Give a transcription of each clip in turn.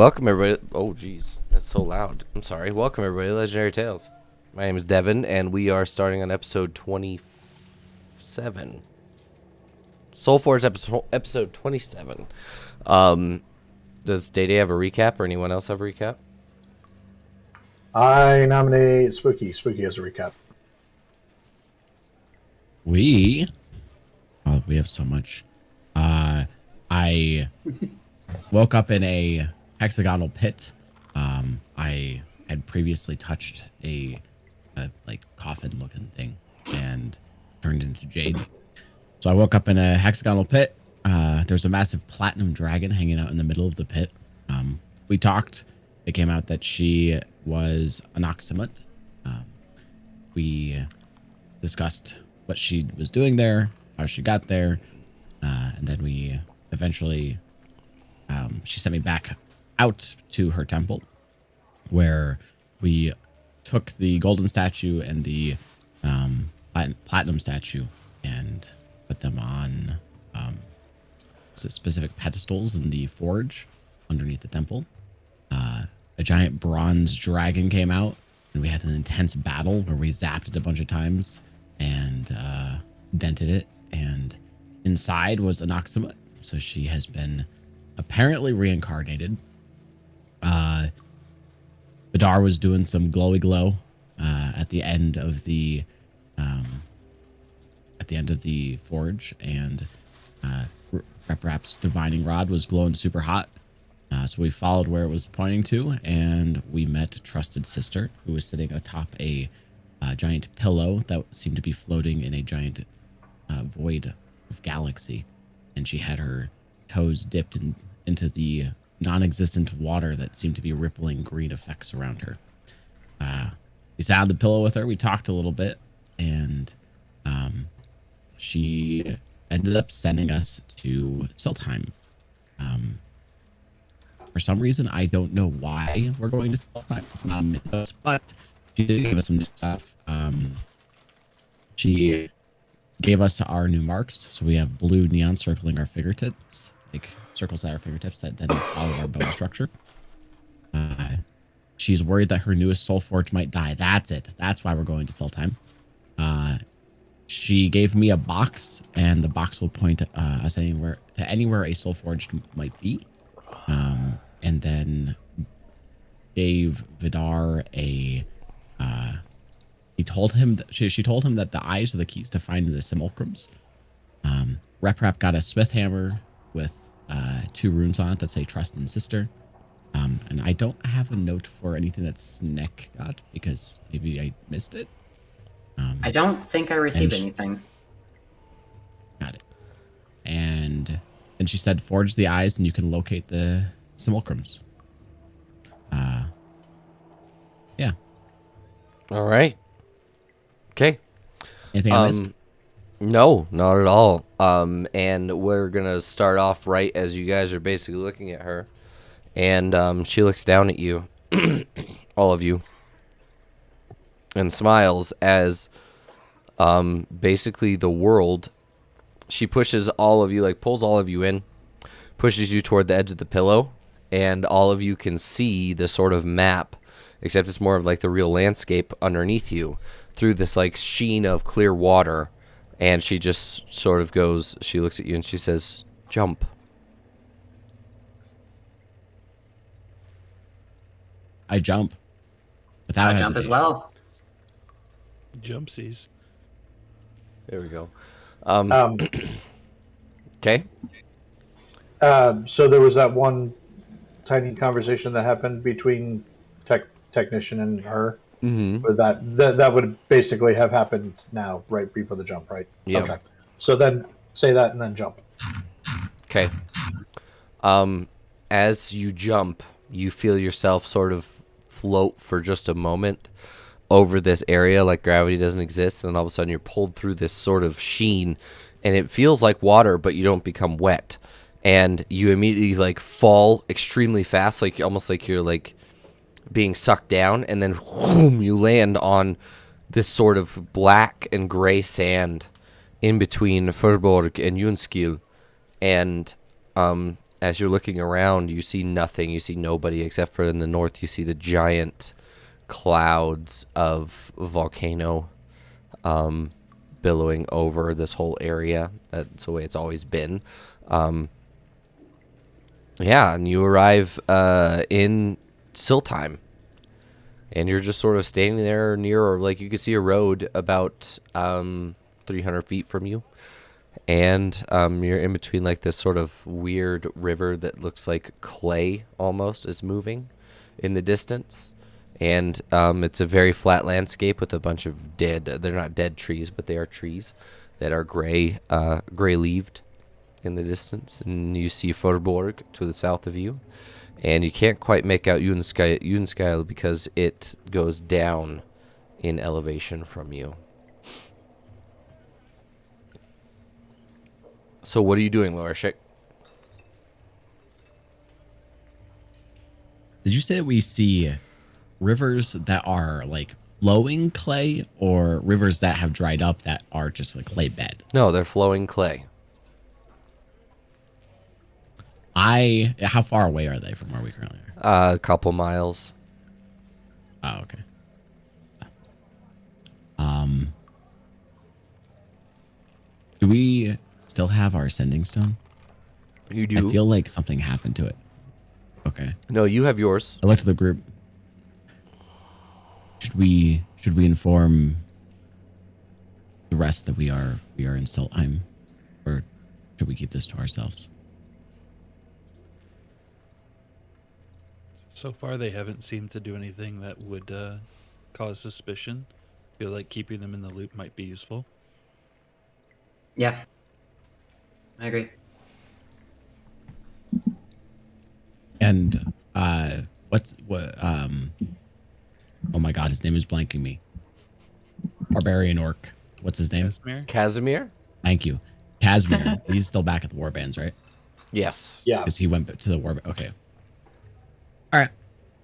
Welcome, everybody. Oh, jeez. That's so loud. I'm sorry. Welcome, everybody, to Legendary Tales. My name is Devin, and we are starting on episode 27. Soulforged episode 27. Does Day Day have a recap, or anyone else have a recap? I nominate Spooky. Spooky as a recap. We have so much. I woke up in a hexagonal pit. I had previously touched a like coffin looking thing and turned into jade. So I woke up in a hexagonal pit. There's a massive platinum dragon hanging out in the middle of the pit. We talked. It came out that she was an oxymut. We discussed what she was doing there, how she got there, and then we eventually she sent me back out to her temple, where we took the golden statue and the platinum statue and put them on specific pedestals in the forge underneath the temple. A giant bronze dragon came out, and we had an intense battle where we zapped it a bunch of times and dented it. And inside was an oxymut, so she has been apparently reincarnated. Vidar was doing some glowy glow at the end of the forge, and Reprap's divining rod was glowing super hot. So we followed where it was pointing to, and we met Trusted Sister, who was sitting atop a giant pillow that seemed to be floating in a giant void of galaxy. And she had her toes dipped into the non-existent water that seemed to be rippling green effects around her. We sat on the pillow with her. We talked a little bit, and she ended up sending us to Seltheim. For some reason, I don't know why we're going to Seltheim. It's not Mythos, but she did give us some new stuff. She gave us our new marks. So we have blue neon circling our fingertips, like circles at our fingertips that then follow our bone structure. She's worried that her newest Soulforged might die. That's it. That's why we're going to Seltheim. She gave me a box, and the box will point us anywhere a Soulforged might be. And then gave Vidar a. She told him that the eyes are the keys to finding the simulacrums. Reprap got a smith hammer with 2 runes on it that say Trust and Sister. And I don't have a note for anything that Sneck got because maybe I missed it. I don't think I received anything. Got it. And then she said, forge the eyes and you can locate the simulacrums. Yeah. All right. Okay. Anything I missed? No, not at all. And we're going to start off right as you guys are basically looking at her. And she looks down at you, all of you, and smiles as basically the world, she pushes all of you, like pulls all of you in, pushes you toward the edge of the pillow, and all of you can see the sort of map, except it's more of like the real landscape underneath you through this like sheen of clear water. And she just sort of goes, she looks at you and she says, jump. I jump. Without I jump as hesitation. well. Jumpsies. There we go. Um, Okay. so there was that one tiny conversation that happened between technician and her. Mm-hmm. But that would basically have happened now, right before the jump, right? Yeah. Okay. So then say that and then jump. Okay. As you jump, you feel yourself sort of float for just a moment over this area like gravity doesn't exist, and then all of a sudden you're pulled through this sort of sheen, and it feels like water, but you don't become wet. And you immediately like fall extremely fast, like almost like you're like being sucked down, and then whoom, you land on this sort of black and gray sand in between Furborg and Yunskil. And as you're looking around, you see nothing. You see nobody except for in the north. You see the giant clouds of volcano billowing over this whole area. That's the way it's always been. Yeah, and you arrive in Siltime. And you're just sort of standing there near, or like you can see a road about 300 feet from you. And you're in between like this sort of weird river that looks like clay almost is moving in the distance. And it's a very flat landscape with a bunch of they're not dead trees, but they are trees that are gray-leaved in the distance. And you see Furborg to the south of you. And you can't quite make out Unskyle because it goes down in elevation from you. So what are you doing, Lorishik? Did you say that we see rivers that are like flowing clay or rivers that have dried up that are just a clay bed? No, they're flowing clay. How far away are they from where we currently are? A couple miles. Oh, okay. Do we still have our sending stone? You do? I feel like something happened to it. Okay. No, you have yours. I looked at the group. Should we inform the rest that we are in Siltheim, or should we keep this to ourselves? So far, they haven't seemed to do anything that would cause suspicion. Feel like keeping them in the loop might be useful. Yeah. I agree. And oh my god, his name is blanking me. Barbarian orc. What's his name? Casimir? Thank you. Casimir. He's still back at the warbands, right? Yes. Yeah. Because he went to the warband. Okay. All right.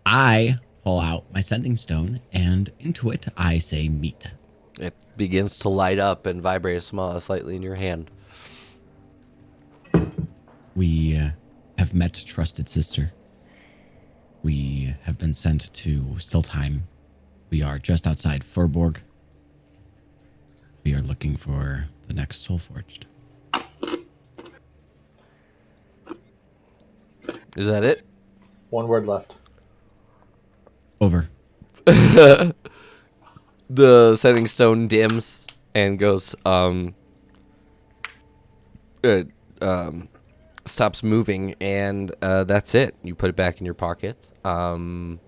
I pull out my sending stone, and into it I say meet. It begins to light up and vibrate slightly in your hand. We have met trusted sister. We have been sent to Siltheim. We are just outside Furborg. We are looking for the next Soulforged. Is that it? One word left. Over. The setting stone dims and goes stops moving, and that's it. You put it back in your pocket. What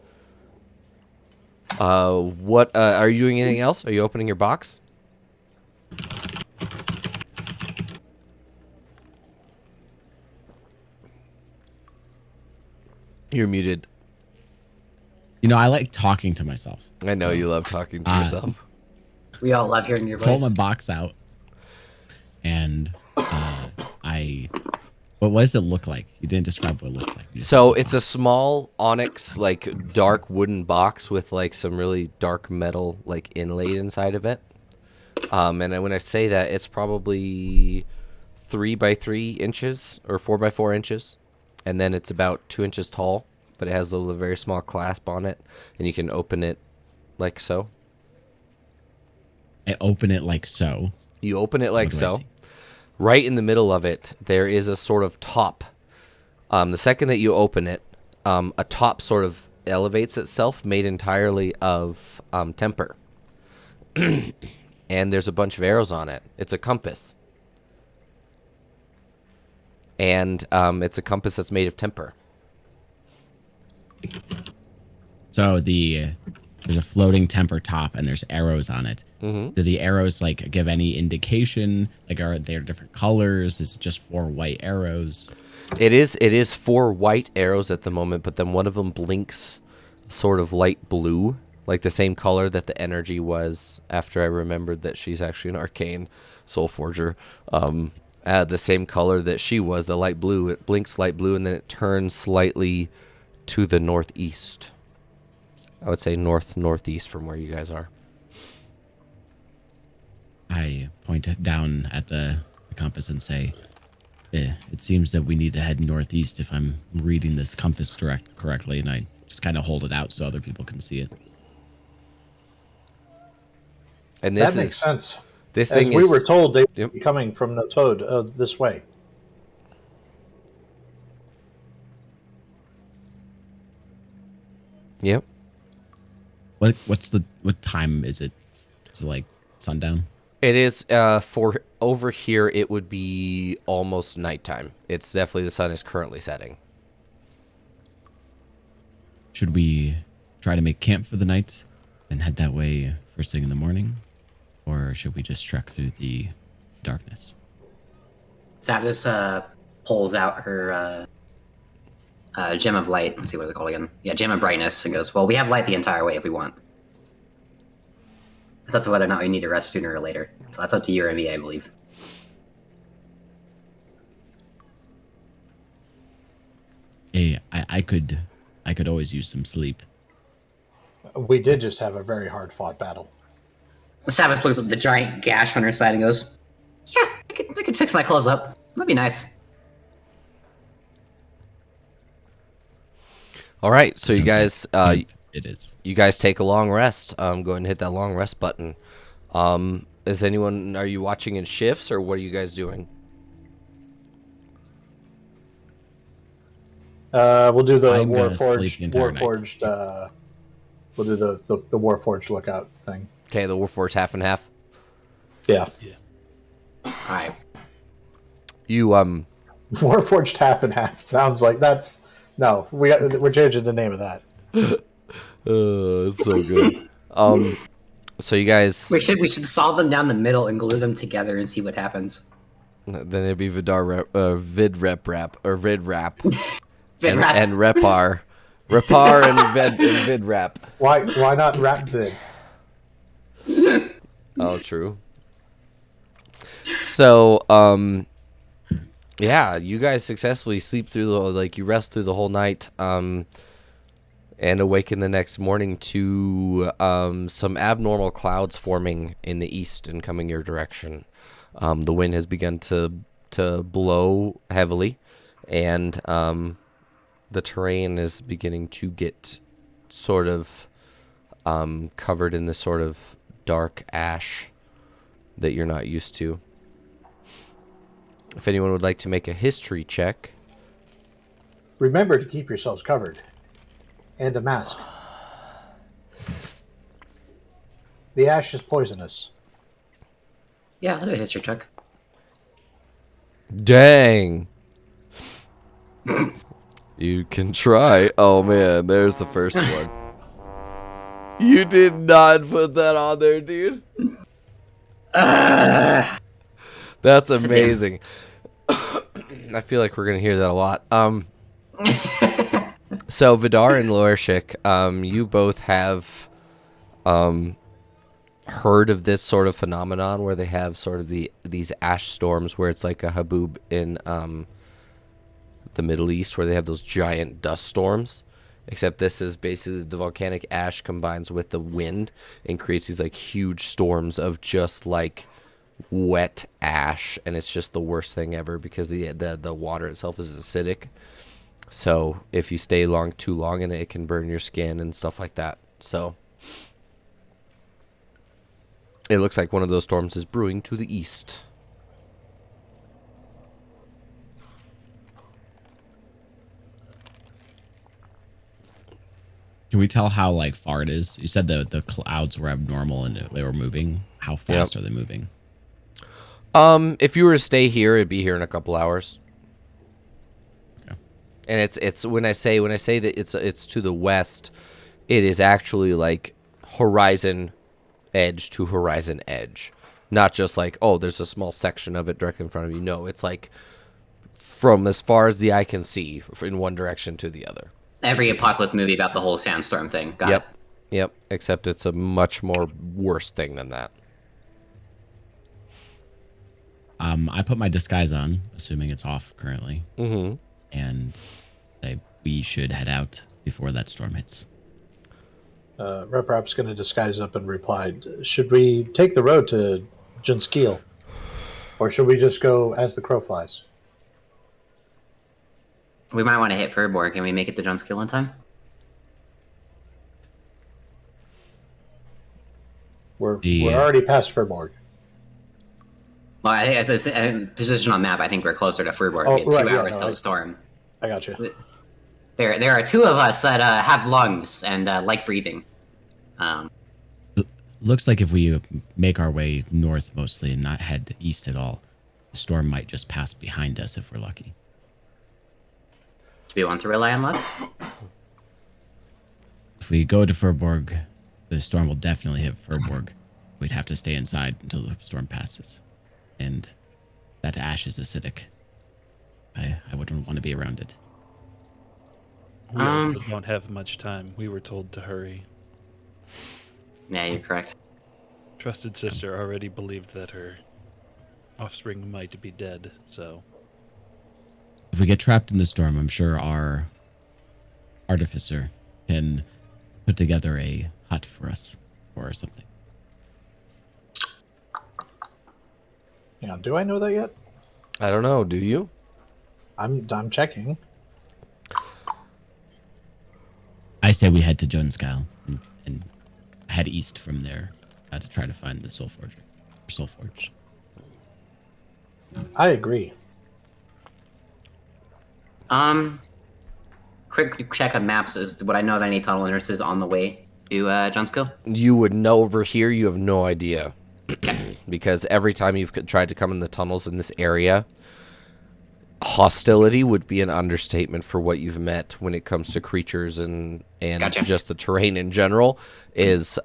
are you doing? Anything else? Are you opening your box? You're muted. You know, I like talking to myself. I know you love talking to yourself. We all love hearing your Pull voice. my box out, and what does it look like? You didn't describe what it looked like. So it's a small onyx, like dark wooden box with like some really dark metal like inlaid inside of it. And when I say that, it's probably 3 by 3 inches or 4 by 4 inches, and then it's about 2 inches tall. But it has a very small clasp on it, and you can open it like so. I open it like so. You open it like What do I so. see? Right in the middle of it, there is a sort of top. The second that you open it, a top sort of elevates itself, made entirely of temper. And there's a bunch of arrows on it. It's a compass. And it's a compass that's made of temper. So there's a floating temper top, and there's arrows on it. Mm-hmm. Do the arrows like give any indication? Like, are they different colors? Is it just 4 white arrows? It is 4 white arrows at the moment, but then one of them blinks sort of light blue, like the same color that the energy was after I remembered that she's actually an arcane soul forger. The same color that she was, the light blue. It blinks light blue, and then it turns slightly to the northeast. I would say northeast from where you guys are. I point down at the compass and say, It seems that we need to head northeast if I'm reading this compass correctly, and I just kind of hold it out so other people can see it. And That makes sense. This As thing we is were told, they Yep. would be coming from the Toad this way. Yep. What time is it? Is it like sundown? It is for over here. It would be almost nighttime. It's definitely the sun is currently setting. Should we try to make camp for the night and head that way first thing in the morning? Or should we just trek through the darkness? Savis pulls out her gem of light. Let's see what they're called again. Yeah, gem of brightness, and goes, well, we have light the entire way if we want. It's up to whether or not we need to rest sooner or later. So that's up to you or me, I believe. Hey, I could always use some sleep. We did just have a very hard-fought battle. Savis looks at the giant gash on her side and goes, yeah, I could fix my clothes up. That'd be nice. All right, so you Sounds guys, it is. you guys take a long rest. Go ahead and hit that long rest button. Is anyone? Are you watching in shifts, or what are you guys doing? We'll do the I'm gonna sleep the Warforged. entire night. Warforged. We'll do the Warforged lookout thing. Okay, the Warforged half and half. Yeah, Alright. You Warforged half and half sounds like that's no. We're changing the name of that. it's so good. So you guys, We should solve them down the middle and glue them together and see what happens. then it'd be vid rep rap or vid rap Vidrap. and repar, repar and vid rap. Why not rap vid? Oh, true. So, yeah, you guys successfully sleep through you rest through the whole night, and awaken the next morning to some abnormal clouds forming in the east and coming your direction. The wind has begun to blow heavily, and the terrain is beginning to get sort of covered in this sort of dark ash that you're not used to. If anyone would like to make a history check. Remember to keep yourselves covered, and a mask. The ash is poisonous. Yeah, I'll do a history check. Dang. You can try. Oh man, there's the first one. You did not put that on there, dude. That's amazing. I feel like we're gonna hear that a lot. So Vidar and Lorshik, you both have heard of this sort of phenomenon where they have sort of these ash storms where it's like a haboob in the Middle East where they have those giant dust storms. Except this is basically the volcanic ash combines with the wind and creates these like huge storms of just like wet ash, and it's just the worst thing ever because the water itself is acidic. So if you stay too long in it, it can burn your skin and stuff like that. So it looks like one of those storms is brewing to the east. Can we tell how far it is? You said the clouds were abnormal and they were moving. How fast are they moving? If you were to stay here, it'd be here in a couple hours. Okay. And it's when I say that it's to the west, it is actually like horizon edge to horizon edge, not just like, oh, there's a small section of it directly in front of you. No, it's like from as far as the eye can see in one direction to the other. Every apocalypse movie about the whole sandstorm thing. Got it. Yep. Except it's a much more worse thing than that. I put my disguise on, assuming it's off currently, and we should head out before that storm hits. Reprap's going to disguise up and replied, should we take the road to Junskiel? Or should we just go as the crow flies? We might want to hit Furborg. Can we make it to John's kill in time? We're Yeah. already past Furborg. Well, as a position on map, I think we're closer to Furborg. Oh, We had 2 right, yeah, hours no, till the storm. I got you. There are 2 of us that have lungs and like breathing. Looks like if we make our way north mostly and not head east at all, the storm might just pass behind us if we're lucky. Do we want to rely on luck? If we go to Furborg, the storm will definitely hit Furborg. We'd have to stay inside until the storm passes. And that ash is acidic. I wouldn't want to be around it. We also don't have much time. We were told to hurry. Yeah, you're correct. Trusted sister already believed that her offspring might be dead, so If we get trapped in the storm, I'm sure our artificer can put together a hut for us or something. Hang on, do I know that yet? I don't know. Do you? I'm checking. I say we head to Jonesgyle and head east from there to try to find the Soulforged. I agree. Quick check on maps. Would I know of any tunnel entrances on the way to John's kill? You would know over here. You have no idea. Because every time you've tried to come in the tunnels in this area, hostility would be an understatement for what you've met when it comes to creatures and Gotcha. just the terrain in general. Is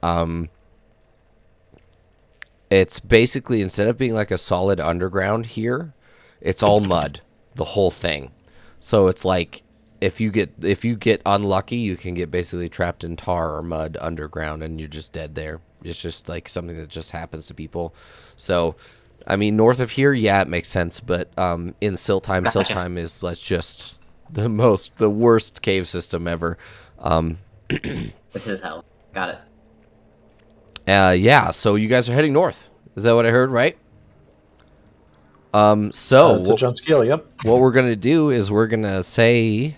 it's basically, instead of being like a solid underground here, it's all mud, the whole thing. So it's like if you get unlucky, you can get basically trapped in tar or mud underground and you're just dead there. It's just like something that just happens to people. So, I mean, north of here, yeah, it makes sense. But in Siltime, Gotcha. Siltime is just the worst cave system ever. This is hell. Got it. Yeah. So you guys are heading north. Is that what I heard? Right. To John Scale, yep. What we're gonna do is we're gonna say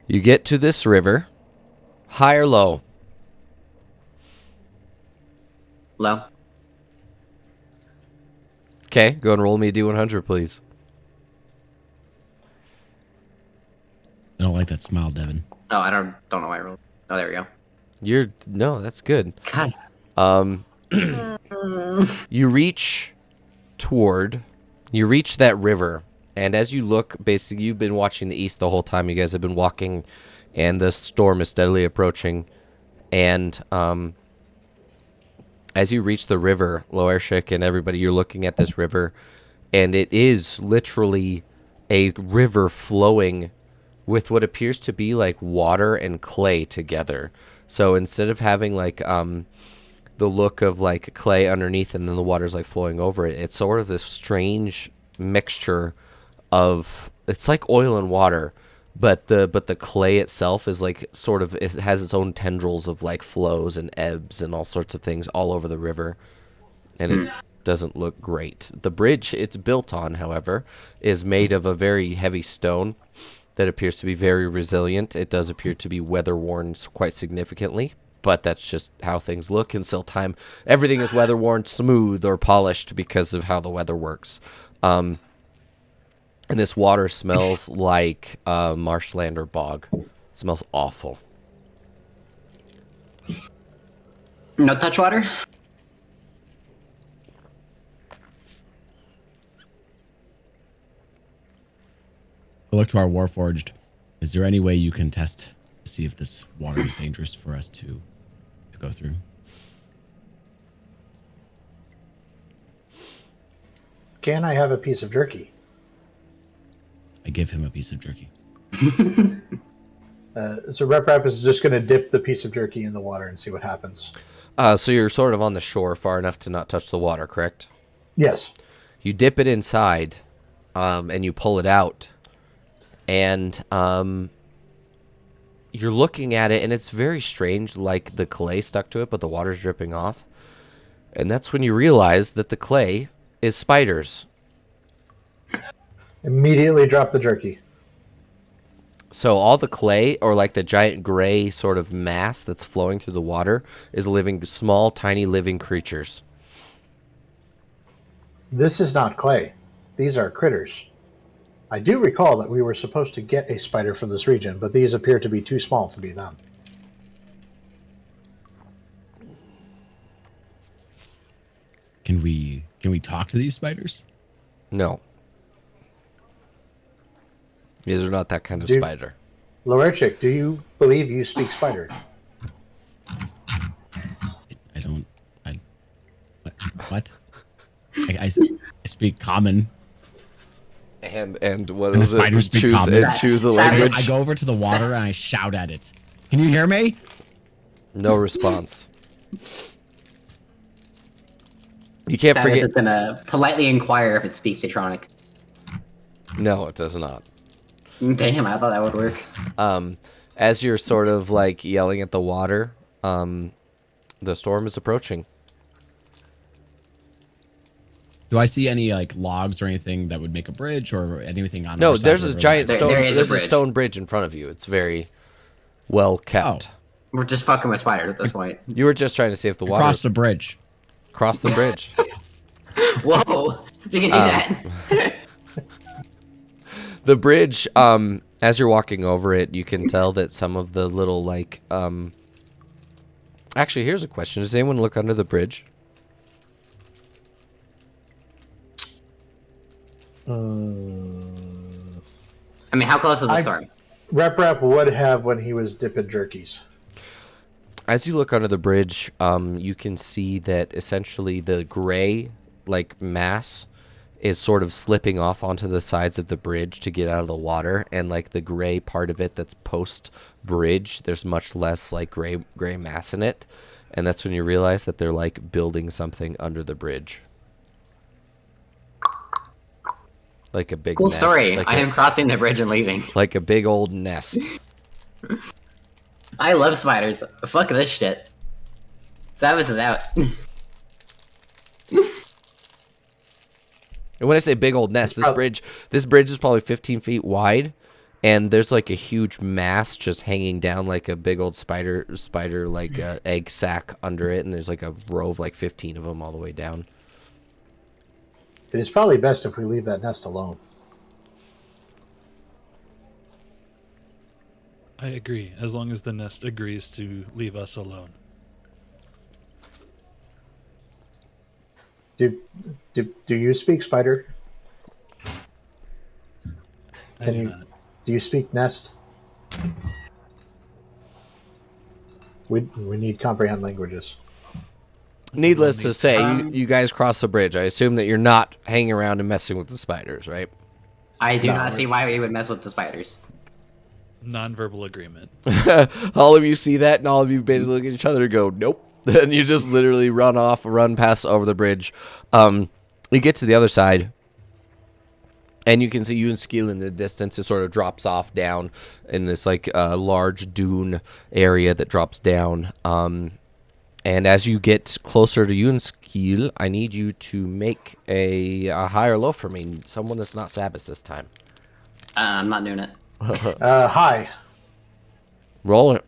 you get to this river, high or low. Low. Okay, go and roll me a D100, please. I don't like that smile, Devin. Oh, I don't know why I rolled. Oh, there we go. No, that's good. God. You reach that river, and as you look, basically you've been watching the east the whole time. You guys have been walking, and the storm is steadily approaching. And as you reach the river, Loershik and everybody, you're looking at this river, and it is literally a river flowing with what appears to be like water and clay together. So instead of having like the look of like clay underneath and then the water's like flowing over it, it's sort of this strange mixture of, it's like oil and water, but the clay itself is like sort of, it has its own tendrils of like flows and ebbs and all sorts of things all over the river, and it doesn't look great. The bridge it's built on, however, is made of a very heavy stone that appears to be very resilient. It does appear to be weather worn quite significantly, but that's just how things look in Siltime. Everything is weather worn, smooth, or polished because of how the weather works. And this water smells like marshland or bog. It smells awful. No touch water? I look to our Warforged. Is there any way you can test to see if this water is dangerous for us to go through? Can I have a piece of jerky? I give him a piece of jerky. So Rep is just going to dip the piece of jerky in the water and see what happens. So you're sort of on the shore far enough to not touch the water, correct? Yes. You dip it inside, and you pull it out, and you're looking at it, and it's very strange, like the clay stuck to it, but the water's dripping off. And that's when you realize that the clay is spiders. Immediately drop the jerky. So all the clay, or like the giant gray sort of mass that's flowing through the water, is living small, tiny living creatures. This is not clay. These are critters. I do recall that we were supposed to get a spider from this region, but these appear to be too small to be them. Can we talk to these spiders? No. These are not that kind of Dude. spider. Lorechik, do you believe you speak spider? I don't. What? I speak common. And what And the is it? spiders speak common. Choose a Savage. language. I go over to the water and I shout at it. Can you hear me? No response. You can't Savage forget. is gonna politely inquire if it speaks Tetronic. No, it does not. Damn, I thought that would work. As you're sort of like yelling at the water, the storm is approaching. Do I see any like logs or anything that would make a bridge or anything on? No, our side there's of a the giant river? There- stone. there is a There's a bridge. stone bridge in front of you. It's very well kept. We're just fucking with spiders at this point. You were just trying to see if the water Across the bridge. crossed the bridge. Whoa! You can do that. The bridge, as you're walking over it, you can tell that some of the little like actually, here's a question. Does anyone look under the bridge? I mean, how close is the storm? Rep would have when he was dipping jerkies. As you look under the bridge, you can see that essentially the gray like mass is sort of slipping off onto the sides of the bridge to get out of the water, and like the gray part of it that's post bridge, there's much less like gray mass in it, and that's when you realize that they're like building something under the bridge. Like a big Cool nest, story. like I am crossing the bridge and leaving. like a big old nest. I love spiders. Fuck this shit. Samus is out. And when I say big old nest, this bridge is probably 15 feet wide, and there's like a huge mass just hanging down like a big old spider like egg sack under it, and there's like a row of like 15 of them all the way down. It is probably best if we leave that nest alone. I agree, as long as the nest agrees to leave us alone. Do you speak spider? I Can do you? not. Do you speak nest? We need comprehend languages. Needless to say, Um, you guys cross the bridge. I assume that you're not hanging around and messing with the spiders, right? I do not see why we would mess with the spiders. Non-verbal agreement. All of you see that, and all of you basically look at each other and go, nope. And you just literally run past over the bridge. You get to the other side, and you can see Unskill in the distance. It sort of drops off down in this like large dune area that drops down. And as you get closer to Unskill, I need you to make a high or low for me. Someone that's not Sabbath this time. I'm not doing it. Hi. Roll it.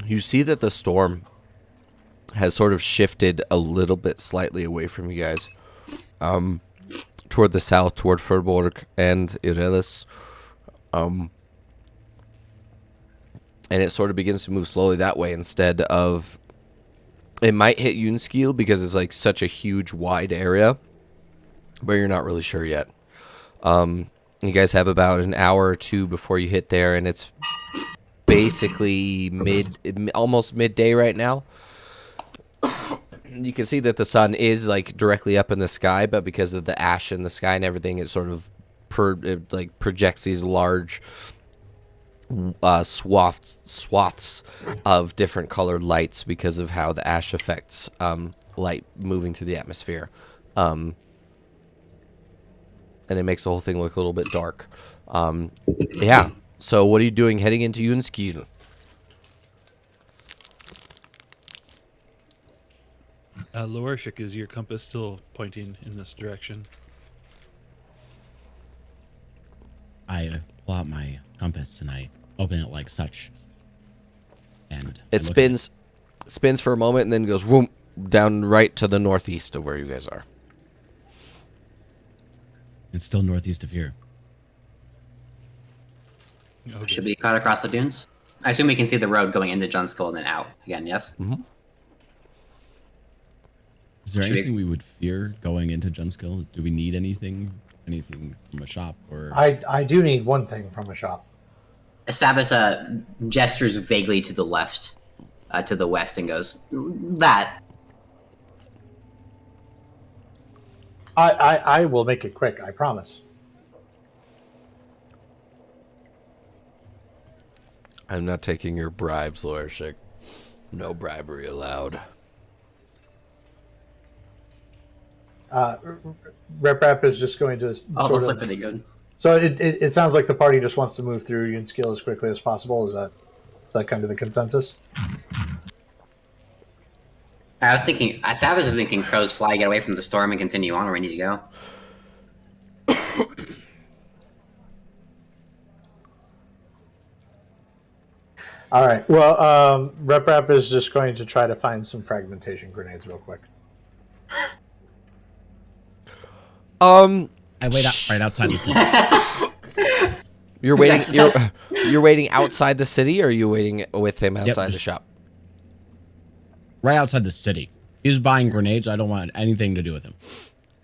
You see that the storm has sort of shifted a little bit slightly away from you guys. Toward the south, toward Furborg and Irelis. And it sort of begins to move slowly that way instead of... It might hit Unskill because it's like such a huge, wide area. But you're not really sure yet. You guys have about an hour or two before you hit there, and it's basically almost midday right now. You can see that the sun is like directly up in the sky, but because of the ash in the sky and everything, it sort of projects these large swaths of different colored lights because of how the ash affects light moving through the atmosphere. And it makes the whole thing look a little bit dark. Yeah. So what are you doing heading into Unskill? Loarshik, is your compass still pointing in this direction? I pull out my compass and I open it like such. And I It look at spins for a moment, and then goes whoom, down right to the northeast of where you guys are. It's still northeast of here. Okay. Should be cut across the dunes. I assume we can see the road going into Junskill and then out again. Yes. Is there Should we- anything we would fear going into Junskill? Do we need anything from a shop or? I do need one thing from a shop. Sabas gestures vaguely to the left, to the west, and goes, "That." I will make it quick. I promise. I'm not taking your bribes, Loarshik. No bribery allowed. Rep is just going to Oh, sort those of. look pretty good. So it sounds like the party just wants to move through Unskill as quickly as possible. Is that kind of the consensus? I was thinking, Sabas is thinking crows fly, get away from the storm, and continue on where we need to go. All right. Well, Rep is just going to try to find some fragmentation grenades real quick. I wait right outside the city. You're waiting. Yes, You're waiting outside the city, or are you waiting with him outside the just- shop? Right outside the city. He's buying grenades. I don't want anything to do with him.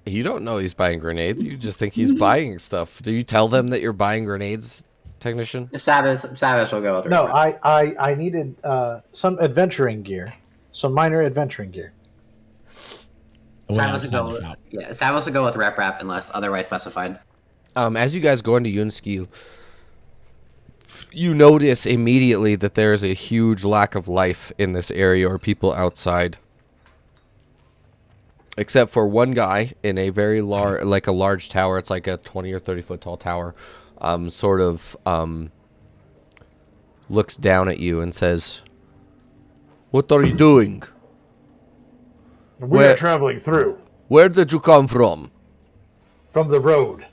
You don't know he's buying grenades. You just think he's buying stuff. Do you tell them that you're buying grenades, technician? Sabas will go with No, Rip. I needed some adventuring gear, some minor adventuring gear. I went Sabas outside will the go. shop. Yeah, Sabas will go with Rep unless otherwise specified. As you guys go into Yunskill, you notice immediately that there is a huge lack of life in this area or people outside. Except for one guy in a very large, like a large tower. It's like a 20 or 30 foot tall tower. Looks down at you and says, "What are you doing? We Where- are traveling through Where did you come from?" from the road.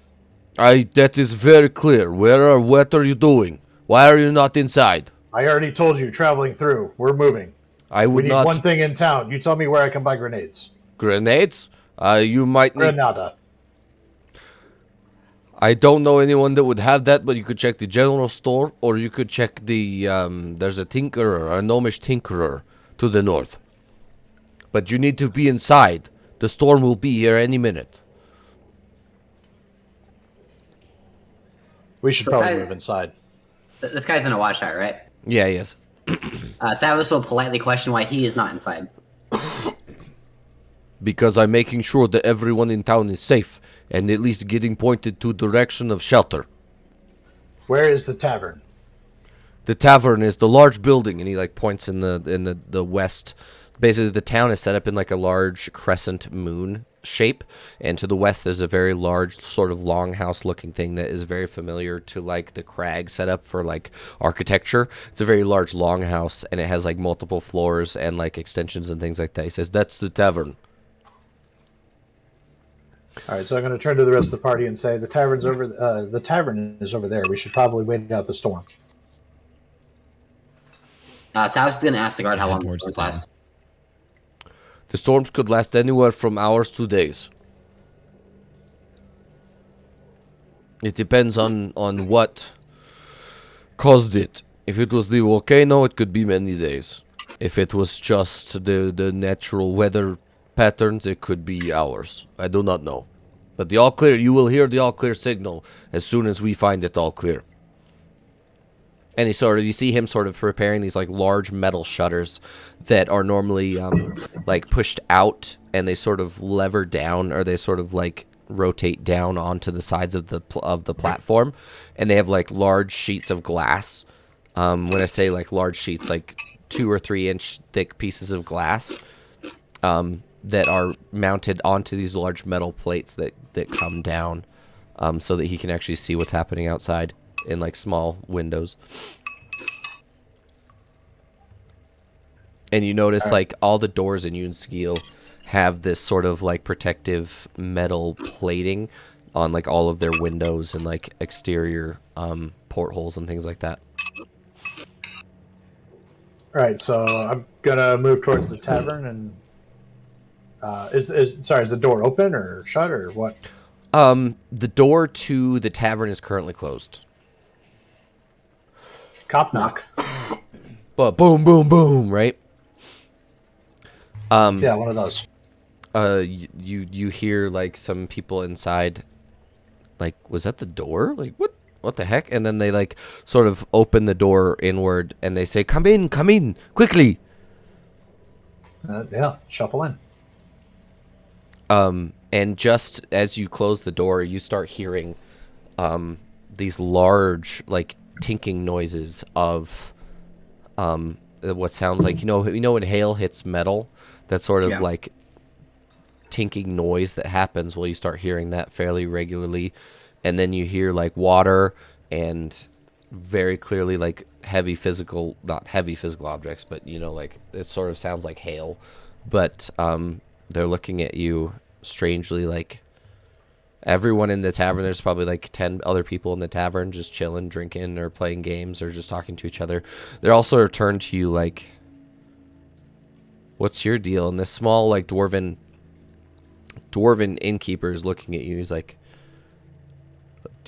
That is very clear. What are you doing? Why are you not inside? I already told you, traveling through. We're moving. I We would need not. one thing in town. You tell me where I can buy grenades. Grenades? You might need. Granada. I don't know anyone that would have that, but you could check the general store, or you could check the. There's a tinkerer, a gnomish tinkerer to the north. But you need to be inside. The storm will be here any minute. We should So probably I- move inside. This guy's in a watchtower, right? Yeah, yes. Sabas will politely question why he is not inside. Because I'm making sure that everyone in town is safe, and at least getting pointed to direction of shelter. Where is the tavern? The tavern is the large building, and he like points in the west. Basically, the town is set up in like a large crescent moon shape, and to the west there's a very large sort of longhouse-looking thing that is very familiar to like the crag setup for like architecture. It's a very large longhouse, and it has like multiple floors and like extensions and things like that. He says that's the tavern. All right, so I'm going to turn to the rest of the party and say the tavern is over there. We should probably wait out the storm. Sabas didn't ask the guard how Head long the towards the storms last. tower. The storms could last anywhere from hours to days. It depends on what caused it. If it was the volcano, it could be many days. If it was just the natural weather patterns, it could be hours. I do not know. But the all clear, you will hear the all clear signal as soon as we find it all clear. And you see him sort of preparing these like large metal shutters that are normally like pushed out, and they sort of lever down, or they sort of like rotate down onto the sides of the platform, and they have like large sheets of glass. When I say like large sheets, like 2 or 3 inch thick pieces of glass that are mounted onto these large metal plates that come down, so that he can actually see what's happening outside in like small windows. And you notice like all the doors in Unskill have this sort of like protective metal plating on like all of their windows and like exterior portholes and things like that. All right, so I'm gonna move towards the tavern, and is the door open or shut or what? The door to the tavern is currently closed. Cop knock. But boom, boom, boom, right? Yeah, one of those. You hear like some people inside. Like, was that the door? Like, what the heck? And then they like sort of open the door inward and they say, come in, quickly. Yeah, shuffle in. And just as you close the door, you start hearing these large, like, tinking noises of what sounds like, you know when hail hits metal, that sort of like tinking noise that happens. Well, you start hearing that fairly regularly, and then you hear like water and very clearly like not heavy physical objects, but like it sort of sounds like hail. But they're looking at you strangely, like everyone in the tavern. There's probably like 10 other people in the tavern just chilling, drinking, or playing games, or just talking to each other. They're also turned to you like, what's your deal? And this small like dwarven innkeeper is looking at you. He's like,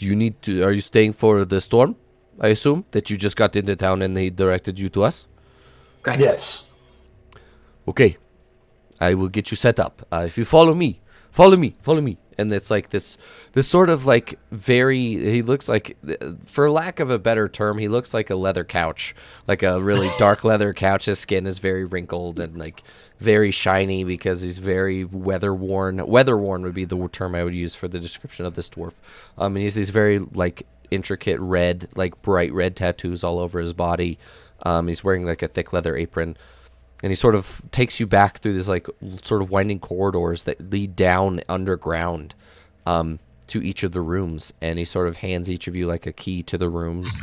are you staying for the storm? I assume that you just got into town and he directed you to us. Correct. Yes. Okay, I will get you set up. If you follow me. And it's like this sort of like he looks like, for lack of a better term, he looks like a leather couch, like a really dark leather couch. His skin is very wrinkled and like very shiny because he's very weather worn. Weather worn would be the term I would use for the description of this dwarf. And he's these very like intricate red, like bright red tattoos all over his body. He's wearing like a thick leather apron. And he sort of takes you back through this like sort of winding corridors that lead down underground to each of the rooms. And he sort of hands each of you like a key to the rooms.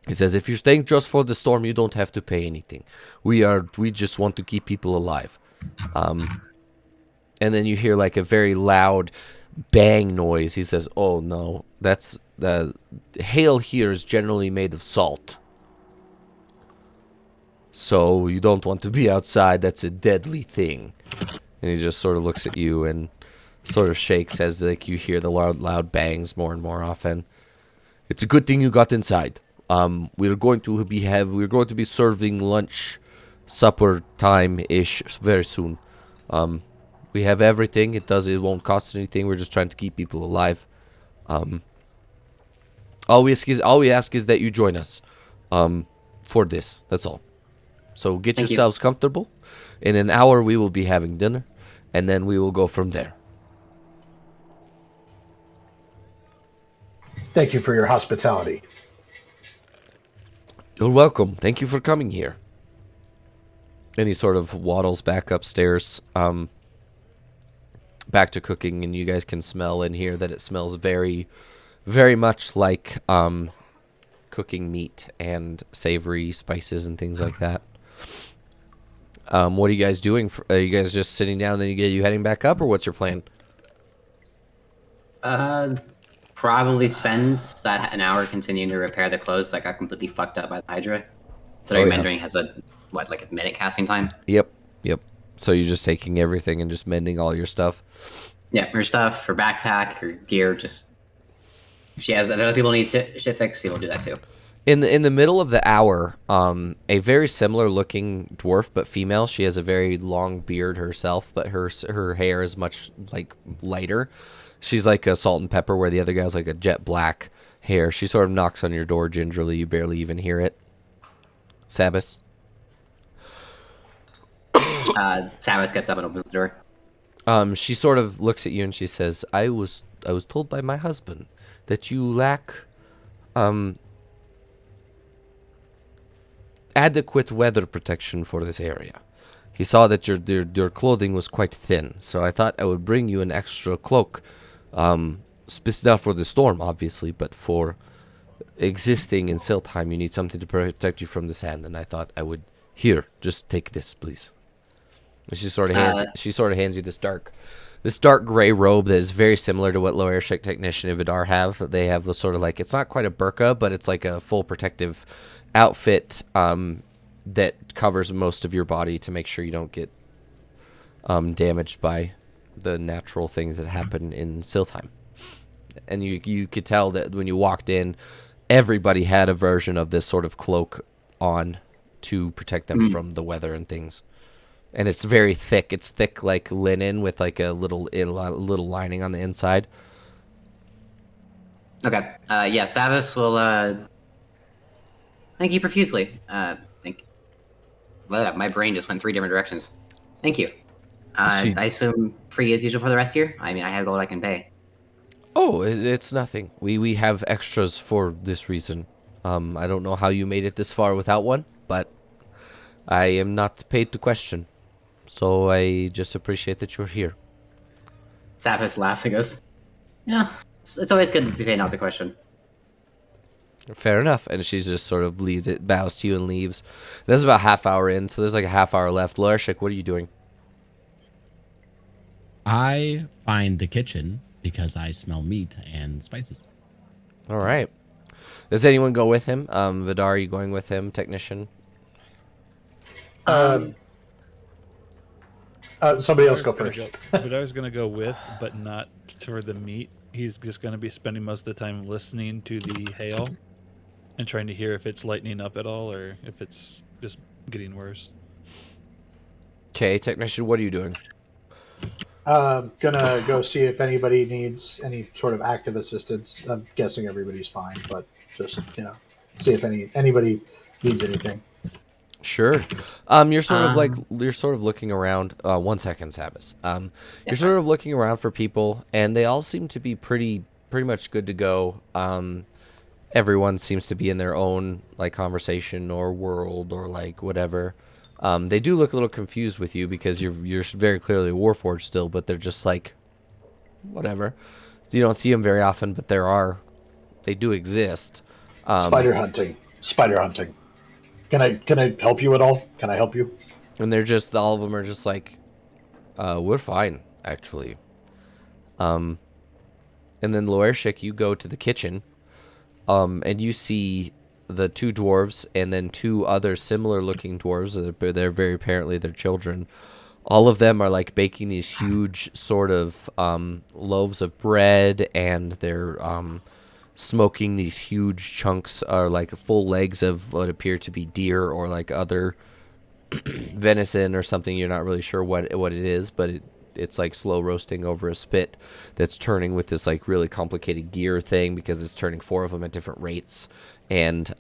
He says, if you're staying just for the storm, you don't have to pay anything. We just want to keep people alive. And then you hear like a very loud bang noise. He says, oh no, that's the hail here is generally made of salt. So you don't want to be outside. That's a deadly thing. And he just sort of looks at you and sort of shakes as like you hear the loud bangs more and more often. It's a good thing you got inside. We're going to be serving lunch, supper time ish very soon. We have everything. It won't cost anything. We're just trying to keep people alive. All we ask is that you join us for this. That's all. So get yourselves comfortable. In an hour, we will be having dinner, and then we will go from there. Thank you for your hospitality. You're welcome. Thank you for coming here. And he sort of waddles back upstairs, back to cooking, and you guys can smell and hear that it smells very, very much like cooking meat and savory spices and things like that. What are you guys doing? Are you guys just sitting down and you heading back up, or what's your plan? Probably spend an hour continuing to repair the clothes that got completely fucked up by the Hydra. So Mendering has a minute casting time? Yep. So you're just taking everything and just mending all your stuff? Yeah, her stuff, her backpack, her gear, just... If she has other people need shit fixed, he will do that too. In the middle of the hour, a very similar looking dwarf, but female. She has a very long beard herself, but her hair is much like lighter. She's like a salt and pepper, where the other guy's like a jet black hair. She sort of knocks on your door gingerly. You barely even hear it. Sabas. Sabas gets up and opens the door. She sort of looks at you and she says, I was told by my husband that you lack adequate weather protection for this area. He saw that your clothing was quite thin, so I thought I would bring you an extra cloak. Not for the storm, obviously, but for existing in Siltheim, you need something to protect you from the sand, and I thought I would... Here, just take this, please. She sort of hands you this dark gray robe that is very similar to what Loershik Technician and Vidar have. They have the sort of like, it's not quite a burqa, but it's like a full protective outfit that covers most of your body to make sure you don't get damaged by the natural things that happen in Siltheim. And you could tell that when you walked in, everybody had a version of this sort of cloak on to protect them from the weather and things. And it's very thick. It's thick like linen with like a little lining on the inside. Okay. Yeah, Savas will thank you profusely. My brain just went 3 different directions. Thank you. I assume free as usual for the rest here? I mean, I have gold I can pay. Oh, it's nothing. We have extras for this reason. I don't know how you made it this far without one, but I am not paid to question. So I just appreciate that you're here. Savas laughs and goes, it's always good to be paid not to question. Fair enough. And she just sort of bows to you and leaves. That's about half hour in, so there's like a half hour left. Loershik, what are you doing? I find the kitchen because I smell meat and spices. All right. Does anyone go with him? Vidar, are you going with him, Technician? Somebody else go first. Vidar's going to go with, but not for the meat. He's just going to be spending most of the time listening to the hail and trying to hear if it's lightening up at all or if it's just getting worse. Okay, Technician, what are you doing? Gonna go see if anybody needs any sort of active assistance. I'm guessing everybody's fine, but just see if anybody needs anything. Sure. You're sort of looking around. 1 second, Sabas. You're sort of looking around for people, and they all seem to be pretty much good to go. Everyone seems to be in their own like conversation or world or like whatever. They do look a little confused with you because you're very clearly a Warforged still, but they're just like whatever. So you don't see them very often, but they do exist. Spider hunting. Can I help you at all? Can I help you? And they're just, all of them are just like, we're fine, actually. And then Loershik, you go to the kitchen, and you see the 2 dwarves and then 2 other similar looking dwarves. They're very apparently their children. All of them are like baking these huge sort of loaves of bread, and they're smoking these huge chunks or like full legs of what appear to be deer or like other venison or something. You're not really sure what it is, but it's like slow roasting over a spit that's turning with this like really complicated gear thing because it's turning 4 of them at different rates and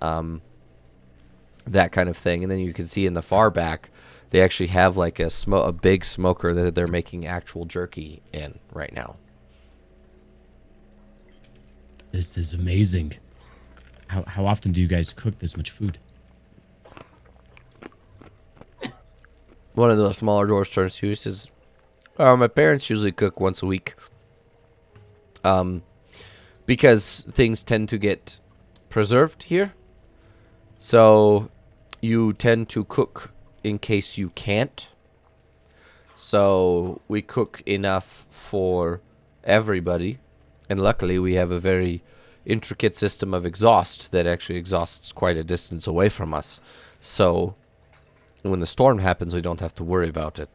that kind of thing. And then you can see in the far back they actually have like a big smoker that they're making actual jerky in right now. This is amazing. How often do you guys cook this much food? One of the smaller dwarves turns to you and says, my parents usually cook once a week. Because things tend to get preserved here. So you tend to cook in case you can't. So we cook enough for everybody. And luckily we have a very intricate system of exhaust that actually exhausts quite a distance away from us. So when the storm happens, we don't have to worry about it.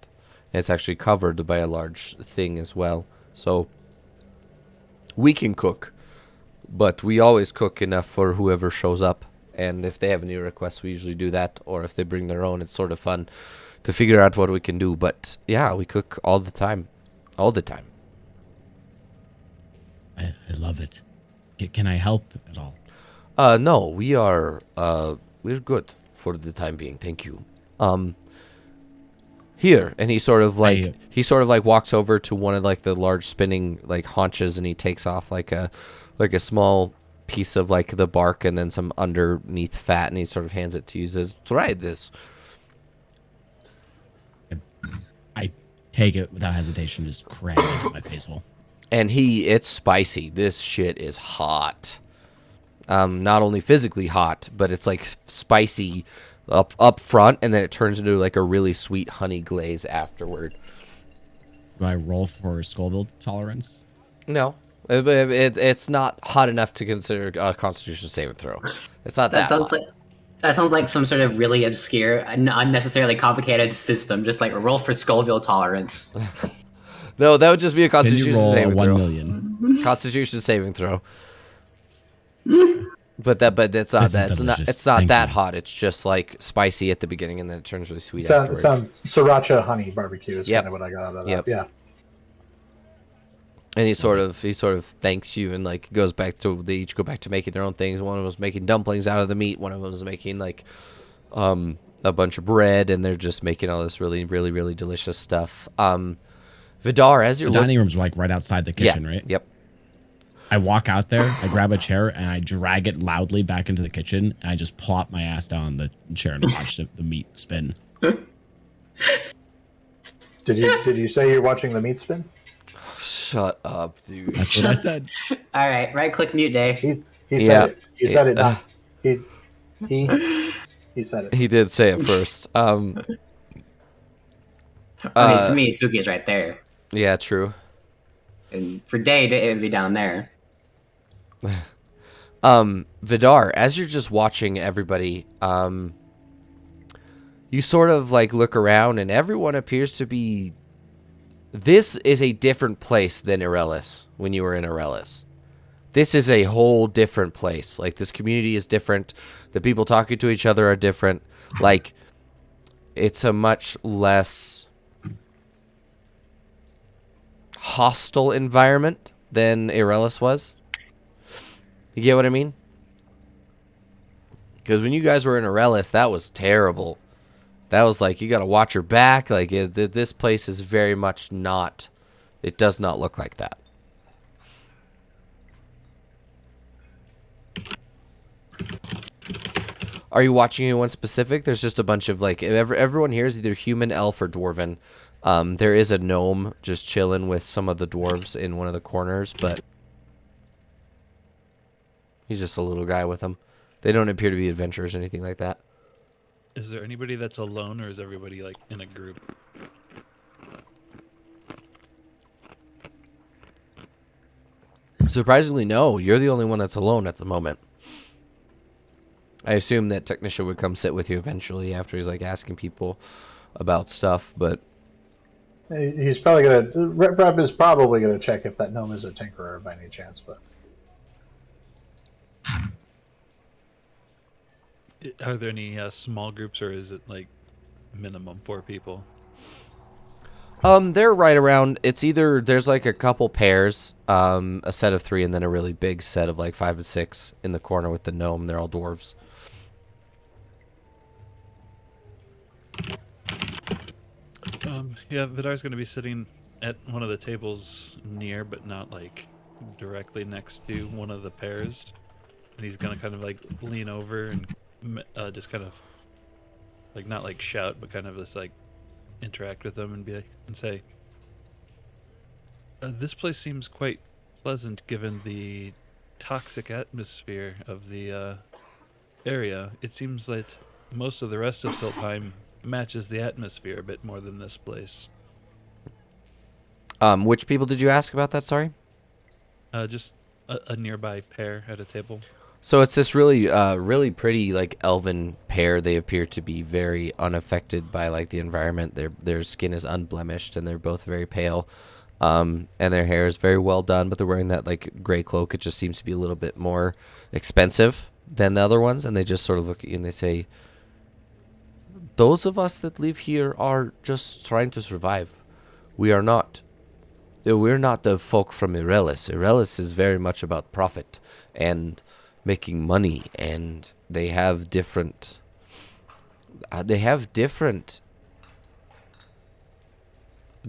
And it's actually covered by a large thing as well. So we can cook, but we always cook enough for whoever shows up. And if they have any requests, we usually do that. Or if they bring their own, it's sort of fun to figure out what we can do. But yeah, we cook all the time. All the time. I love it. Can I help at all? No, we're good for the time being. Thank you. Here, and he sort of like walks over to one of like the large spinning like haunches, and he takes off like a small piece of like the bark and then some underneath fat, and he sort of hands it to you. He says, "Try this." I take it without hesitation, just cram it into my face hole. And it's spicy. This shit is hot. Not only physically hot, but it's like spicy, up front, and then it turns into like a really sweet honey glaze afterward. Do I roll for Scoville tolerance? No, it's not hot enough to consider a Constitution saving throw. It's not that sounds hot. like that sounds like some sort of really obscure, unnecessarily complicated system. Just like roll for Scoville tolerance. No, that would just be a Can you Constitution roll saving 1 throw. million? Constitution saving throw. But it's not This is that. delicious. It's not Thank that you. hot. It's just like spicy at the beginning, and then it turns really sweet Sounds afterward. sriracha honey barbecue is Yep. kind of what I got out of that. Yep. Yeah. And he sort of thanks you and like goes back to they each go back to making their own things. One of them was making dumplings out of the meat. One of them was making like a bunch of bread, and they're just making all this really really really delicious stuff. Vidar, as you're The dining room's like right outside the kitchen, yeah, right? Yep. I walk out there, I grab a chair, and I drag it loudly back into the kitchen, and I just plop my ass down on the chair and watch the meat spin. Did you say you're watching the meat spin? Shut up, dude. That's what I said. All right, right click mute day. He Yeah. said it. He said it. Not he said it. He did say it first. I mean, for me, Spooky is right there, Yeah, true. and for Day, it would be down there. Vidar, as you're just watching everybody, you sort of like look around, and everyone appears to be. This is a different place than Irelis when you were in Irelis. This is a whole different place. Like, this community is different. The people talking to each other are different. Like, it's a much less hostile environment than Irelis was. You get what I mean? Because when you guys were in Irelis, that was terrible. That was like, you got to watch your back. Like, this place is very much not, it does not look like that. Are you watching anyone specific? There's just a bunch of, like, everyone here is either human, elf, or dwarven. There is a gnome just chilling with some of the dwarves in one of the corners, but he's just a little guy with them. They don't appear to be adventurers or anything like that. Is there anybody that's alone, or is everybody like in a group? Surprisingly, no. You're the only one that's alone at the moment. I assume that Technisha would come sit with you eventually after he's like asking people about stuff, but He's probably gonna. Rep is probably gonna check if that gnome is a tinkerer by any chance, but. Are there any small groups, or is it like minimum 4 people? they're right around. It's either there's like a couple pairs, a set of 3, and then a really big set of like 5 and 6 in the corner with the gnome. They're all dwarves. Yeah, Vidar's going to be sitting at one of the tables near, but not like directly next to one of the pairs, and he's going to kind of like lean over and just kind of like not like shout, but kind of just like interact with them and and say, "This place seems quite pleasant given the toxic atmosphere of the area. It seems that most of the rest of Siltheim matches the atmosphere a bit more than this place." Which people did you ask about that? Sorry. Just a nearby pair at a table. So it's this really, really pretty like elven pair. They appear to be very unaffected by like the environment. Their skin is unblemished, and they're both very pale. And their hair is very well done, but they're wearing that like gray cloak. It just seems to be a little bit more expensive than the other ones. And they just sort of look at you and they say, "Those of us that live here are just trying to survive. We are not. We're not the folk from Irelis. Irelis is very much about profit and making money, and they have different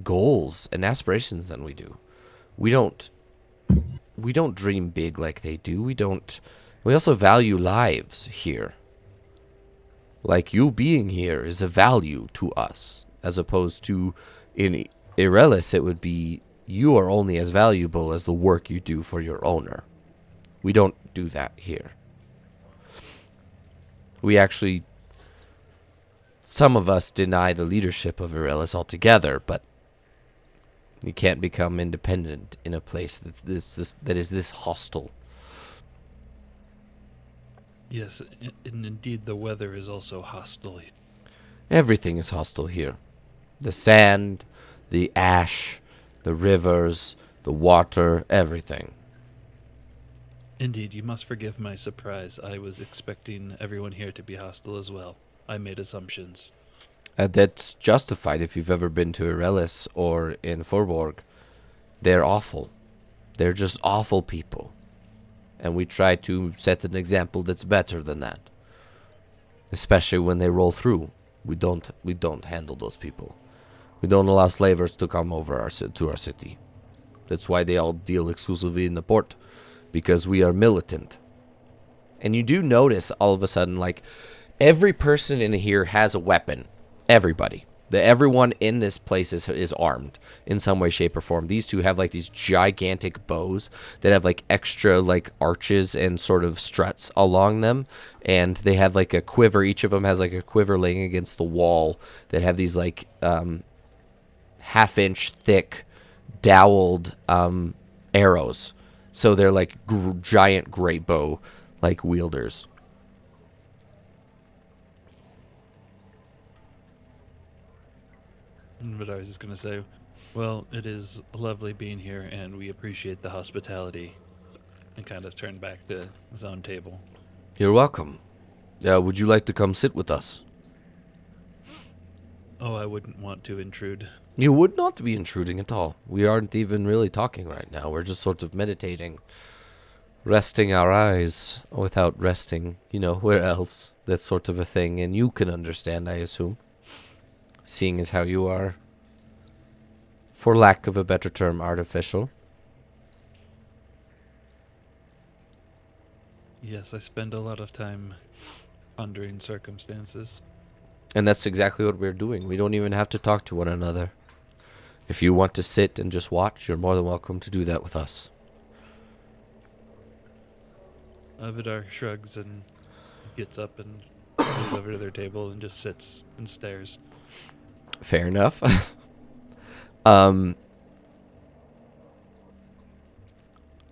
goals and aspirations than we do. We don't dream big like they do. We also value lives here. Like, you being here is a value to us, as opposed to in Irelis it would be you are only as valuable as the work you do for your owner. We don't do that here. We actually Some of us deny the leadership of Irelis altogether, but you can't become independent in a place that is this hostile. Yes, and indeed the weather is also hostile. Everything is hostile here. The sand, the ash, the rivers, the water, everything. Indeed, you must forgive my surprise. I was expecting everyone here to be hostile as well. I made assumptions. That's justified if you've ever been to Irelis or in Forborg. They're awful. They're just awful people. And we try to set an example that's better than that. Especially when they roll through. We don't handle those people. We don't allow slavers to come over to our city. That's why they all deal exclusively in the port. Because we are militant. And you do notice all of a sudden, like, every person in here has a weapon. Everybody. Everyone in this place is armed in some way, shape, or form. These two have, like, these gigantic bows that have, like, extra, like, arches and sort of struts along them. And they have, like, a quiver. Each of them has, like, a quiver laying against the wall that have these, like, half-inch thick, doweled arrows. So they're like giant great bow, like wielders. But I was just going to say, well, it is lovely being here, and we appreciate the hospitality. And kind of turn back to his own table. You're welcome. Would you like to come sit with us? Oh, I wouldn't want to intrude. You would not be intruding at all. We aren't even really talking right now. We're just sort of meditating. Resting our eyes without resting. You know, we're elves. That sort of a thing. And you can understand, I assume. Seeing as how you are, for lack of a better term, artificial. Yes, I spend a lot of time pondering circumstances. And that's exactly what we're doing. We don't even have to talk to one another. If you want to sit and just watch, you're more than welcome to do that with us. Vidar shrugs and gets up and goes over to their table and just sits and stares. Fair enough.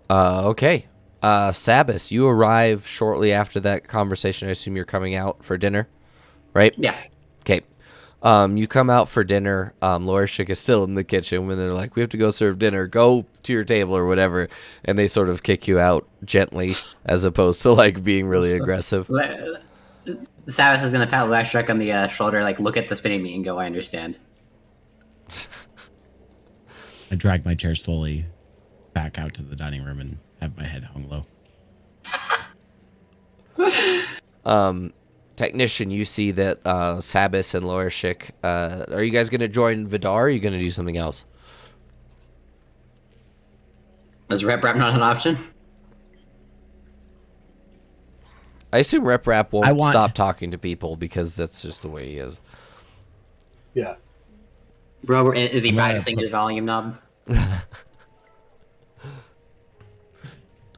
Okay. Sabas, you arrive shortly after that conversation. I assume you're coming out for dinner, right? Yeah. Okay. You come out for dinner. Lorishik is still in the kitchen when they're like, we have to go serve dinner. Go to your table or whatever. And they sort of kick you out gently as opposed to like being really aggressive. Savas is going to pat Lashek on the shoulder, like, look at the spinning meat and go, I understand. I drag my chair slowly back out to the dining room and have my head hung low. Technician, you see that Sabas and Lorishik, are you guys going to join Vidar or are you going to do something else? Is Rep Rap not an option? I assume Rep Rap won't I want- stop talking to people because that's just the way he is. Yeah. Bro, is he I'm gonna practicing his volume knob?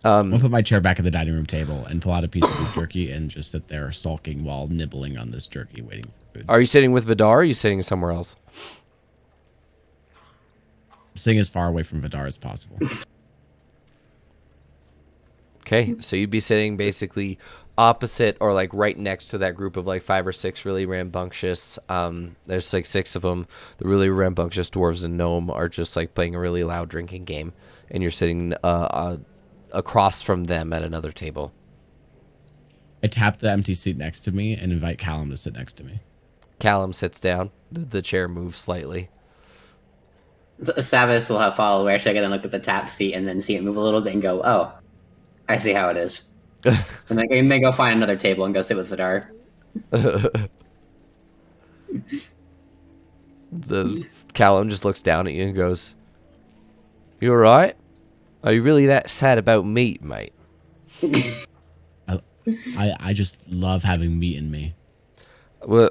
I'll put my chair back at the dining room table and pull out a piece of beef jerky and just sit there sulking while nibbling on this jerky, waiting for food. Are you sitting with Vidar or are you sitting somewhere else? Sitting as far away from Vidar as possible. Okay, so you'd be sitting basically opposite or like right next to that group of like 5 or 6 really rambunctious. There's like 6 of them. The really rambunctious dwarves and gnome are just like playing a really loud drinking game, and you're sitting across from them at another table. I tap the empty seat next to me and invite Callum to sit next to me. Callum sits down. The chair moves slightly. Savas will have follow Lashek and then look at the tap seat and then see it move a little bit and go, oh, I see how it is. And then go find another table and go sit with Vidar. The Callum just looks down at you and goes, "You all right? Are you really that sad about meat, mate?" I just love having meat in me. Well,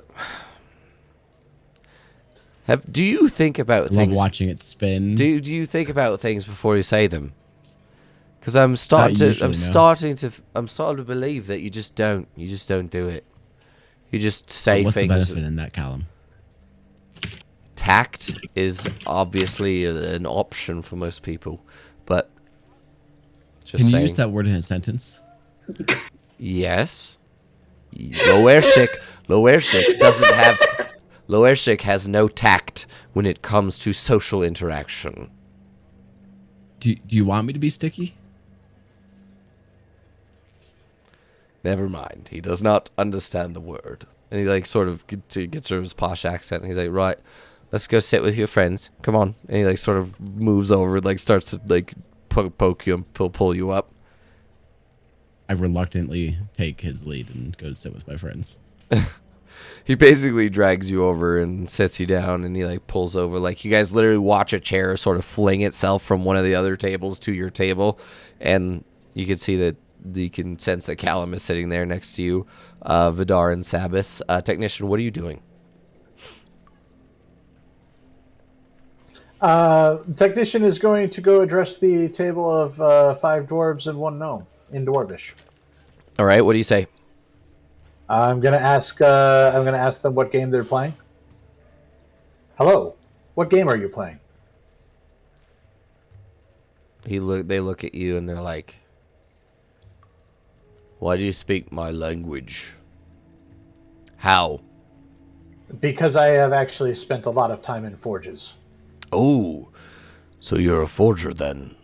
do you think about I love things? watching it spin. Do you think about things before you say them? Because I'm starting usually, no. to believe that you just don't do it. You just say What's the things. benefit in that, Callum? Tact is obviously an option for most people, but just Can you saying. use that word in a sentence? Yes. Loershik doesn't have. Loershik has no tact when it comes to social interaction. Do you want me to be sticky? Never mind. He does not understand the word. And he like sort of gets rid of his posh accent. And he's like, right, let's go sit with your friends. Come on. And he like sort of moves over, like starts to like poke you and pull you up. I reluctantly take his lead and go to sit with my friends. He basically drags you over and sits you down, and he like pulls over. Like you guys literally watch a chair sort of fling itself from one of the other tables to your table, and you can see that you can sense that Callum is sitting there next to you, Vidar and Sabis. Technician, what are you doing? Technician is going to go address the table of 5 dwarves and 1 gnome in Dwarvish. All right, what do you say? I'm gonna ask them what game they're playing. Hello, what game are you playing? They look at you and they're like, why do you speak my language? How? Because I have actually spent a lot of time in forges. Oh, so you're a forger then?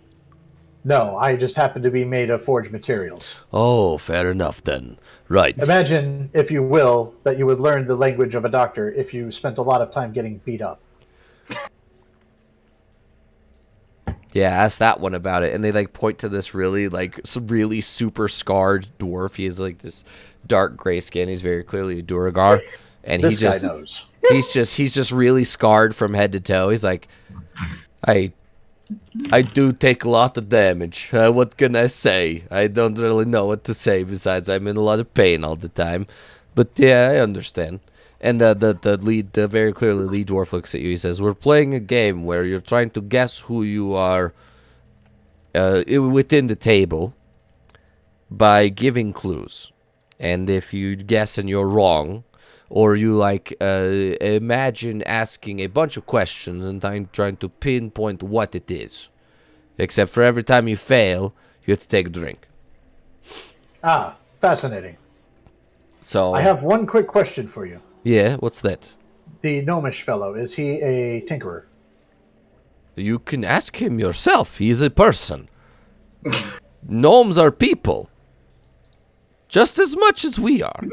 No, I just happen to be made of forged materials. Oh, fair enough then. Right. Imagine, if you will, that you would learn the language of a doctor if you spent a lot of time getting beat up. Yeah, ask that one about it. And they like point to this really really super scarred dwarf. He has like this dark gray skin. He's very clearly a Duragar. And This guy knows. he's just really scarred from head to toe. He's like, I do take a lot of damage. What can I say? I don't really know what to say besides I'm in a lot of pain all the time. But yeah, I understand. And the very clearly lead dwarf looks at you. He says, we're playing a game where you're trying to guess who you are within the table by giving clues. And if you guess and you're wrong, or you like imagine asking a bunch of questions and trying to pinpoint what it is. Except for every time you fail, you have to take a drink. Ah, fascinating. So I have one quick question for you. Yeah, what's that? The gnomish fellow, is he a tinkerer? You can ask him yourself. He's a person. Gnomes are people. Just as much as we are.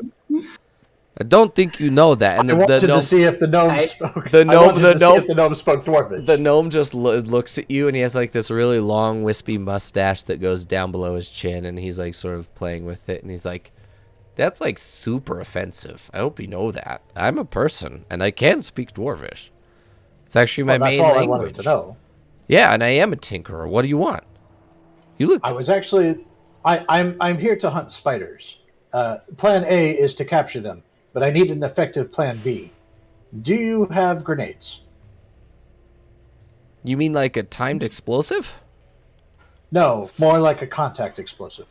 I don't think you know that. And I wanted to see if the gnome spoke. The gnome spoke Dwarvish. The gnome just looks at you, and he has like this really long, wispy mustache that goes down below his chin, and he's like sort of playing with it, and he's like, "That's like super offensive. I hope you know that. I'm a person, and I can speak Dwarvish. It's actually my main that's all language." I wanted to know. Yeah, and I am a tinkerer. What do you want? You look. I was actually, I'm here to hunt spiders. Plan A is to capture them, but I need an effective Plan B. Do you have grenades? You mean like a timed explosive? No, more like a contact explosive.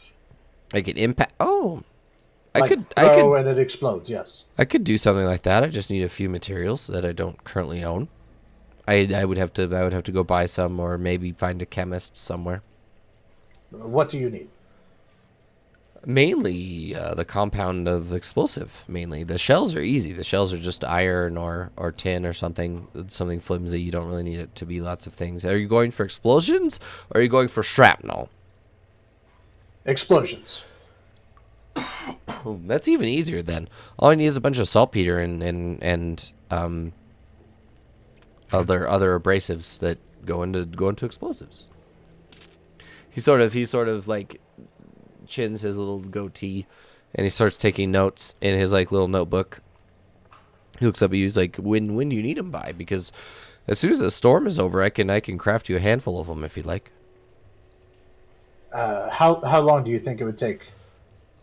Like an impact? Oh, I Like could throw and it explodes. Yes. I could do something like that. I just need a few materials that I don't currently own. I would have to go buy some, or maybe find a chemist somewhere. What do you need? Mainly the compound of explosive. Mainly the shells are easy. The shells are just iron or tin or something flimsy. You don't really need it to be lots of things. Are you going for explosions, or are you going for shrapnel? Explosions. That's even easier then. All I need is a bunch of saltpeter and other abrasives that go into explosives. He sort of like chins his little goatee, and he starts taking notes in his like little notebook. He looks up at you. He's like, "When do you need them by? Because as soon as the storm is over, I can craft you a handful of them if you'd like." How long do you think it would take?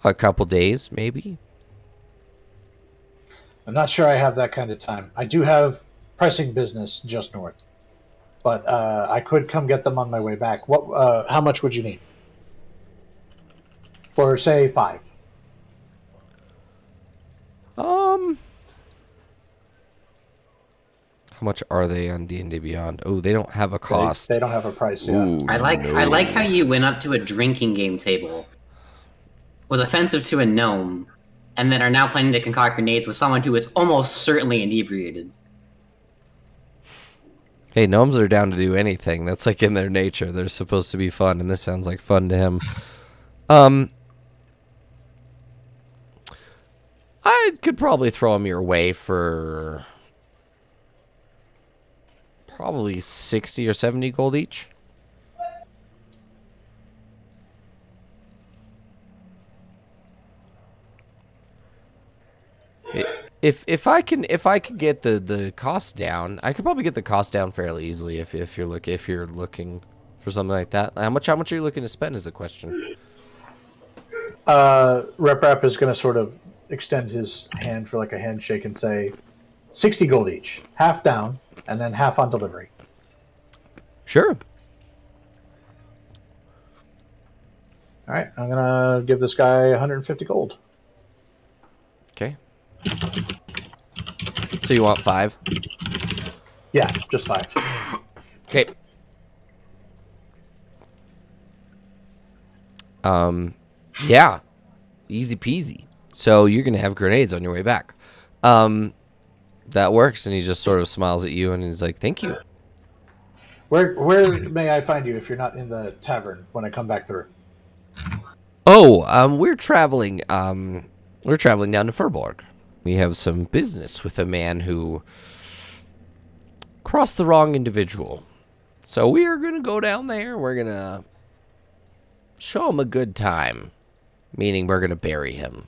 A couple days, maybe. I'm not sure I have that kind of time. I do have pressing business just north, but I could come get them on my way back. What? How much would you need? For say 5. How much are they on D&D Beyond? Oh, they don't have a cost. They don't have a price yet. Ooh, I like how you went up to a drinking game table, was offensive to a gnome, and then are now planning to concoct grenades with someone who is almost certainly inebriated. Hey, gnomes are down to do anything. That's like in their nature. They're supposed to be fun, and this sounds like fun to him. I could probably throw them your way for probably 60 or 70 gold each. If I can get the cost down, I could probably get the cost down fairly easily if you're looking for something like that. How much are you looking to spend is the question. Rep is going to sort of extend his hand for like a handshake and say, 60 gold each, half down, and then half on delivery. Sure. All right, I'm going to give this guy 150 gold. Okay. So you want 5? Yeah, just 5. Okay. Yeah. Easy peasy. So you're gonna have grenades on your way back. That works, and he just sort of smiles at you and he's like, "Thank you." Where may I find you if you're not in the tavern when I come back through? Oh, we're traveling down to Furborg. We have some business with a man who crossed the wrong individual. So we are gonna go down there. We're gonna show him a good time. Meaning we're gonna bury him.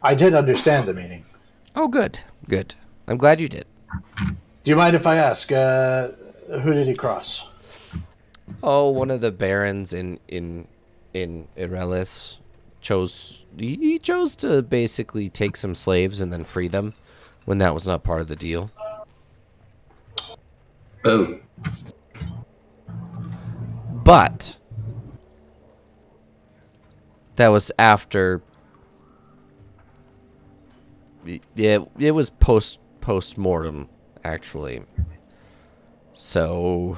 I did understand the meaning. Oh, good. Good. I'm glad you did. Do you mind if I ask, who did he cross? Oh, one of the barons in Irelis chose to basically take some slaves and then free them when that was not part of the deal. Oh. But that was after. Yeah, it was post-mortem, actually. So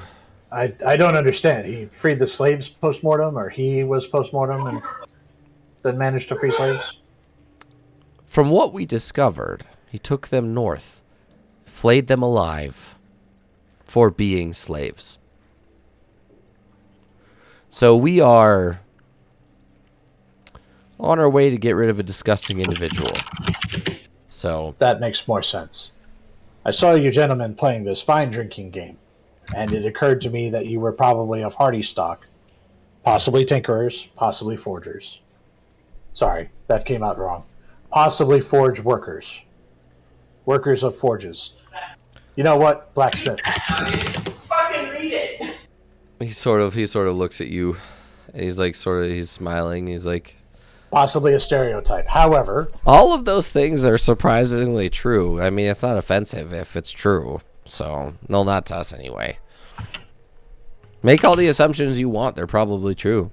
I don't understand. He freed the slaves post-mortem, or he was post-mortem and then managed to free slaves? from what we discovered, he took them north, flayed them alive for being slaves. So we are on our way to get rid of a disgusting individual. So That makes more sense. I saw you gentlemen playing this fine drinking game, and it occurred to me that you were probably of hardy stock. Possibly tinkerers, possibly forgers. Sorry, that came out wrong. Possibly forge workers. Workers of forges. You know what? Blacksmiths. Fucking read it. he sort of looks at you, and he's smiling. He's like, Possibly a stereotype. However, all of those things are surprisingly true. I mean, it's not offensive if it's true. So, no, not to us anyway. Make all the assumptions you want. They're probably true.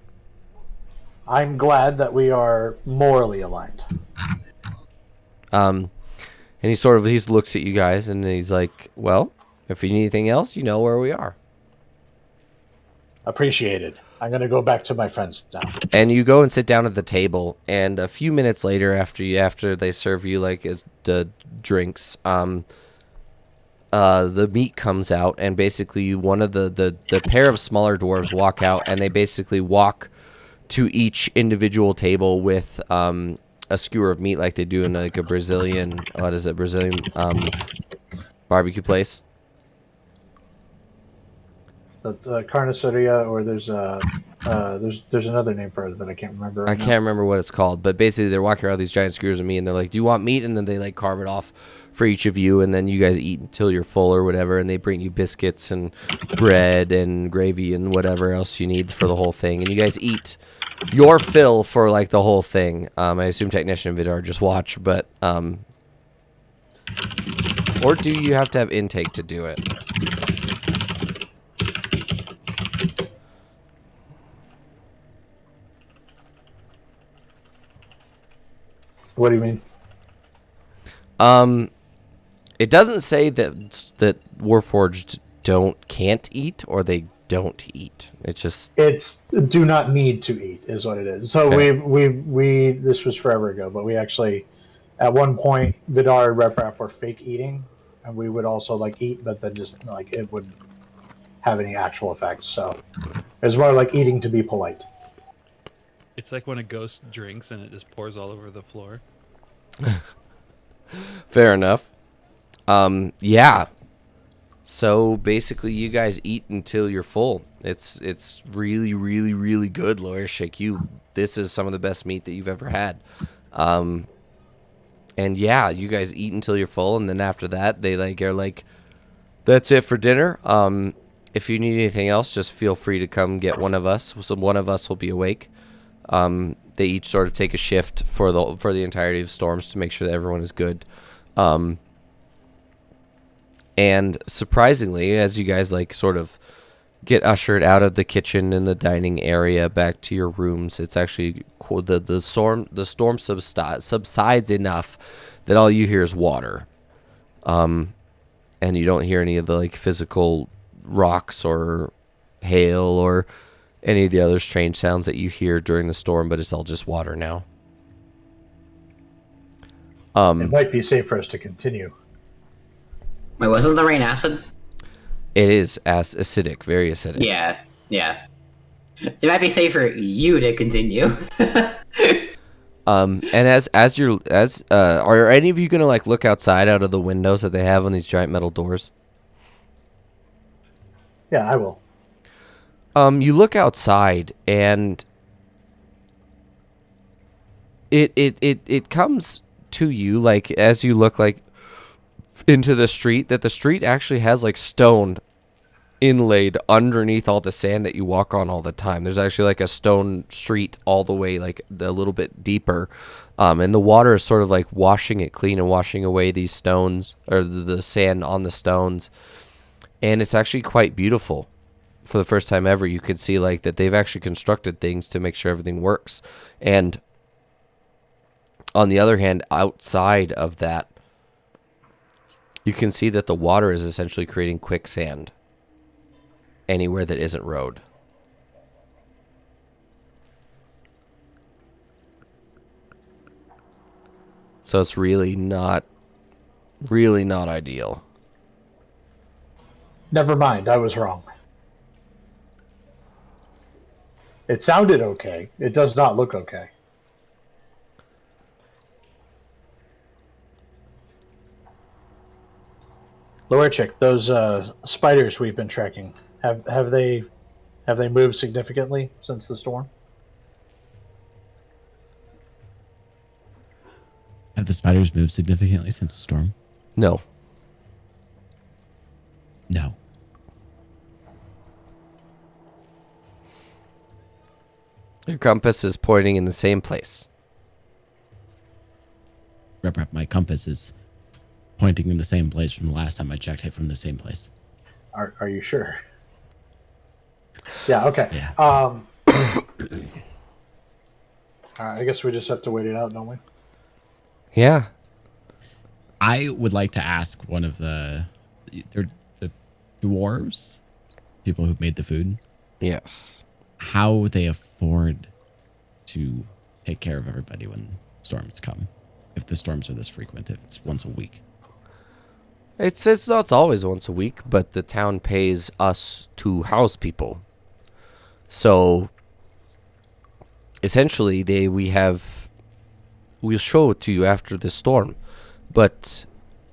I'm glad that we are morally aligned. And he looks at you guys and he's like, well, if you need anything else, you know where we are. Appreciated. I'm going to go back to my friends now. And you go and sit down at the table, and a few minutes later, after they serve you like the drinks, the meat comes out, and basically one of the pair of smaller dwarves walk out, and they basically walk to each individual table with a skewer of meat, like they do in like a Brazilian barbecue place. But carniceria, or there's another name for it that I can't remember. I can't remember what it's called, but basically they're walking around with these giant skewers of meat, and they're like, "Do you want meat?" And then they like carve it off for each of you, and then you guys eat until you're full or whatever, and they bring you biscuits and bread and gravy and whatever else you need for the whole thing, and you guys eat your fill for like the whole thing. I assume Technician and Vidar just watch, but or do you have to have intake to do it? What do you mean? It doesn't say that Warforged can't eat or they don't eat. It's just It's do not need to eat is what it is. So Okay. we this was forever ago, but we actually at one point Vidar and Reprap were fake eating, and we would also like eat, but then just like it wouldn't have any actual effects. So it's more like eating to be polite. It's like when a ghost drinks and it just pours all over the floor. fair enough. Yeah. So basically, you guys eat until you're full. It's really, really, really good, Lawyer Shake. This is some of the best meat that you've ever had. And yeah, you guys eat until you're full, and then after that, they are like, that's it for dinner. If you need anything else, just feel free to come get one of us. So one of us will be awake. They each sort of take a shift for the entirety of Storms to make sure that everyone is good. And surprisingly, as you guys like sort of get ushered out of the kitchen and the dining area back to your rooms, it's actually cool. The storm subsides enough that all you hear is water. And you don't hear any of the like physical rocks or hail or any of the other strange sounds that you hear during the storm, but it's all just water now. It might be safe for us to continue. Wait, wasn't the rain acid? It is acidic, very acidic. Yeah. It might be safe for you to continue. And are any of you gonna like look outside out of the windows that they have on these giant metal doors? Yeah, I will. You look outside and it comes to you like as you look like into the street that the street actually has like stone inlaid underneath all the sand that you walk on all the time. There's actually like a stone street all the way like a little bit deeper, and the water is sort of like washing it clean and washing away these stones or the sand on the stones, and it's actually quite beautiful. For the first time ever, you could see like that they've actually constructed things to make sure everything works. And on the other hand, outside of that, you can see that the water is essentially creating quicksand anywhere that isn't road. So it's really not ideal. Never mind, I was wrong. It sounded okay. It does not look okay. Lorchik, those spiders we've been tracking, have they moved significantly since the storm? Have the spiders moved significantly since the storm? No. No. Your compass is pointing in the same place. Rep, my compass is pointing in the same place from the last time I checked it from the same place. Are you sure? Yeah, okay. Yeah. I guess we just have to wait it out, don't we? Yeah. I would like to ask one of the dwarves, people who made the food, Yes. how they afford to take care of everybody when storms come. If the storms are this frequent, if it's once a week. It's not always once a week, but the town pays us to house people. So essentially we'll show it to you after the storm. But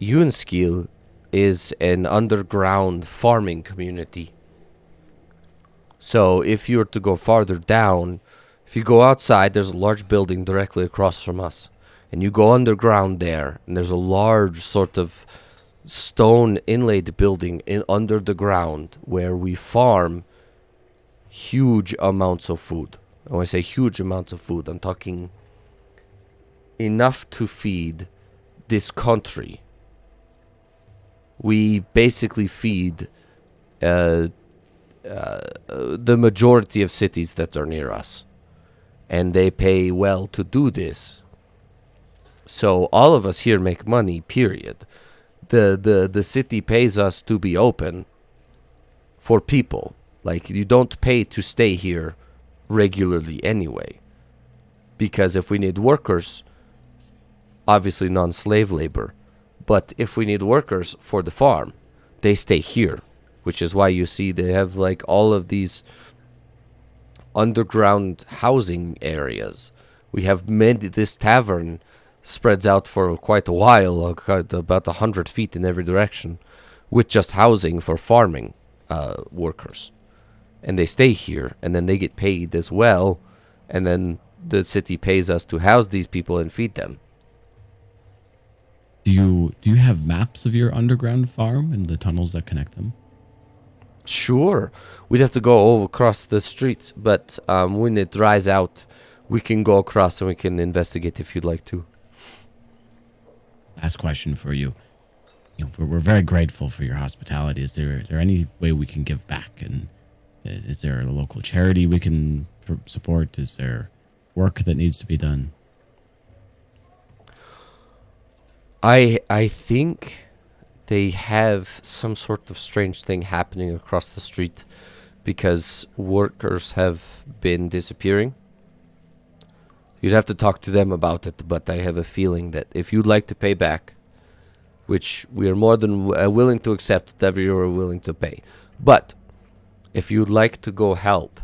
Unskill is an underground farming community. So if you were to go farther down, if you go outside, there's a large building directly across from us. And you go underground there, and there's a large sort of stone inlaid building under the ground where we farm huge amounts of food. And when I say huge amounts of food, I'm talking enough to feed this country. We basically feed the majority of cities that are near us. And they pay well to do this. So all of us here make money, period. The city pays us to be open for people. Like, you don't pay to stay here regularly anyway. Because if we need workers, obviously non-slave labor, but if we need workers for the farm, they stay here, which is why you see they have like all of these underground housing areas. We have made this tavern spreads out for quite a while, about 100 feet in every direction, with just housing for farming workers. And they stay here, and then they get paid as well, and then the city pays us to house these people and feed them. Do you have maps of your underground farm and the tunnels that connect them? Sure, we'd have to go over across the street, but when it dries out, we can go across and we can investigate if you'd like to. Last question for you. We're very grateful for your hospitality. Is there any way we can give back? And is there a local charity we can support? Is there work that needs to be done? I think they have some sort of strange thing happening across the street because workers have been disappearing. You'd have to talk to them about it, but I have a feeling that if you'd like to pay back, which we are more than willing to accept whatever you're willing to pay, but if you'd like to go help,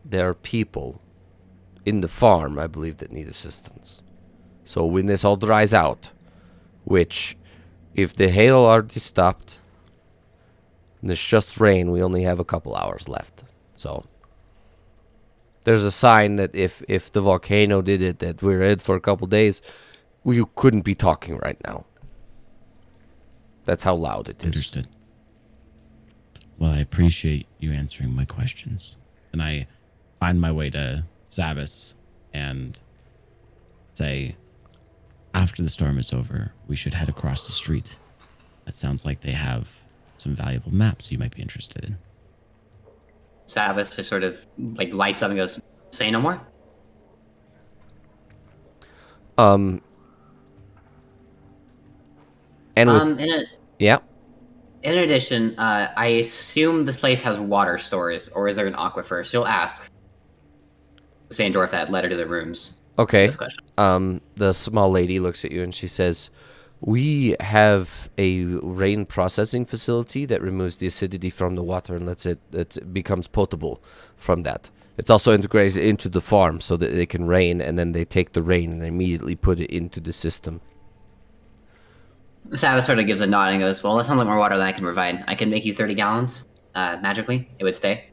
there are people in the farm, I believe, that need assistance. So when this all dries out, which, if the hail already stopped, and it's just rain, we only have a couple hours left. So there's a sign that if the volcano did it, that we're in for a couple days, we couldn't be talking right now. That's how loud it is. Understood. Well, I appreciate you answering my questions. And I find my way to Sabas and say, after the storm is over, we should head across the street. That sounds like they have some valuable maps you might be interested in. Sabas just sort of like lights up and goes, "Say no more." And with, yeah. In addition, I assume this place has water stores, or is there an aquifer? So you'll ask St. Dorf that led her to the rooms. Okay. This question. The small lady looks at you and she says, "We have a rain processing facility that removes the acidity from the water and lets it becomes potable from that. It's also integrated into the farm so that they can rain, and then they take the rain and immediately put it into the system." Sabas sort of gives a nod and goes, "Well, that sounds like more water than I can provide. I can make you 30 gallons magically. It would stay.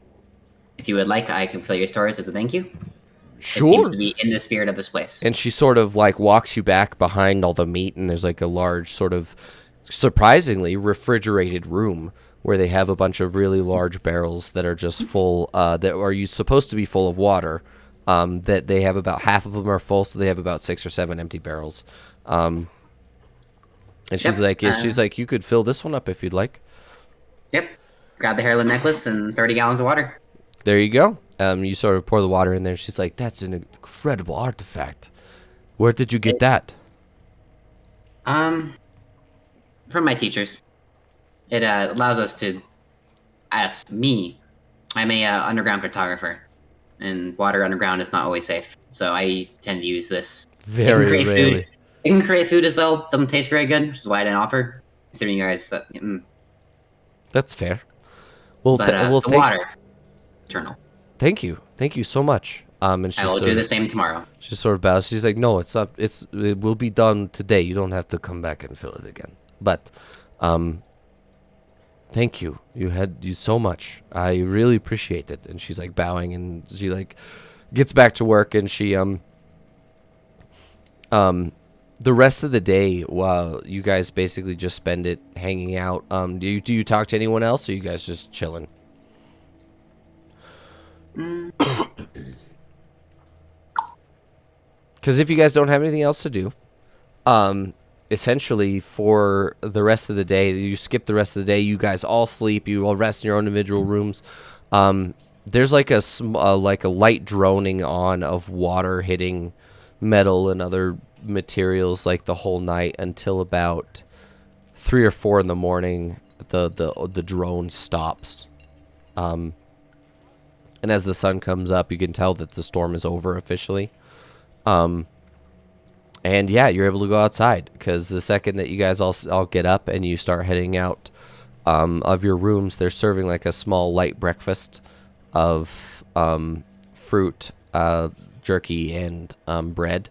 If you would like, I can fill your stores as a thank you." Sure. It seems to be in the spirit of this place. And she sort of like walks you back behind all the meat, and there's like a large sort of surprisingly refrigerated room where they have a bunch of really large barrels that are just full, that are supposed to be full of water. That they have about half of them are full, so they have about 6 or 7 empty barrels. And she's she's like, "You could fill this one up if you'd like." Yep. Grab the heirloom necklace and 30 gallons of water. There you go. You sort of pour the water in there. She's like, "That's an incredible artifact. Where did you get that?" From my teachers. It allows us to ask me. I'm a underground cartographer, and water underground is not always safe. So I tend to use this. Very rarely. Food. It can create food as well. Doesn't taste very good, which is why I didn't offer. Considering you guys, That's fair. Well, the water, eternal. Thank you so much. And she I will do the same tomorrow. She sort of bows. She's like, "No, it's not. It will be done today. You don't have to come back and fill it again." But, thank you. You so much. I really appreciate it. And she's like bowing, and she like gets back to work, and she the rest of the day, while you guys basically just spend it hanging out. Do you talk to anyone else, or are you guys just chilling? Because if you guys don't have anything else to do, essentially for the rest of the day, you skip the rest of the day. You guys all sleep. You all rest in your own individual rooms. There's like a light droning on of water hitting metal and other materials like the whole night until about 3 or 4 in the morning. The drone stops. And as the sun comes up, you can tell that the storm is over officially. And yeah, you're able to go outside because the second that you guys all get up and you start heading out of your rooms, they're serving like a small light breakfast of fruit, jerky, and bread.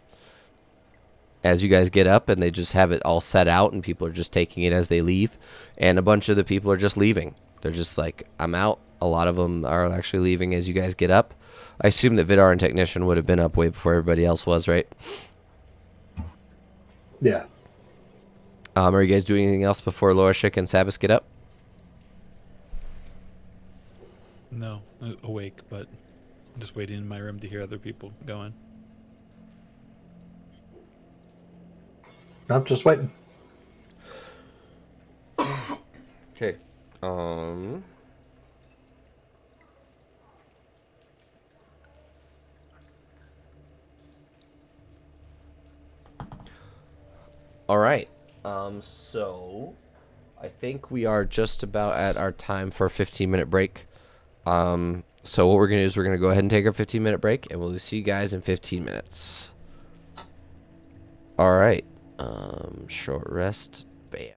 As you guys get up, and they just have it all set out, and people are just taking it as they leave, and a bunch of the people are just leaving. They're just like, I'm out. A lot of them are actually leaving as you guys get up. I assume that Vidar and Technician would have been up way before everybody else was, right? Yeah. Are you guys doing anything else before Lorishik and Sabas get up? No, awake, but just waiting in my room to hear other people going. Nope, just waiting. Okay. All right. So I think we are just about at our time for a 15-minute break. So what we're going to do is we're going to go ahead and take our 15-minute break, and we'll see you guys in 15 minutes. All right. Short rest. Bam.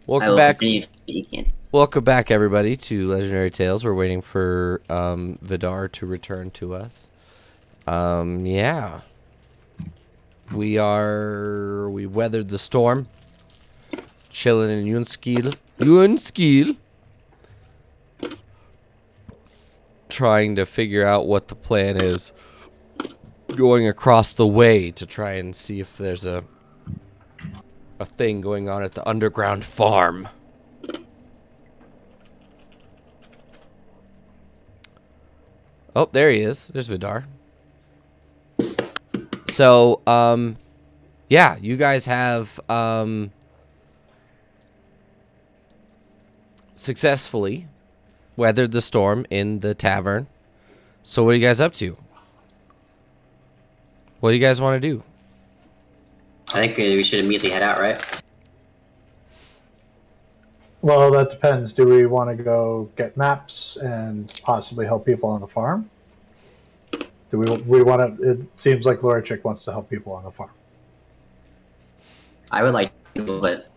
Welcome will back. continue to eat candy. Welcome back, everybody, to Legendary Tales. We're waiting for Vidar to return to us. Yeah. We weathered the storm. Chilling in Unskill. Trying to figure out what the plan is. Going across the way to try and see if there's a thing going on at the underground farm. Oh, there he is. There's Vidar. So, yeah, you guys have successfully weathered the storm in the tavern. So what are you guys up to? What do you guys want to do? I think we should immediately head out, right? Well, that depends. Do we want to go get maps and possibly help people on the farm? Do we want to? It seems like Lorachik wants to help people on the farm. I would like to, but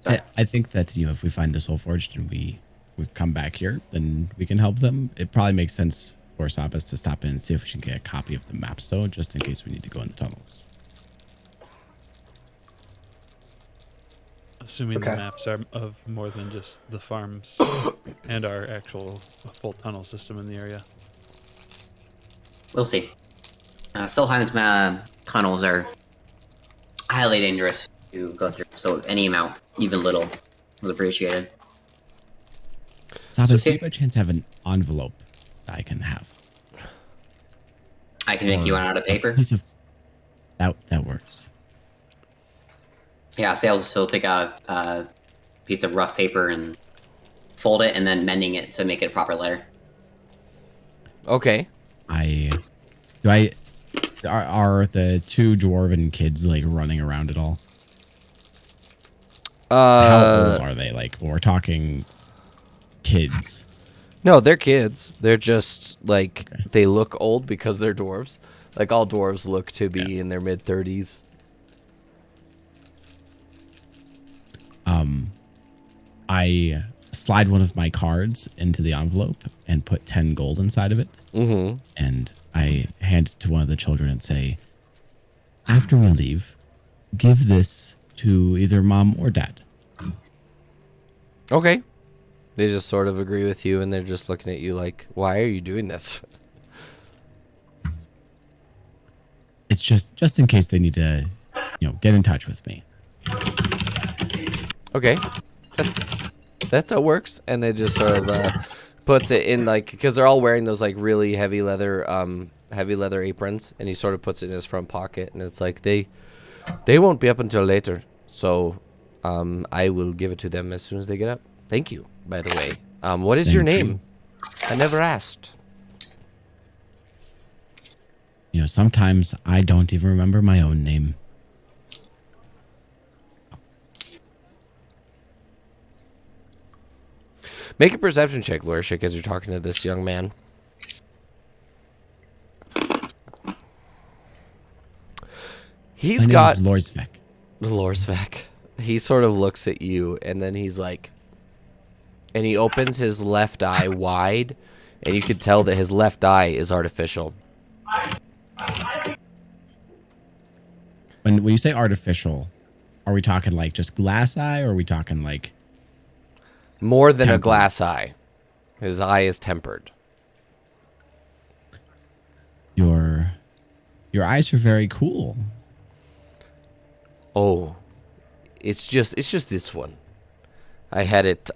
I think that, if we find the Soulforged and we come back here, then we can help them. It probably makes sense for Sabas to stop in and see if we can get a copy of the maps, though, just in case we need to go in the tunnels. Assuming Okay. the maps are of more than just the farms and our actual full tunnel system in the area. we'll see. Solheim's tunnels are highly dangerous to go through, so any amount, even little, was appreciated. Sabas, do Okay. you by chance have an envelope that I can have? I can make you one out of paper. Piece of that works. Yeah, sales. So take a piece of rough paper and fold it, and then mending it to make it a proper letter. Okay. Are the two dwarven kids like running around at all? How old are they? Like, we're talking kids. No, they're kids. They're just like they look old because they're dwarves. Like all dwarves look to be in their mid-30s. I slide one of my cards into the envelope and put 10 gold inside of it. Mm-hmm. And I hand it to one of the children and say, after we leave, give this to either mom or dad. Okay. They just sort of agree with you, and they're just looking at you like, why are you doing this? It's just in case they need to, get in touch with me. Okay. That works. And they just sort of puts it in, like, because they're all wearing those like really heavy leather aprons, and he sort of puts it in his front pocket, and it's like they won't be up until later, so I will give it to them as soon as they get up. Thank you, by the way. What is your Thank name? I never asked. Sometimes I don't even remember my own name. Make a perception check, Lorishik, as you're talking to this young man. He's My got name is Lorsvek. Lorsvek. He sort of looks at you, and then he's like, and he opens his left eye wide, and you can tell that his left eye is artificial. When you say artificial, are we talking like just glass eye, or are we talking like More than a tempered? glass eye. His eye is tempered. Your eyes are very cool. Oh, it's just this one. I had it.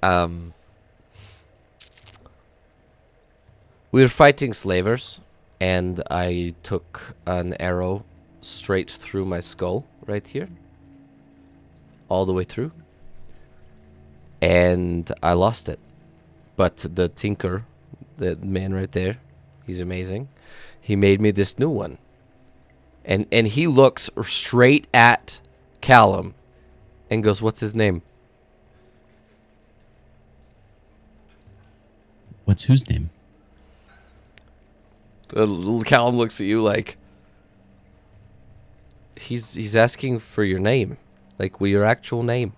We were fighting slavers, and I took an arrow straight through my skull right here, all the way through, and I lost it. But the tinker, the man right there, he's amazing. He made me this new one, and he looks straight at Callum and goes, "What's his name?" What's whose name? Little Callum looks at you like he's asking for your name, like your actual name.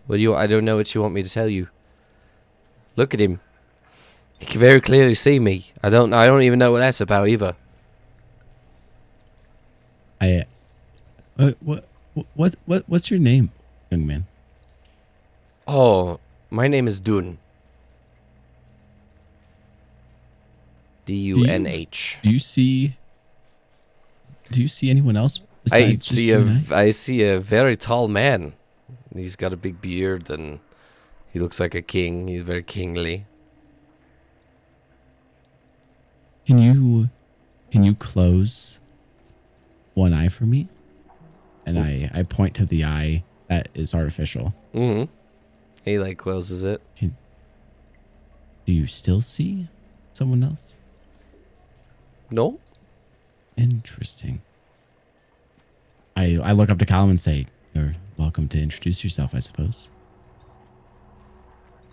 What do you? I don't know what you want me to tell you. Look at him. He can very clearly see me. I don't even know what that's about either. What's your name, young man? Oh, my name is Dun. D-U-N-H. Do you see anyone else I besides just see you and I see a very tall man. He's got a big beard and he looks like a king. He's very kingly. Can you close one eye for me? And I point to the eye that is artificial. Mm-hmm. He like closes it. Do you still see someone else? No? Interesting. I look up to Callum and say, "You're welcome to introduce yourself, I suppose."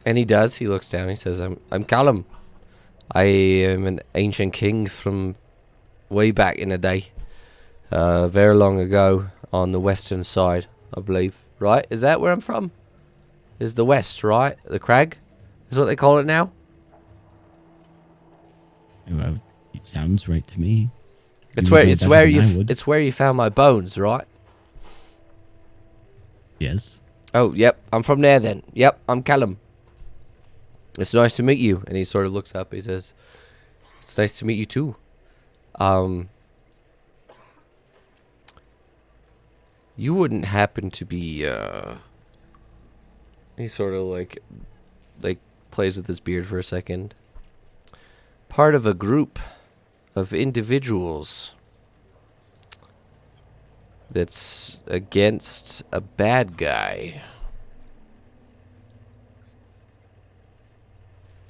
And he does. He looks down. He says, I'm Callum. I am an ancient king from way back in the day. Very long ago on the western side, I believe. Right? Is that where I'm from? Is the west, right? The crag? Is what they call it now? Well, it sounds right to me. It's You where would know it's better where than you I would. it's where you found my bones, right? Yes. Oh, yep. I'm from there then. Yep, I'm Callum. It's nice to meet you. And he sort of looks up. He says, "It's nice to meet you too. You wouldn't happen to be he sort of like plays with his beard for a second. Part of a group of individuals that's against a bad guy."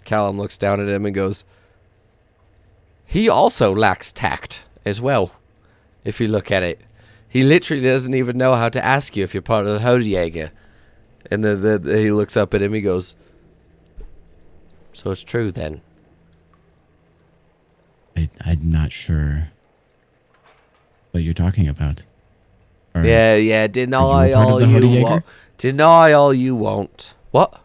Callum looks down at him and goes, "He also lacks tact as well, if you look at it. He literally doesn't even know how to ask you if you're part of the Hodejäger." And then he looks up at him, he goes, "So it's true then?" I'm not sure what you're talking about. Or Yeah, deny you a part of all the you Hodejäger? want. Deny all you want. What?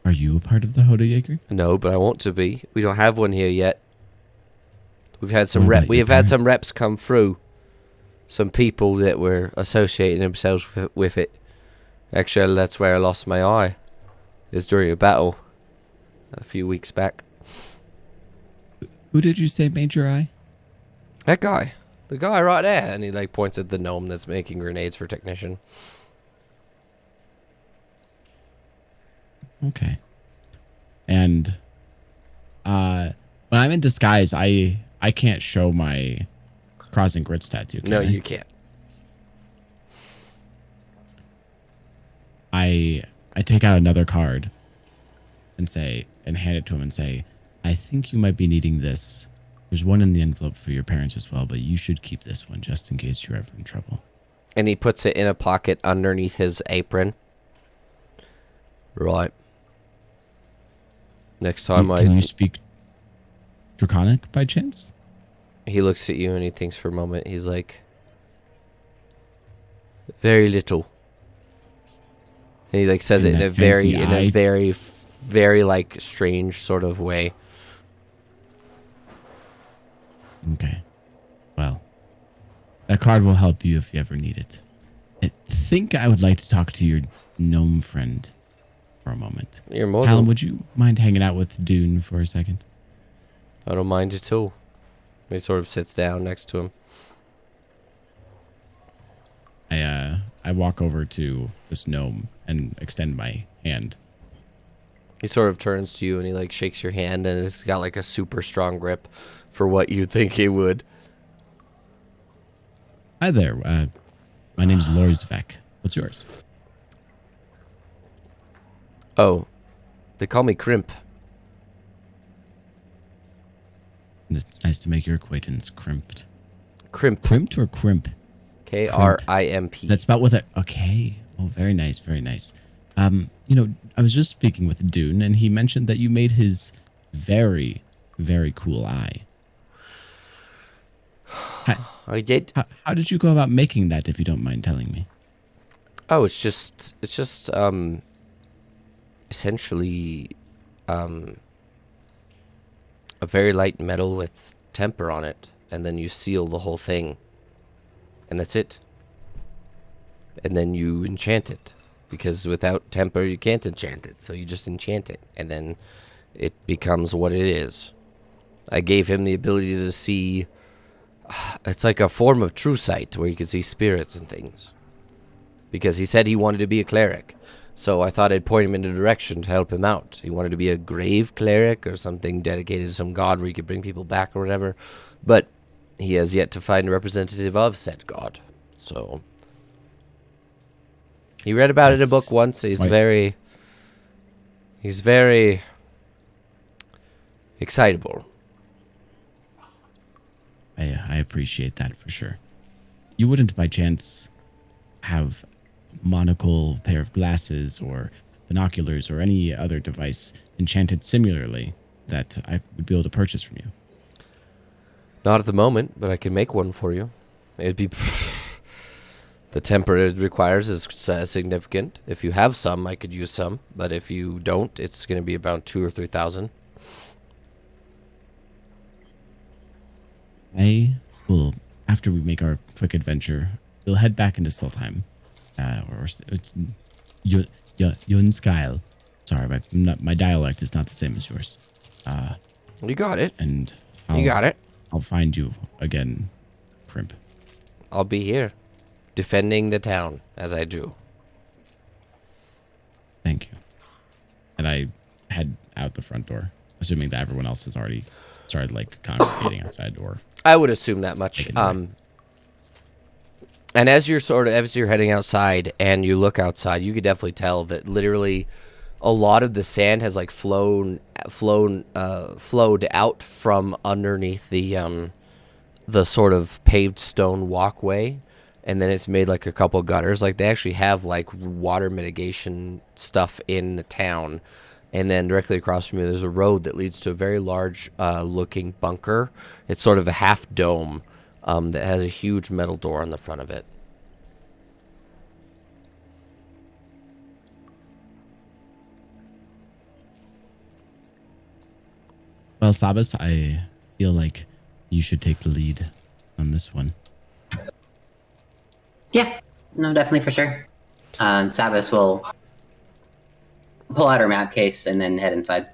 Are you a part of the Hodejäger? No, but I want to be. We don't have one here yet. We've had some What about we your have had some parents? reps come through. Some people that were associating themselves with it. Actually, that's where I lost my eye. Is during a battle a few weeks back. Who did you say made your eye? That guy. The guy right there. And he like points at the gnome that's making grenades for Technician. Okay. And when I'm in disguise, I can't show my crossing grits tattoo. Can No, I? you can't. I take out another card and hand it to him and say, "I think you might be needing this. There's one in the envelope for your parents as well, but you should keep this one just in case you're ever in trouble." And he puts it in a pocket underneath his apron. Right. Next time Can you speak Draconic by chance? he looks at you and he thinks for a moment. He's like, "Very little." And he like says In it in that a very, fancy in a eye? very, very like strange sort of way. Okay. Well, that card will help you if you ever need it. I think I would like to talk to your gnome friend for a moment. You're more Callum, than, would you mind hanging out with Dune for a second? I don't mind at all. He sort of sits down next to him. I walk over to this gnome and extend my hand. He sort of turns to you and he like shakes your hand and it's got like a super strong grip for what you think he would. Hi there. My name's Lorisvek. What's yours? Oh, they call me Crimp. It's nice to make your acquaintance, Crimped. Crimp. Crimped or Crimp? K-R-I-M-P. That's spelled with a... Okay. Oh, very nice. Very nice. I was just speaking with Dune, and he mentioned that you made his very, very cool eye. I did. How did you go about making that, if you don't mind telling me? Oh, it's just essentially um a very light metal with temper on it, and then you seal the whole thing, and that's it. And then you enchant it, because without temper you can't enchant it. So you just enchant it, and then it becomes what it is. I gave him the ability to see. It's like a form of true sight where you can see spirits and things. Because he said he wanted to be a cleric. So I thought I'd point him in a direction to help him out. He wanted to be a grave cleric or something dedicated to some god where he could bring people back or whatever. But he has yet to find a representative of said god. So he read about it in a book once. He's very excitable. I appreciate that for sure. You wouldn't by chance have a monocle, pair of glasses, or binoculars, or any other device enchanted similarly that I would be able to purchase from you? Not at the moment, but I can make one for you. It'd be the temper it requires is significant. If you have some, I could use some, but if you don't, it's going to be about 2,000 or 3,000. I will, after we make our quick adventure, we'll head back into Stiltheim. Yunskyle. Sorry, my dialect is not the same as yours. You got it. And You got it. I'll find you again, Crimp. I'll be here, defending the town, as I do. Thank you. And I head out the front door, assuming that everyone else has already started, like, congregating outside, or... I would assume that much. And as you're heading outside and you look outside, you could definitely tell that literally a lot of the sand has like flowed out from underneath the sort of paved stone walkway, and then it's made like a couple gutters. Like they actually have like water mitigation stuff in the town. And then directly across from you, there's a road that leads to a very large looking bunker. It's sort of a half dome that has a huge metal door on the front of it. Well, Sabas, I feel like you should take the lead on this one. Yeah, no, definitely for sure. Sabas will pull out her map case and then head inside.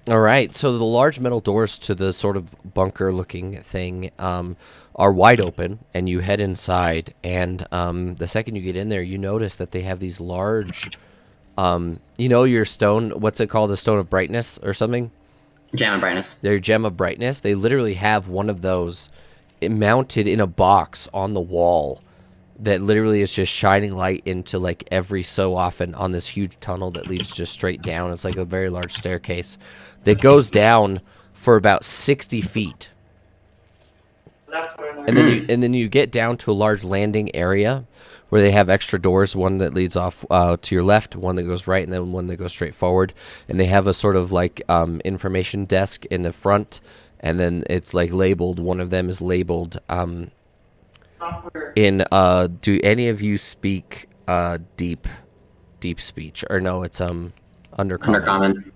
All right, so the large metal doors to the sort of bunker-looking thing are wide open, and you head inside. And the second you get in there, you notice that they have these large, your stone. What's it called? The stone of brightness or something? Gem of brightness. Their gem of brightness. They literally have one of those mounted in a box on the wall that literally is just shining light into like every so often on this huge tunnel that leads just straight down. It's like a very large staircase that goes down for about 60 feet. And then you get down to a large landing area where they have extra doors, one that leads off to your left, one that goes right, and then one that goes straight forward. And they have a sort of like information desk in the front, and then it's like labeled. One of them is labeled do any of you speak deep speech? Or no, it's undercommon. Undercommon.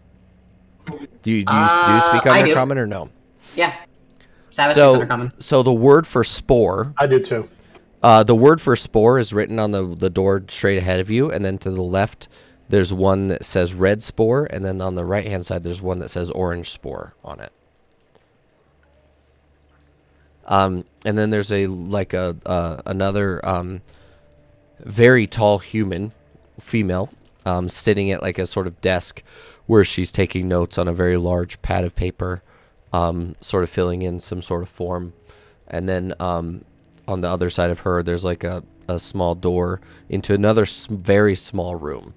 Do you speak I do. undercommon or no? Yeah. Sabbath speaks undercommon. So the word for spore, I do too. the word for spore is written on the door straight ahead of you, and then to the left there's one that says red spore, and then on the right hand side there's one that says orange spore on it. And then there's another very tall female, sitting at like a sort of desk where she's taking notes on a very large pad of paper, sort of filling in some sort of form. And then on the other side of her, there's like a small door into another very small room.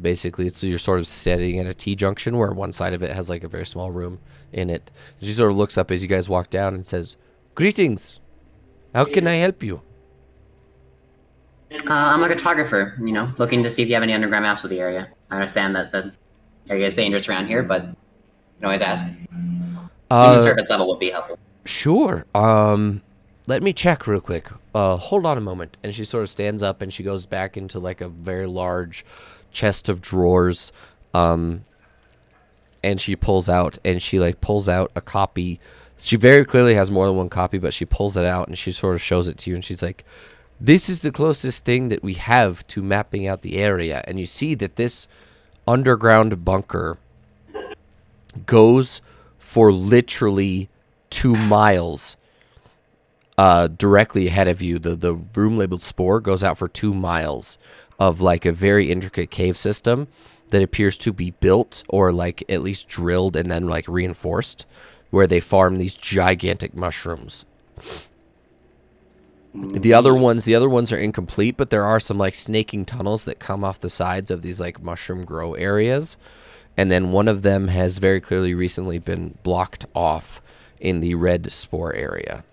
Basically, you're sort of sitting at a T-junction where one side of it has like a very small room in it. And she sort of looks up as you guys walk down and says, "Greetings. How can I help you?" I'm a cartographer, looking to see if you have any underground maps of the area. I understand that the area is dangerous around here, but you can always ask. Even surface level would be helpful. Sure. let me check real quick. Hold on a moment. And she sort of stands up and she goes back into like a very large chest of drawers. And she pulls out a copy. She very clearly has more than one copy, but she pulls it out and she sort of shows it to you. And she's like, this is the closest thing that we have to mapping out the area. And you see that this underground bunker goes for literally 2 miles directly ahead of you. The room labeled Spore goes out for 2 miles of like a very intricate cave system that appears to be built or like at least drilled and then like reinforced, where they farm these gigantic mushrooms. The other ones are incomplete, but there are some like snaking tunnels that come off the sides of these like mushroom grow areas. And then one of them has very clearly recently been blocked off in the red spore area.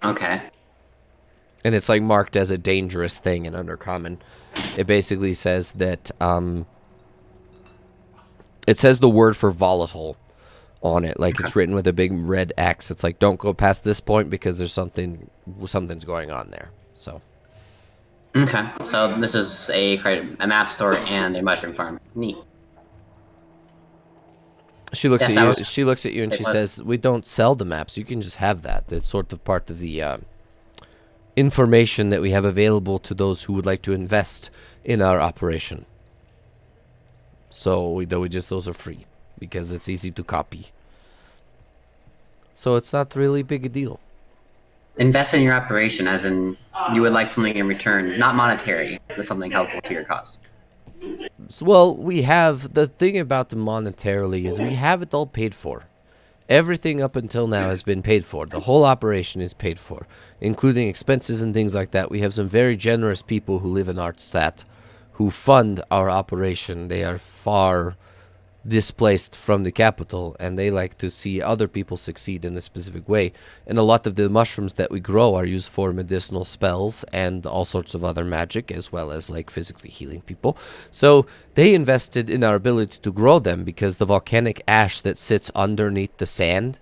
Okay. And it's like marked as a dangerous thing in Undercommon. It basically says that it says the word for volatile on it, like it's written with a big red X. It's like, don't go past this point because there's something's going on there. So Okay. So this is a map store and a mushroom farm. Neat. she looks Yes, at I you. was- She looks at you and she says, "We don't sell the maps. You can just have that. It's sort of part of the information that we have available to those who would like to invest in our operation. So those are free because it's easy to copy. So it's not really big a deal." Invest in your operation, as in you would like something in return, not monetary, but something helpful to your cause. Well, we have the thing about the monetarily is we have it all paid for. Everything up until now has been paid for. The whole operation is paid for, including expenses and things like that. We have some very generous people who live in Artstadt who fund our operation. They are far displaced from the capital, and they like to see other people succeed in a specific way. And a lot of the mushrooms that we grow are used for medicinal spells and all sorts of other magic, as well as like physically healing people. So they invested in our ability to grow them because the volcanic ash that sits underneath the sand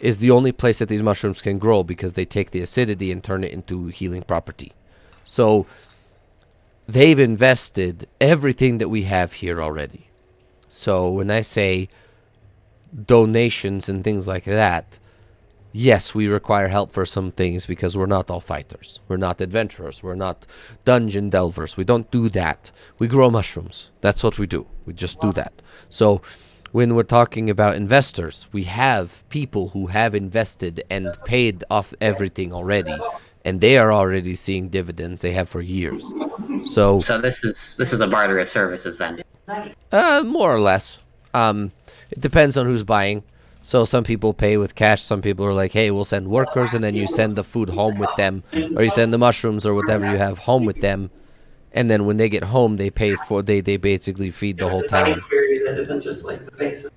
is the only place that these mushrooms can grow, because they take the acidity and turn it into healing property. So they've invested everything that we have here already. So when I say donations and things like that, yes, we require help for some things because we're not all fighters. We're not adventurers. We're not dungeon delvers. We don't do that. We grow mushrooms. That's what we do. We just do that. So when we're talking about investors, we have people who have invested and paid off everything already, and they are already seeing dividends. They have for years. So this is a barter of services then. more or less. It depends on who's buying. So some people pay with cash. Some people are like, hey, we'll send workers, and then you send the food home with them, or you send the mushrooms or whatever you have home with them. And then when they get home, they pay for, they basically feed the whole town. That isn't just like the basic.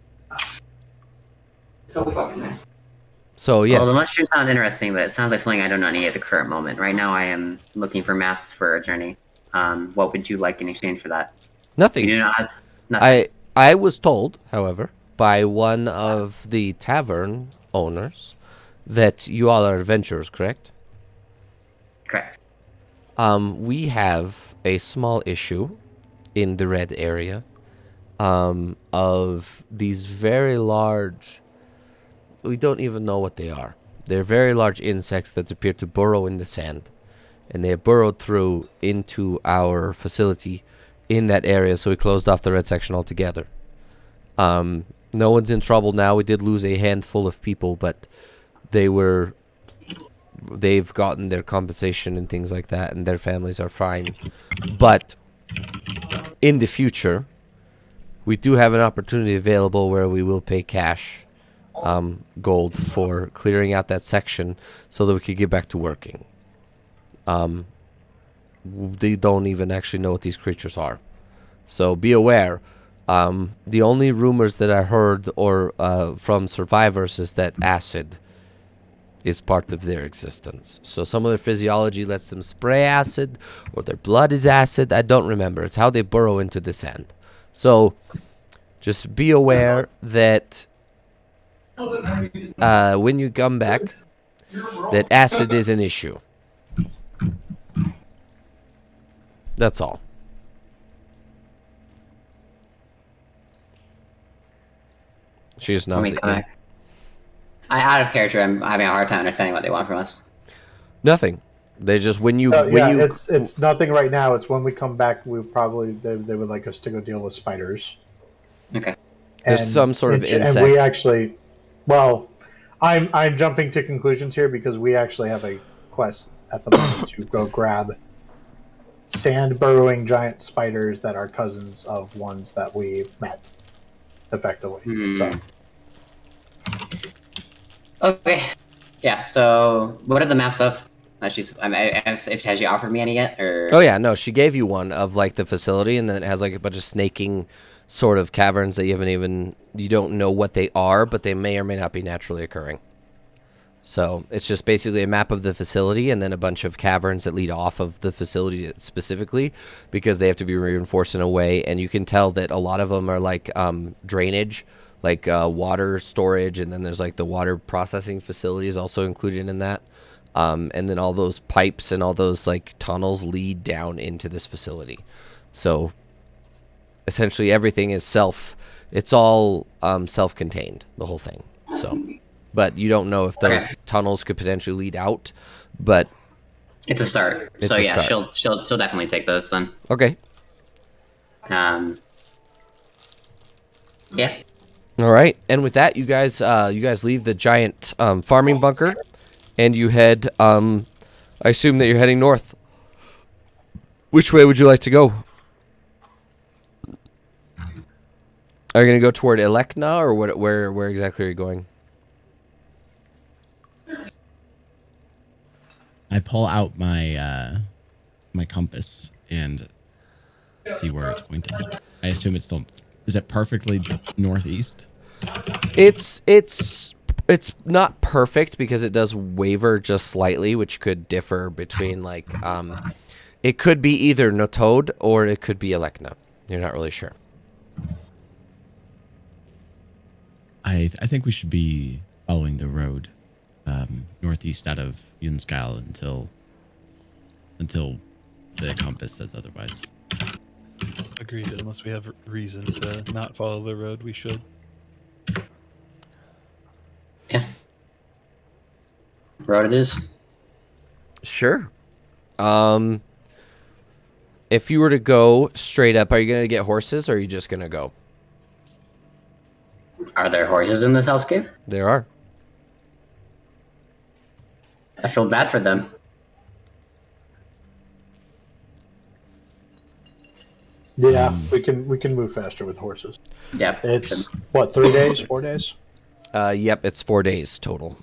So fucking nice. So yes. Well, the mushrooms sound interesting, but it sounds like something I don't need at the current moment. Right now, I am looking for maps for a journey. What would you like in exchange for that? Nothing. You do not. Nothing. I was told, however, by one of the tavern owners that you all are adventurers, correct? Correct. We have a small issue in the red area of these very large, we don't even know what they are. They're very large insects that appear to burrow in the sand. And they have burrowed through into our facility in that area, so we closed off the red section altogether. No one's in trouble now. We did lose a handful of people, but they've gotten their compensation and things like that, and their families are fine. But in the future, we do have an opportunity available where we will pay cash, gold, for clearing out that section so that we could get back to working. They don't even actually know what these creatures are. So be aware. The only rumors that I heard or from survivors is that acid is part of their existence. So some of their physiology lets them spray acid, or their blood is acid. I don't remember. It's how they burrow into the sand. So just be aware that when you come back, that acid is an issue. That's all. She just When we nods at come you. back. Out of character, I'm having a hard time understanding what they want from us. Nothing. They just when you it's nothing right now. It's when we come back. We probably they would like us to go deal with spiders. Okay. There's some sort of And insect. we actually, well, I'm jumping to conclusions here because we actually have a quest at the moment to go grab sand burrowing giant spiders that are cousins of ones that we met, effectively. So. Okay. Yeah. So, what are the maps of? She's. If has she offered me any yet? Or Oh yeah, no, she gave you one of like the facility, and then it has like a bunch of snaking sort of caverns that you don't know what they are, but they may or may not be naturally occurring. So it's just basically a map of the facility and then a bunch of caverns that lead off of the facility specifically because they have to be reinforced in a way. And you can tell that a lot of them are like drainage, like water storage. And then there's like the water processing facilities also included in that. And then all those pipes and all those like tunnels lead down into this facility. So essentially everything is it's all self-contained, the whole thing. So. But you don't know if those tunnels could potentially lead out. But it's a start. It's so a yeah, start. she'll definitely take those then. Okay. Yeah. All right. And with that, you guys leave the giant farming bunker, and you head. I assume that you're heading north. Which way would you like to go? Are you going to go toward Elekna, or what? Where exactly are you going? I pull out my my compass and see where it's pointing. I assume it's still. Is it perfectly northeast? It's not perfect because it does waver just slightly, which could differ between like it could be either Notod or it could be Elekna. You're not really sure. I think we should be following the road northeast out of Yunskyle until the compass says otherwise. Agreed. Unless we have reason to not follow the road, we should. Yeah. Road it is. Sure. If you were to go straight up, are you going to get horses or are you just going to go? Are there horses in this hellscape? There are. I feel bad for them. Yeah, we can move faster with horses. Yeah. It's what, 3 days, 4 days? Yep, it's 4 days total.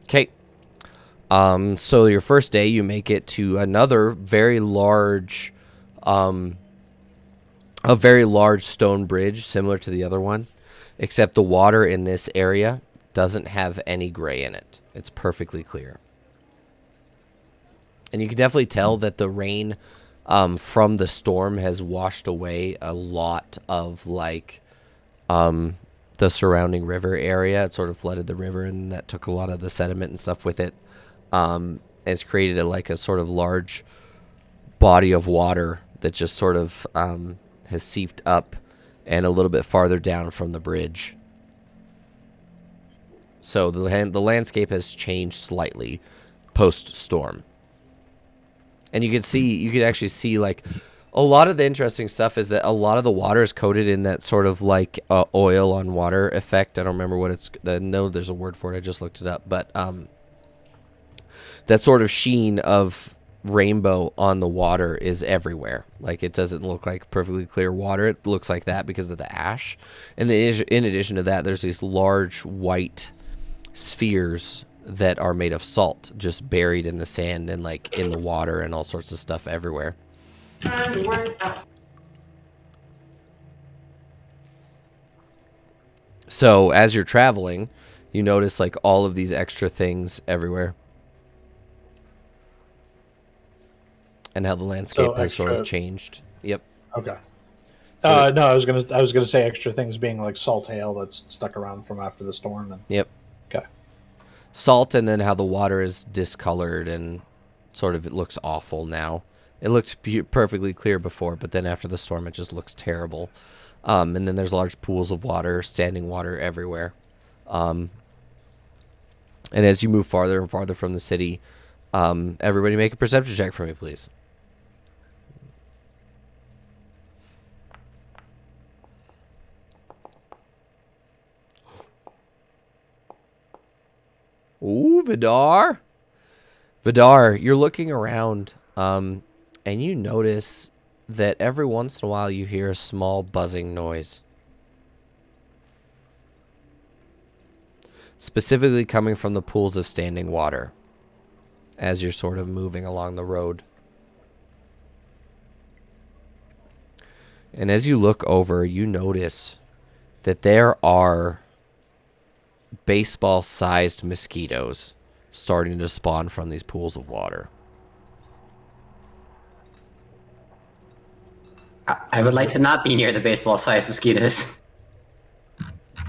Okay. So your first day, you make it to another very large, a very large stone bridge, similar to the other one, except the water in this area doesn't have any gray in it. It's perfectly clear. And you can definitely tell that the rain from the storm has washed away a lot of like the surrounding river area. It sort of flooded the river, and that took a lot of the sediment and stuff with it. It's created a sort of large body of water that just sort of has seeped up and a little bit farther down from the bridge. So the landscape has changed slightly post-storm. And you could actually see like a lot of the interesting stuff is that a lot of the water is coated in that sort of like oil on water effect. I don't remember what it's. No, there's a word for it. I just looked it up, but that sort of sheen of rainbow on the water is everywhere. Like it doesn't look like perfectly clear water. It looks like that because of the ash. And in addition to that, there's these large white spheres that are made of salt, just buried in the sand and like in the water and all sorts of stuff everywhere. So as you're traveling, you notice like all of these extra things everywhere. And how the landscape has sort of changed. Yep. Okay. No, I was gonna say extra things being like salt hail that's stuck around from after the storm. And Yep. okay, Salt, and then how the water is discolored and sort of it looks awful now. It looked perfectly clear before, but then after the storm, it just looks terrible. And then there's large pools of water, standing water everywhere. And as you move farther and farther from the city, everybody make a perception check for me, please. Ooh, Vidar. Vidar, you're looking around, and you notice that every once in a while you hear a small buzzing noise. Specifically coming from the pools of standing water as you're sort of moving along the road. And as you look over, you notice that there are baseball-sized mosquitoes starting to spawn from these pools of water. I would like to not be near the baseball-sized mosquitoes.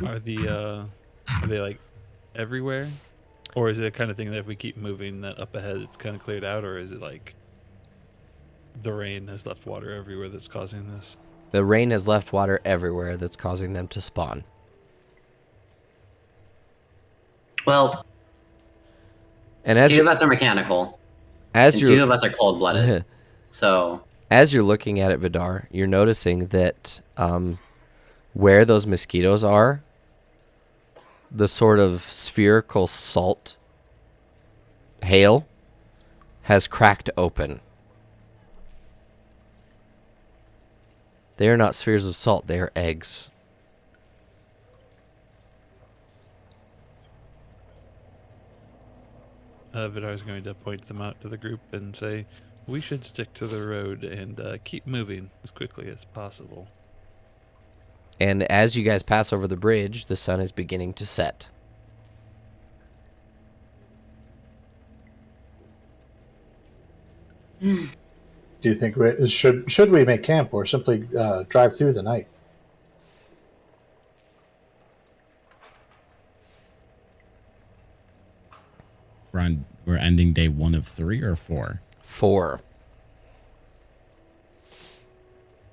Are they like everywhere, or is it a kind of thing that if we keep moving, that up ahead it's kind of cleared out, or is it like the rain has left water everywhere that's causing this? The rain has left water everywhere that's causing them to spawn. Well, And as two of us are mechanical, as and you're two of us are cold-blooded. So as you're looking at it, Vidar, you're noticing that where those mosquitoes are, the sort of spherical salt hail has cracked open. They are not spheres of salt, they are eggs. Vidar is going to point them out to the group and say, we should stick to the road and keep moving as quickly as possible. And as you guys pass over the bridge, the sun is beginning to set. do you think should we make camp or simply drive through the night? We're ending day 1 of 3 or 4. 4.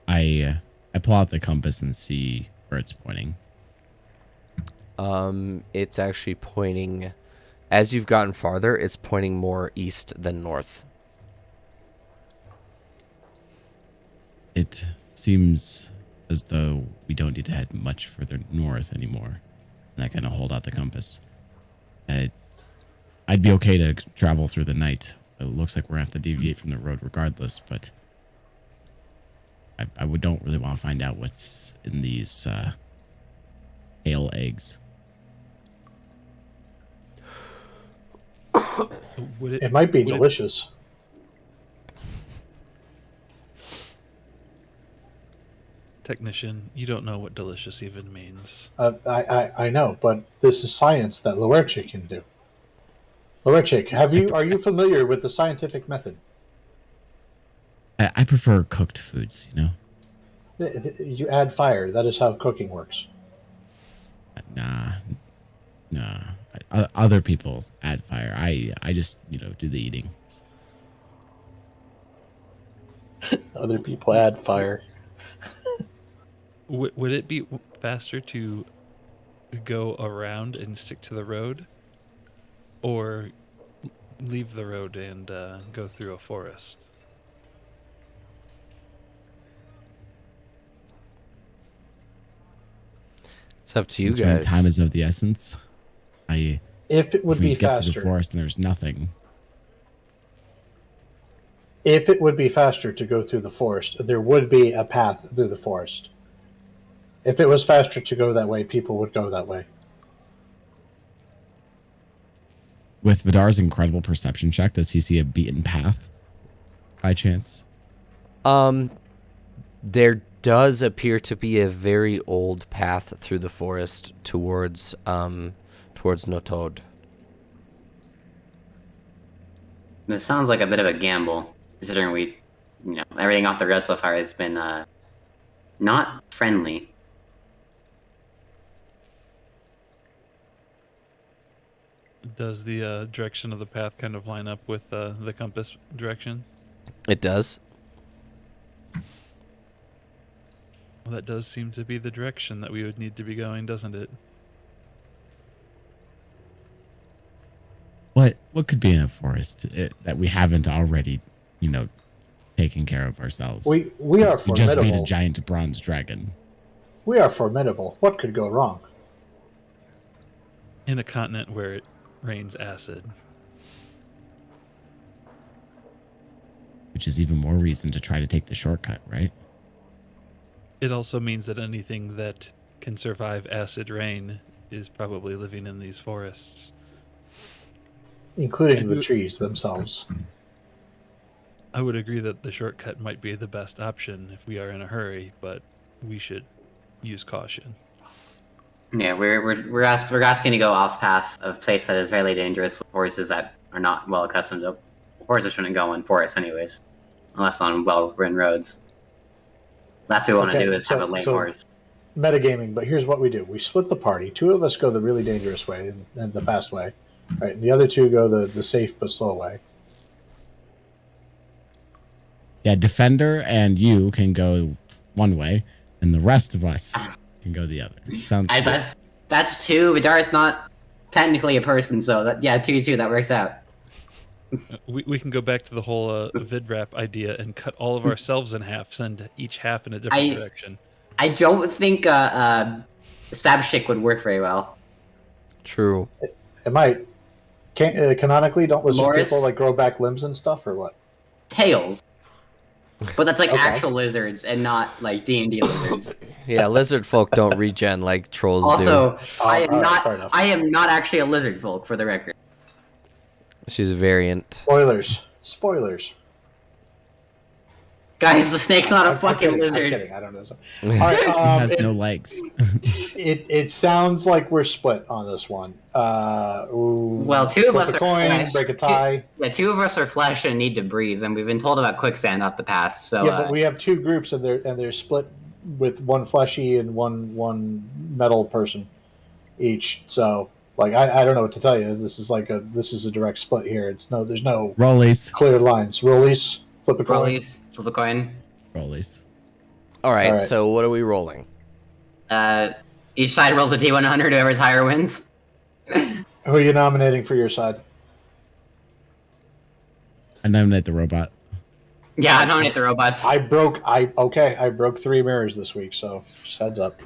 I pull out the compass and see where it's pointing. It's actually pointing, as you've gotten farther, it's pointing more east than north. It seems as though we don't need to head much further north anymore. And I kind of hold out the compass. I'd be okay to travel through the night. It looks like we're going to have to deviate from the road regardless, but I don't really want to find out what's in these hail eggs. It might be delicious. Technician, you don't know what delicious even means. I know, but this is science that Loerchik can do. Loerchik, are you familiar with the scientific method? I prefer cooked foods, you know? You add fire. That is how cooking works. Nah. Other people add fire. I just, do the eating. Other people add fire. Would it be faster to go around and stick to the road, or leave the road and go through a forest? It's up to you That's when guys. time is of the essence. If it would If we be get to the faster, forest and there's nothing. if it would be faster to go through the forest, there would be a path through the forest. If it was faster to go that way, people would go that way. With Vidar's incredible perception check, does he see a beaten path by chance? There does appear to be a very old path through the forest towards Notod. this sounds like a bit of a gamble, considering everything off the road so far has been not friendly. Does the direction of the path kind of line up with the compass direction? It does. Well, that does seem to be the direction that we would need to be going, doesn't it? What could be in a forest that we haven't already, taken care of ourselves? We are We just beat a formidable. giant bronze dragon. We are formidable. What could go wrong? In a continent where it rains acid. Which is even more reason to try to take the shortcut, right? It also means that anything that can survive acid rain is probably living in these forests. Including And the who- trees themselves. I would agree that the shortcut might be the best option if we are in a hurry, but we should use caution. Yeah, we're asking to go off path of place that is fairly dangerous with horses that are not well accustomed to. Horses shouldn't go in forests anyways, unless on well-ridden roads. Last we want to Okay, do is have a lame so- horse. Metagaming, but here's what we do. We split the party. Two of us go the really dangerous way and the fast way. Right, and the other two go the safe but slow way. Yeah, Defender and you can go one way, and the rest of us can go the other. Sounds good. That's two. Vidara's not technically a person, so two. That works out. We can go back to the whole vid wrap idea and cut all of ourselves in half, send each half in a different direction. I don't think Stabshik would work very well. True. It might. Canonically, don't lizard Morris? people like grow back limbs and stuff, or what? Tails. But that's like Okay. actual lizards and not like D&D lizards. Yeah, lizard folk don't regen like trolls do. Also, I am alright, fair not enough. I am not actually a lizard folk, for the record. She's a variant. Spoilers. Guys, the snake's not a I'm fucking kidding, lizard. I'm kidding. I don't know. All right. It has It, no legs. it sounds like we're split on this one. Well, two of flip us a are coin, flesh. break a tie. Yeah, two of us are flesh and need to breathe, and we've been told about quicksand off the path. So Yeah, but we have two groups, and they're split with one fleshy and one metal person each. So, like, I don't know what to tell you. This is a direct split here. There's no Rollies. clear lines. Rollies, flip a coin. rollies, flip a coin. Rollies. All right, All right. so what are we rolling? Each side rolls a D100. Whoever's higher wins. Who are you nominating for your side? I nominate the robot. Yeah, I nominate the robots. I broke 3 mirrors this week, so just heads up.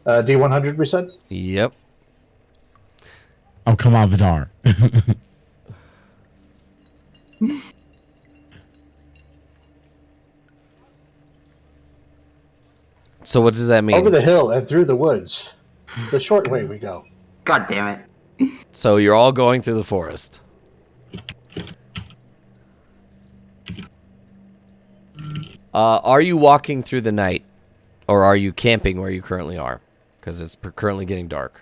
D100, we said. Yep. Oh, come on, Vidar. So what does that mean? Over the hill and through the woods. The short way we go. God damn it. So you're all going through the forest. Are you walking through the night, or are you camping where you currently are? Because it's currently getting dark.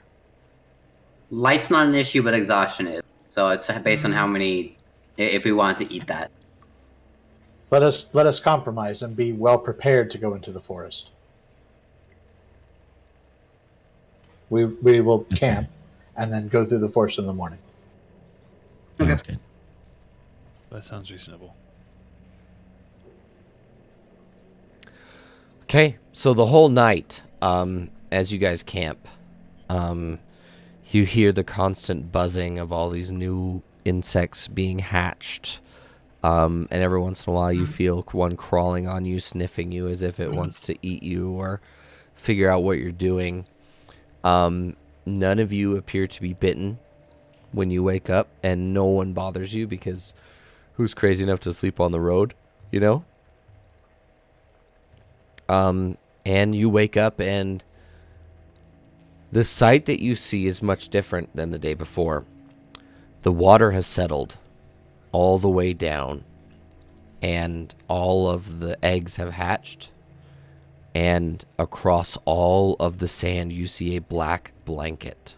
Light's not an issue, but exhaustion is. So it's based on how many. If we want to eat that. Let us compromise and be well prepared to go into the forest. We will That's camp and then go through the forest in the morning. Sounds good. That sounds reasonable. Okay, so the whole night, as you guys camp, you hear the constant buzzing of all these new insects being hatched. And every once in a while you feel one crawling on you, sniffing you as if it wants to eat you or figure out what you're doing. None of you appear to be bitten when you wake up, and no one bothers you because who's crazy enough to sleep on the road, you know? And you wake up and the sight that you see is much different than the day before. The water has settled all the way down, and all of the eggs have hatched, and across all of the sand you see a black blanket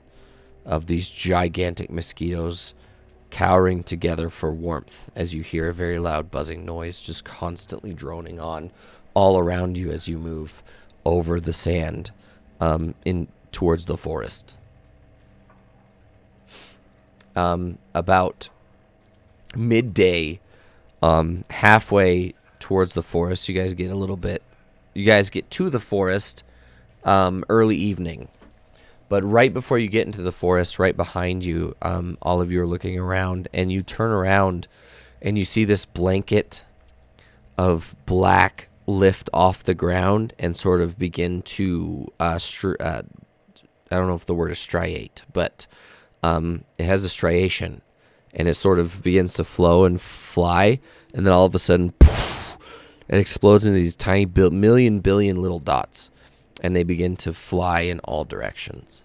of these gigantic mosquitoes cowering together for warmth as you hear a very loud buzzing noise just constantly droning on all around you as you move over the sand in towards the forest. About midday, halfway towards the forest, you guys get to the forest early evening. But right before you get into the forest, right behind you, all of you are looking around, and you turn around and you see this blanket of black lift off the ground and sort of begin to I don't know if the word is striate, but it has a striation, and it sort of begins to flow and fly, and then all of a sudden, poof, it explodes into these tiny billion little dots, and they begin to fly in all directions.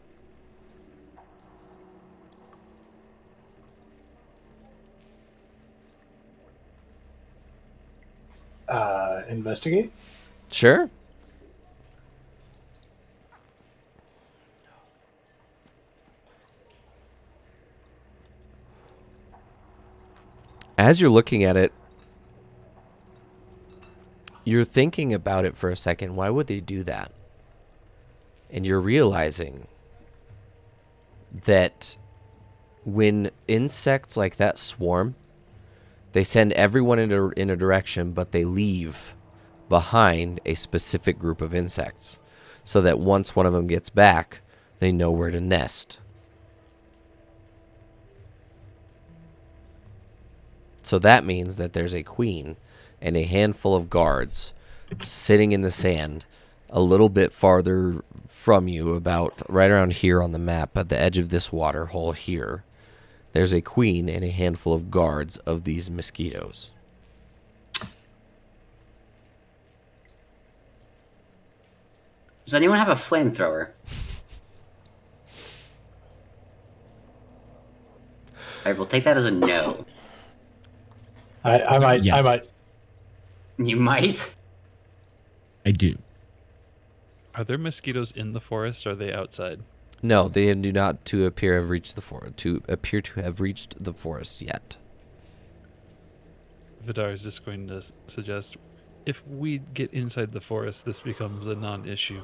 Investigate. Sure. As you're looking at it, you're thinking about it for a second. Why would they do that? And you're realizing that when insects like that swarm, they send everyone in a direction, but they leave behind a specific group of insects so that once one of them gets back, they know where to nest. So that means that there's a queen and a handful of guards sitting in the sand a little bit farther from you, about right around here on the map at the edge of this water hole here. There's a queen and a handful of guards of these mosquitoes. Does anyone have a flamethrower? I will take that as a no. I might. Yes, I might. You might. I do. Are there mosquitoes in the forest, or are they outside? No, they do not appear to have reached the forest yet. Vidar is just going to suggest, if we get inside the forest, this becomes a non-issue.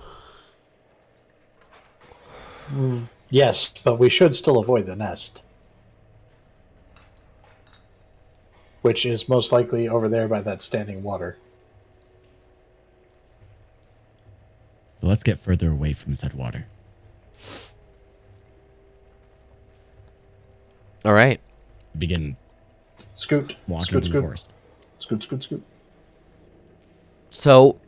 Yes, but we should still avoid the nest, which is most likely over there by that standing water. So let's get further away from said water. All right. Begin Scoot. walking Scoot. through the Scoot. forest. Scoot. Scoot. Scoot. So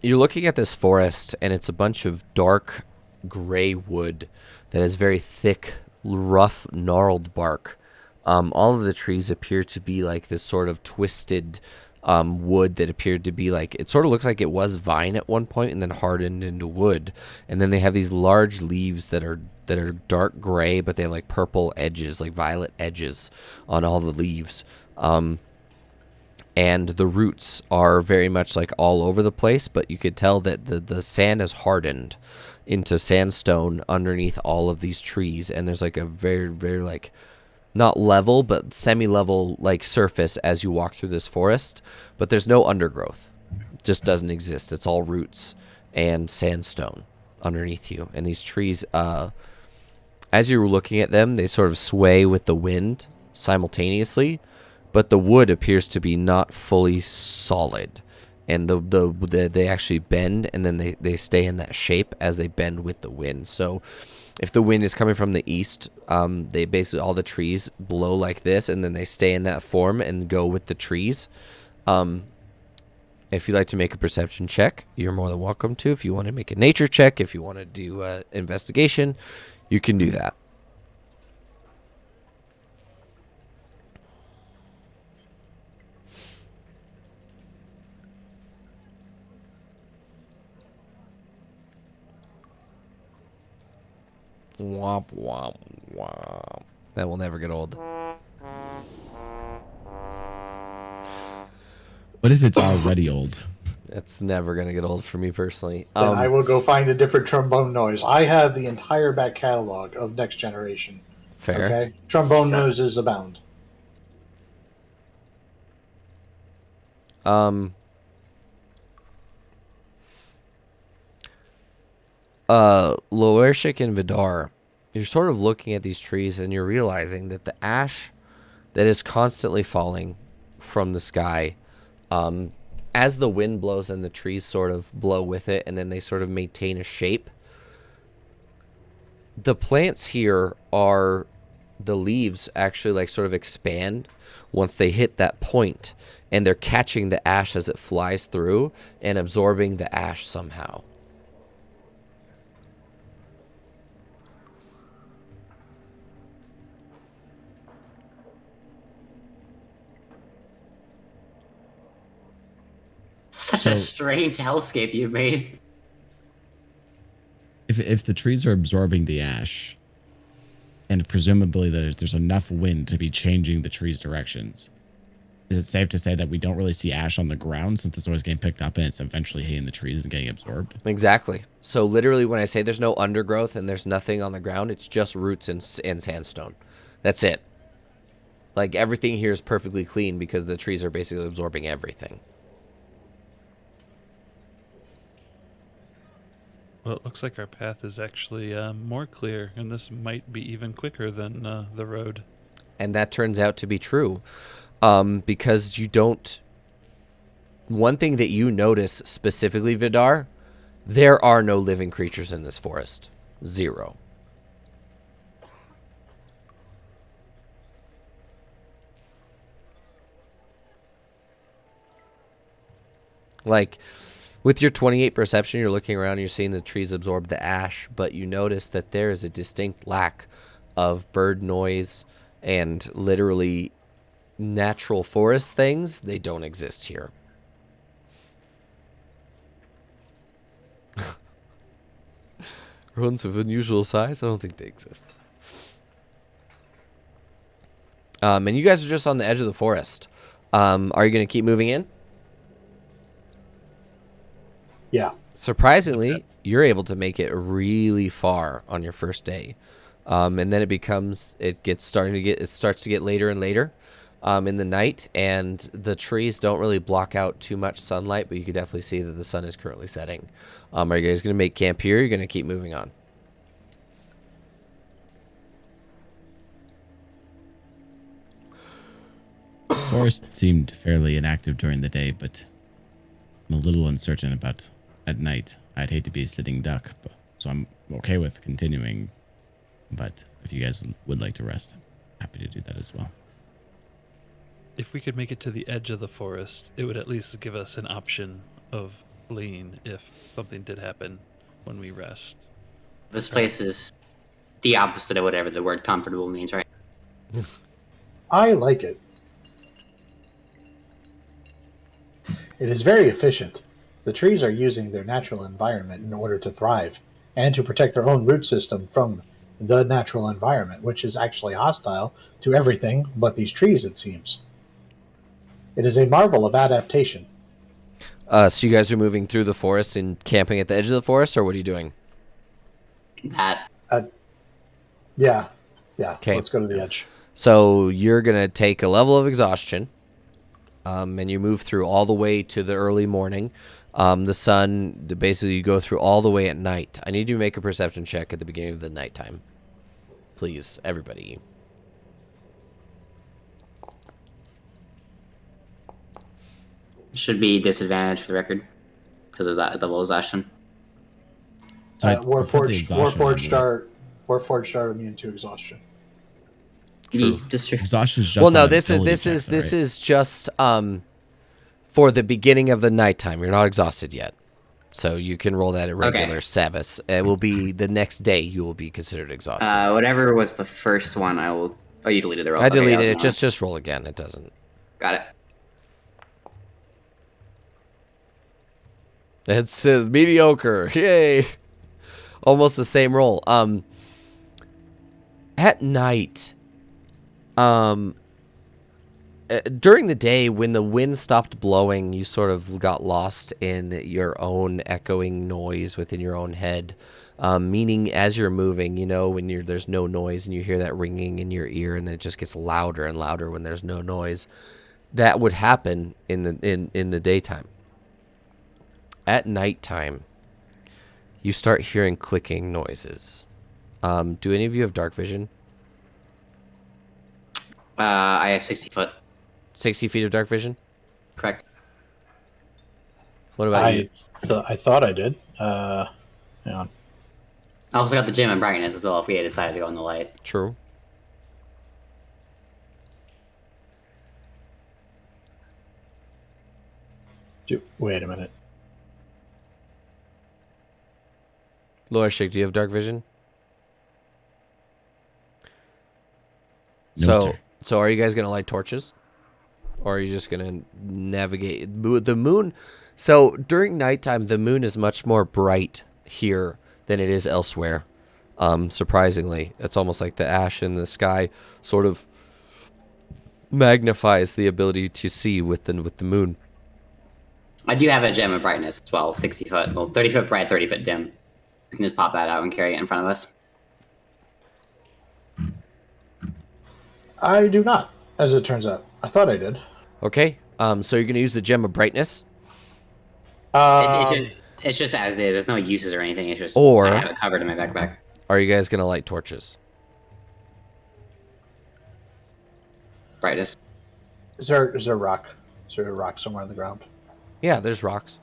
you're looking at this forest, and it's a bunch of dark gray wood that has very thick, rough, gnarled bark. All of the trees appear to be like this sort of twisted wood that appeared to be like, it sort of looks like it was vine at one point and then hardened into wood. And then they have these large leaves that are dark gray, but they have like purple edges, like violet edges on all the leaves. And the roots are very much like all over the place, but you could tell that the sand has hardened into sandstone underneath all of these trees. And there's like a very, very like, not level, but semi-level like surface as you walk through this forest, but there's no undergrowth. It just doesn't exist. It's all roots and sandstone underneath you. And these trees, as you're looking at them, they sort of sway with the wind simultaneously, but the wood appears to be not fully solid. And they actually bend, and then they stay in that shape as they bend with the wind. So if the wind is coming from the east, they basically, all the trees blow like this, and then they stay in that form and go with the trees. If you'd like to make a perception check, you're more than welcome to. If you want to make a nature check, if you want to do investigation, you can do that. Womp, womp, womp. That will never get old. What if it's already old? It's never going to get old for me personally. Then I will go find a different trombone noise. I have the entire back catalog of Next Generation. Fair. Okay, trombone noses abound. Loershik and Vidar, you're sort of looking at these trees and you're realizing that the ash that is constantly falling from the sky, as the wind blows and the trees sort of blow with it, and then they sort of maintain a shape. The plants here are, the leaves actually like sort of expand once they hit that point, and they're catching the ash as it flies through and absorbing the ash somehow. Such a strange hellscape you've made. If the trees are absorbing the ash, and presumably there's enough wind to be changing the trees' directions, is it safe to say that we don't really see ash on the ground since it's always getting picked up and it's eventually hitting the trees and getting absorbed? Exactly. So literally when I say there's no undergrowth and there's nothing on the ground, it's just roots and sandstone. That's it. Like everything here is perfectly clean because the trees are basically absorbing everything. Well, it looks like our path is actually more clear, and this might be even quicker than the road. And that turns out to be true. Because you don't... One thing that you notice specifically, Vidar, there are no living creatures in this forest. Zero. Like, with your 28 perception, you're looking around and you're seeing the trees absorb the ash, but you notice that there is a distinct lack of bird noise and literally natural forest things. They don't exist here. Ruins of unusual size? I don't think they exist. And you guys are just on the edge of the forest. Are you going to keep moving in? Yeah. Surprisingly, you're able to make it really far on your first day. And then it starts to get later and later in the night, and the trees don't really block out too much sunlight, but you can definitely see that the sun is currently setting. Are you guys going to make camp here, or are you going to keep moving on? The forest seemed fairly inactive during the day, but I'm a little uncertain about at night. I'd hate to be a sitting duck, so I'm okay with continuing. But if you guys would like to rest, I'm happy to do that as well. If we could make it to the edge of the forest, it would at least give us an option of fleeing if something did happen when we rest. This place is the opposite of whatever the word comfortable means, right? I like it. It is very efficient. The trees are using their natural environment in order to thrive and to protect their own root system from the natural environment, which is actually hostile to everything but these trees, it seems. It is a marvel of adaptation. So you guys are moving through the forest and camping at the edge of the forest, or what are you doing? That Yeah. Okay. Let's go to the edge. So you're going to take a level of exhaustion, and you move through all the way to the early morning. The sun, basically you go through all the way at night. I need you to make a perception check at the beginning of the nighttime. Please, everybody. should be disadvantaged for the record because of that double exhaustion. So I put the exhaustion on there. Warforged are immune to exhaustion. True. Exhaustion is just Well, no, on this ability is checks, right? just for the beginning of the nighttime. You're not exhausted yet, so you can roll that at regular service. It will be the next day. You will be considered exhausted. Whatever was the first one, I will. Oh, you deleted the roll. I deleted Okay, it. Just roll again. It doesn't. got it. It says mediocre. Yay! Almost the same roll. At night, during the day, when the wind stopped blowing, you sort of got lost in your own echoing noise within your own head. Meaning, as you're moving, when there's no noise and you hear that ringing in your ear, and then it just gets louder and louder when there's no noise. That would happen in the daytime. At nighttime, you start hearing clicking noises. Do any of you have dark vision? I have 60 foot. 60 feet of dark vision? Correct. What about you? I thought I did. Hang on. I also got the gem and brightness as well if we had decided to go in the light. True. Wait a minute. Lorishik, do you have dark vision? No, sir. So are you guys going to light torches? Or are you just going to navigate the moon? So during nighttime, the moon is much more bright here than it is elsewhere. Surprisingly, it's almost like the ash in the sky sort of magnifies the ability to see with the moon. I do have a gem of brightness as well, 60 foot. Well, 30 foot bright, 30 foot dim. We can just pop that out and carry it in front of us. I do not, as it turns out. I thought I did. Okay. So you're going to use the gem of brightness? It's just as is. There's no uses or anything. It's just Or- I have it covered in my backpack. Are you guys going to light torches? Brightness. Is there a rock? Is there a rock somewhere on the ground? Yeah, there's rocks.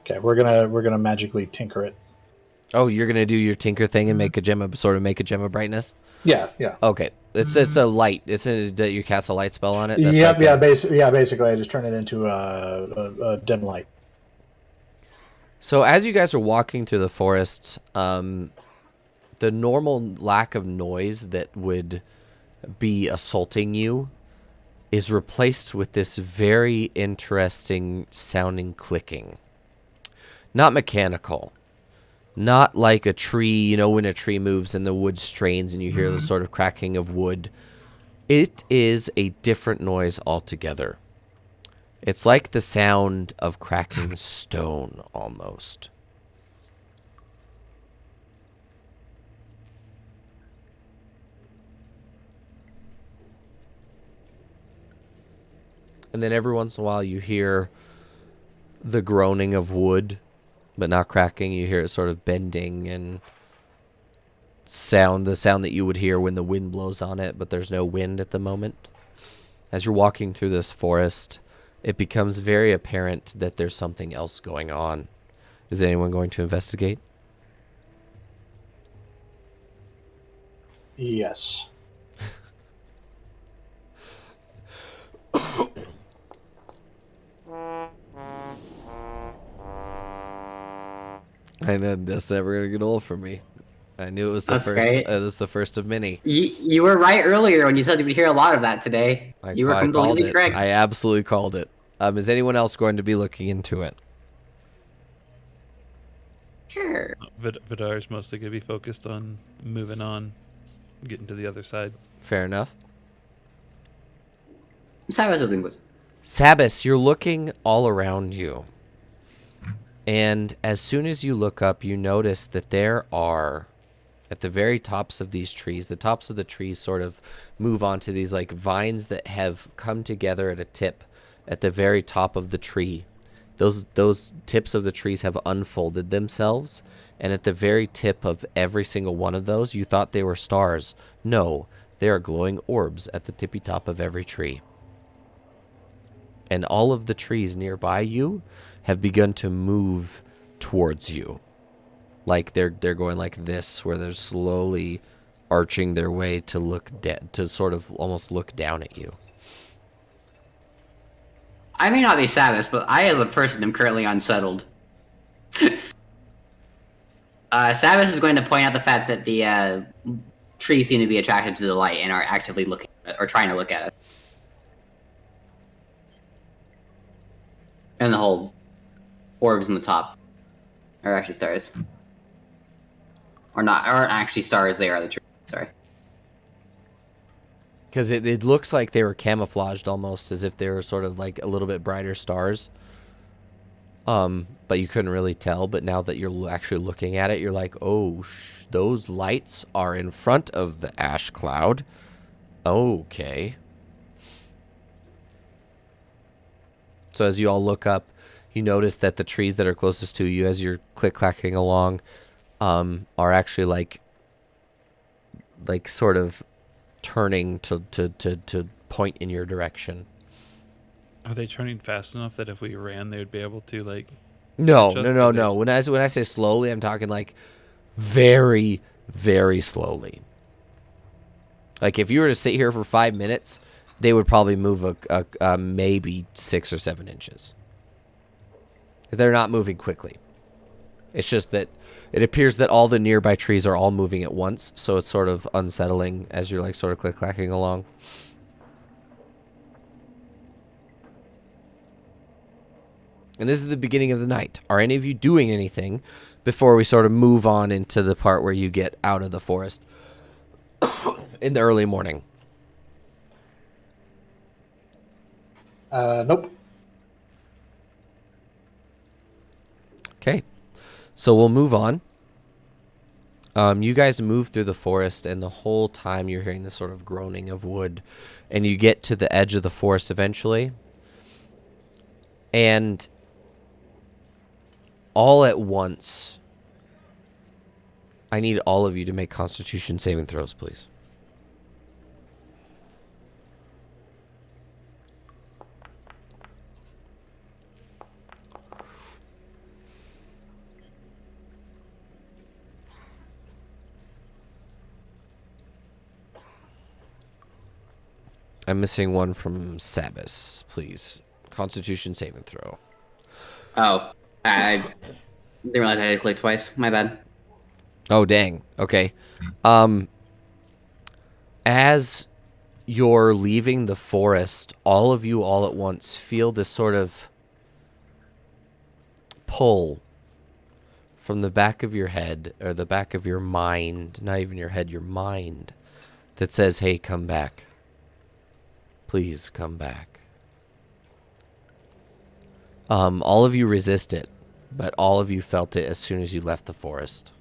Okay, we're gonna magically tinker it. Oh, you're going to do your tinker thing and make a gem of brightness? Yeah. Okay. It's a light. That you cast a light spell on it? Yep, like basically I just turn it into a dim light. So as you guys are walking through the forest, the normal lack of noise that would be assaulting you is replaced with this very interesting sounding clicking. Not mechanical. Not like a tree, when a tree moves and the wood strains and you hear the sort of cracking of wood. It is a different noise altogether. It's like the sound of cracking stone, almost. And then every once in a while you hear the groaning of wood, but not cracking. You hear it sort of bending and the sound that you would hear when the wind blows on it, but there's no wind at the moment. As you're walking through this forest, it becomes very apparent that there's something else going on. Is anyone going to investigate? Yes. I know that's never gonna get old for me. I knew it was the That's first. great. It was the first of many. You were right earlier when you said we'd hear a lot of that today. You were I called completely it. correct. I absolutely called it. Is anyone else going to be looking into it? Sure. Vidar's mostly going to be focused on moving on, getting to the other side. Fair enough. Cyrus is linguist. Sabas, you're looking all around you. And as soon as you look up, you notice that there are, at the very tops of these trees, the tops of the trees sort of move onto these like vines that have come together at a tip at the very top of the tree. Those tips of the trees have unfolded themselves, and at the very tip of every single one of those, you thought they were stars. No, they are glowing orbs at the tippy top of every tree. And all of the trees nearby you have begun to move towards you. Like they're going like this, where they're slowly arching their way to look to sort of almost look down at you. I may not be Samus, but I, as a person, am currently unsettled. Samus is going to point out the fact that the trees seem to be attracted to the light and are actively looking at it, or trying to look at it. And the whole orbs in the top are actually stars. Or not, aren't actually stars, they are the trees. Sorry. Because it looks like they were camouflaged almost as if they were sort of like a little bit brighter stars. But you couldn't really tell. But now that you're actually looking at it, you're like, oh, those lights are in front of the ash cloud. Okay. So as you all look up, you notice that the trees that are closest to you as you're click-clacking along are actually like sort of turning to point in your direction. Are they turning fast enough that if we ran, they would be able to like? No, catch us? no, Or no, they- no. When I say slowly, I'm talking like very, very slowly. Like if you were to sit here for 5 minutes, they would probably move a maybe 6 or 7 inches. They're not moving quickly. It's just that it appears that all the nearby trees are all moving at once, so it's sort of unsettling as you're like sort of click-clacking along. And this is the beginning of the night. Are any of you doing anything before we sort of move on into the part where you get out of the forest in the early morning? Nope. Okay. So we'll move on. You guys move through the forest, and the whole time you're hearing this sort of groaning of wood, and you get to the edge of the forest eventually. And all at once, I need all of you to make Constitution saving throws, please. I'm missing one from Sabas, please. Constitution saving throw. Oh, I didn't realize I had to click twice. My bad. Oh, dang. Okay. As you're leaving the forest, all of you all at once feel this sort of pull from the back of your head, or the back of your mind, not even your head, your mind, that says, hey, come back. Please come back. All of you resist it, but all of you felt it as soon as you left the forest.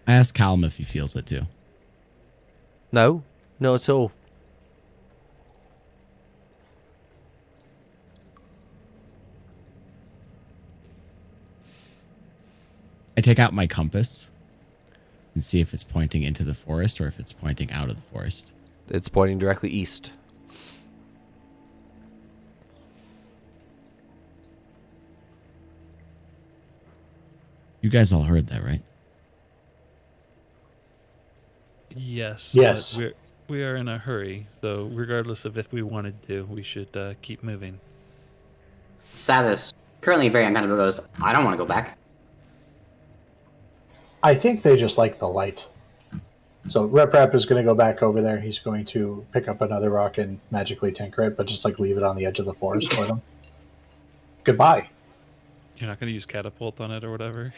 I asked Callum if he feels it too. No, no, it's all. I take out my compass and see if it's pointing into the forest or if it's pointing out of the forest. It's pointing directly east. You guys all heard that, right? Yes. Yes. But we are in a hurry, so regardless of if we wanted to, we should keep moving. Savis, currently very uncomfortable, goes, I don't want to go back. I think they just like the light. So Rep is going to go back over there. He's going to pick up another rock and magically tinker it, but just like leave it on the edge of the forest for them. Goodbye. You're not going to use catapult on it or whatever?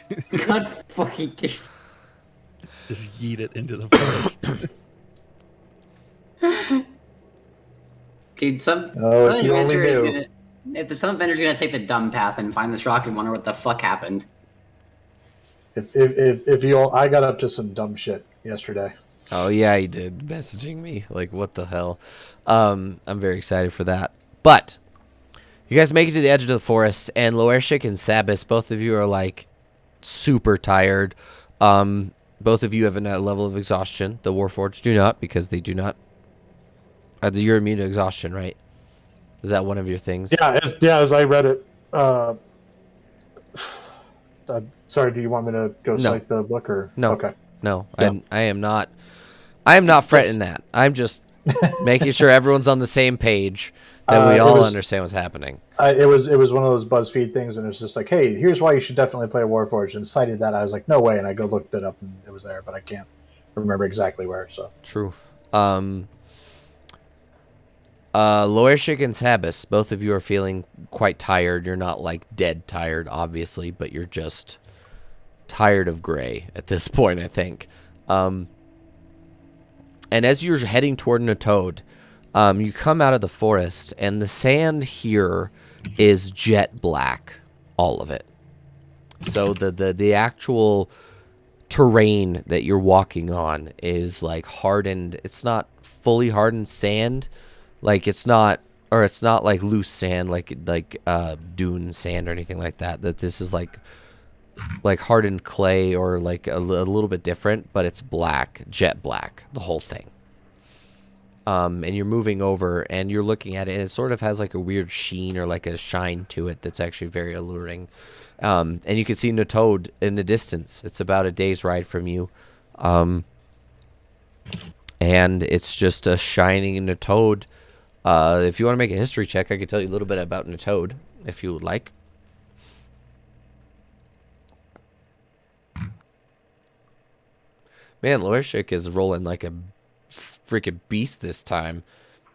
God fucking damn. Just yeet it into the forest. Dude, some Oh, if you only adventurer is knew. some vendor's gonna take the dumb path and find this rock and wonder what the fuck happened. If you all, I got up to some dumb shit yesterday. Oh, yeah, he did. Messaging me. Like, what the hell? I'm very excited for that. But you guys make it to the edge of the forest, and Loershik and Sabas, both of you are, like, super tired. Both of you have a level of exhaustion. The Warforged do not, because they do not. You're immune to exhaustion, right? Is that one of your things? Yeah, as I read it. Sorry, do you want me to go cite the book or No. Okay. No, Yeah. I am not. I am not fretting that. I'm just making sure everyone's on the same page, that we all understand what's happening. It was one of those BuzzFeed things, and it's just like, hey, here's why you should definitely play Warforged, and cited that. I was like, no way, and I go looked it up, and it was there, but I can't remember exactly where. So True. Loershik and Sabas, both of you are feeling quite tired. You're not like dead tired, obviously, but you're just tired of gray at this point, I think. And And as you're heading toward Natode, you come out of the forest, and the sand here is jet black, all of it. So the actual terrain that you're walking on is like hardened. It's not fully hardened sand, like it's not like loose sand, like dune sand or anything like that. That this is like hardened clay or like a little bit different, but it's black, jet black, the whole thing. And you're moving over and you're looking at it, and it sort of has like a weird sheen or like a shine to it that's actually very alluring. And you can see Natode in the distance. It's about a day's ride from you. And it's just a shining Natode. If you want to make a history check, I could tell you a little bit about Natode, if you would like. Man, Lorshik is rolling like a freaking beast this time.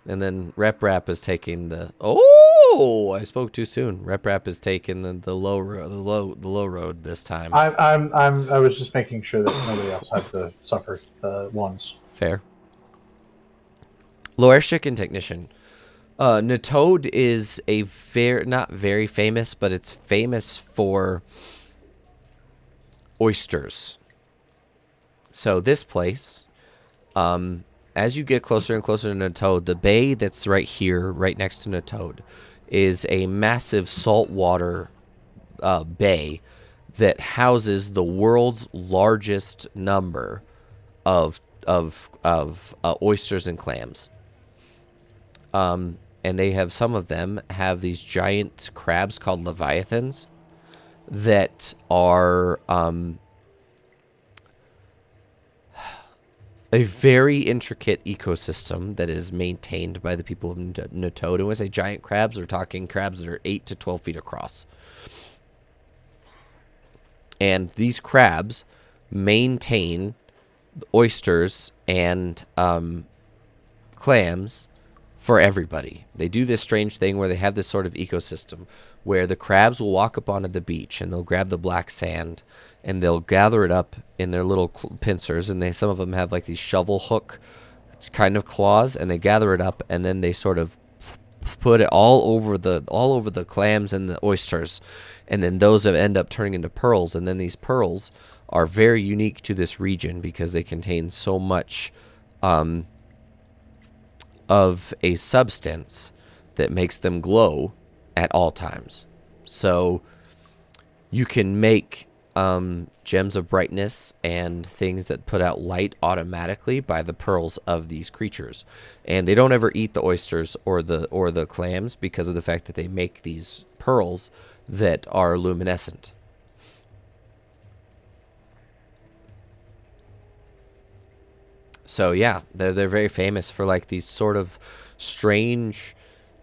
And then Rep is taking the... Oh, I spoke too soon. Rep is taking the low road, the low road this time. I was just making sure that nobody else had to suffer the ones. Fair. Lorshik and Technician. Natode is a not very famous, but it's famous for oysters. So this place, as you get closer and closer to Natode, the bay that's right here, right next to Natode, is a massive saltwater bay that houses the world's largest number of oysters and clams. And they have, some of them have these giant crabs called leviathans that are a very intricate ecosystem that is maintained by the people of Natode. And when I say giant crabs, we're talking crabs that are 8 to 12 feet across. And these crabs maintain oysters and clams for everybody. They do this strange thing where they have this sort of ecosystem where the crabs will walk up onto the beach and they'll grab the black sand and they'll gather it up in their little pincers, and some of them have like these shovel hook kind of claws, and they gather it up and then they sort of put it all over the clams and the oysters, and then those end up turning into pearls, and then these pearls are very unique to this region because they contain so much of a substance that makes them glow at all times. So you can make gems of brightness and things that put out light automatically by the pearls of these creatures. And they don't ever eat the oysters or the clams because of the fact that they make these pearls that are luminescent. So yeah, they're very famous for like these sort of strange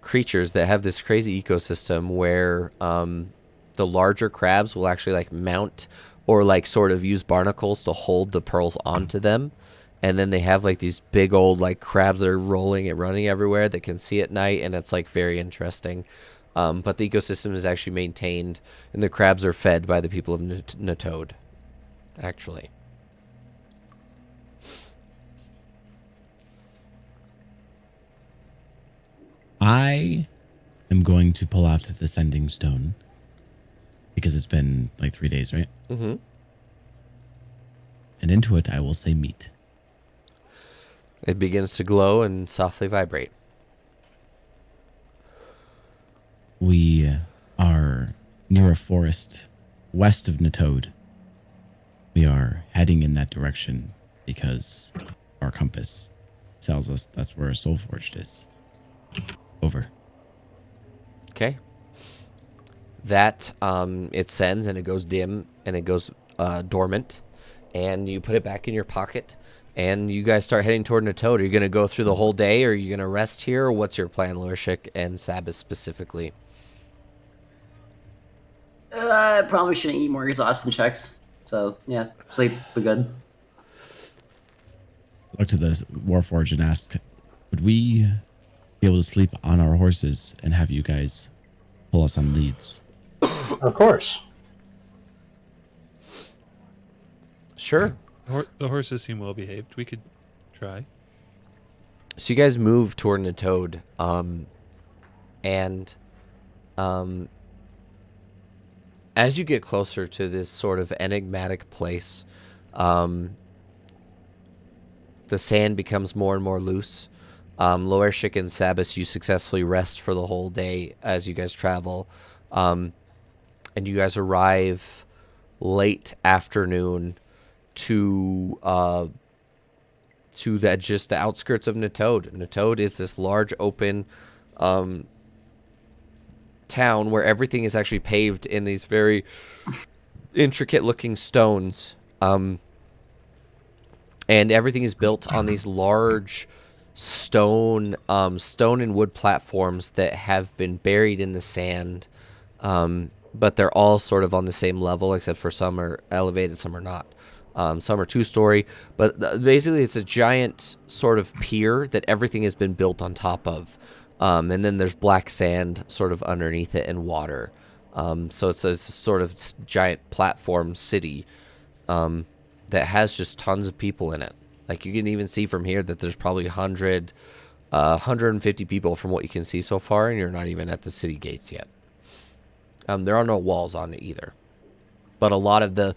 creatures that have this crazy ecosystem where the larger crabs will actually like mount or like sort of use barnacles to hold the pearls onto them. And then they have like these big old like crabs that are rolling and running everywhere that can see at night, and it's like very interesting. But the ecosystem is actually maintained, and the crabs are fed by the people of Natode, actually. I am going to pull out the sending stone because it's been like 3 days, right? Mm-hmm. And into it, I will say meat. It begins to glow and softly vibrate. We are near a forest west of Natode. We are heading in that direction because our compass tells us that's where Soulforged is. Over. Okay. That it sends and it goes dim and it goes dormant, and you put it back in your pocket, and you guys start heading toward Natode. Are you going to go through the whole day, or are you going to rest here, or what's your plan, Lurshik and Sabbath specifically? Probably shouldn't eat more exhaustion checks. So yeah, sleep be good. Look to the Warforged and ask, would we be able to sleep on our horses and have you guys pull us on leads? Of course. Sure. The horses seem well behaved. We could try. So you guys move toward Natode, and as you get closer to this sort of enigmatic place, the sand becomes more and more loose. Loershik and Sabas, you successfully rest for the whole day as you guys travel, and you guys arrive late afternoon to just the outskirts of Natode. Natode is this large open town where everything is actually paved in these very intricate looking stones, and everything is built on these large stone and wood platforms that have been buried in the sand, but they're all sort of on the same level, except for some are elevated, some are not. Some are 2-story, but basically it's a giant sort of pier that everything has been built on top of. And then there's black sand sort of underneath it and water. So it's a sort of giant platform city that has just tons of people in it. Like you can even see from here that there's probably 150 people from what you can see so far, and you're not even at the city gates yet. There are no walls on it either. But a lot of the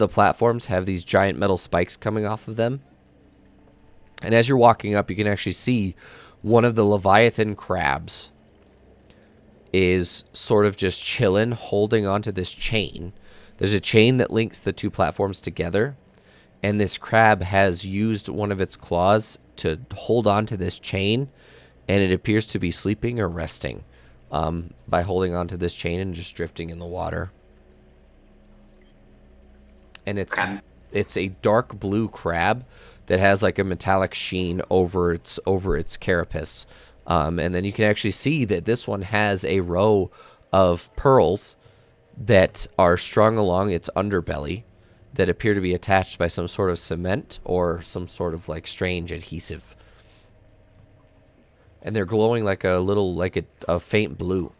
platforms have these giant metal spikes coming off of them. And as you're walking up, you can actually see one of the Leviathan crabs is sort of just chilling, holding onto this chain. There's a chain that links the two platforms together, and this crab has used one of its claws to hold onto this chain, and it appears to be sleeping or resting by holding onto this chain and just drifting in the water. And it's a dark blue crab that has like a metallic sheen over its carapace, and then you can actually see that this one has a row of pearls that are strung along its underbelly that appear to be attached by some sort of cement or some sort of like strange adhesive, and they're glowing like a faint blue.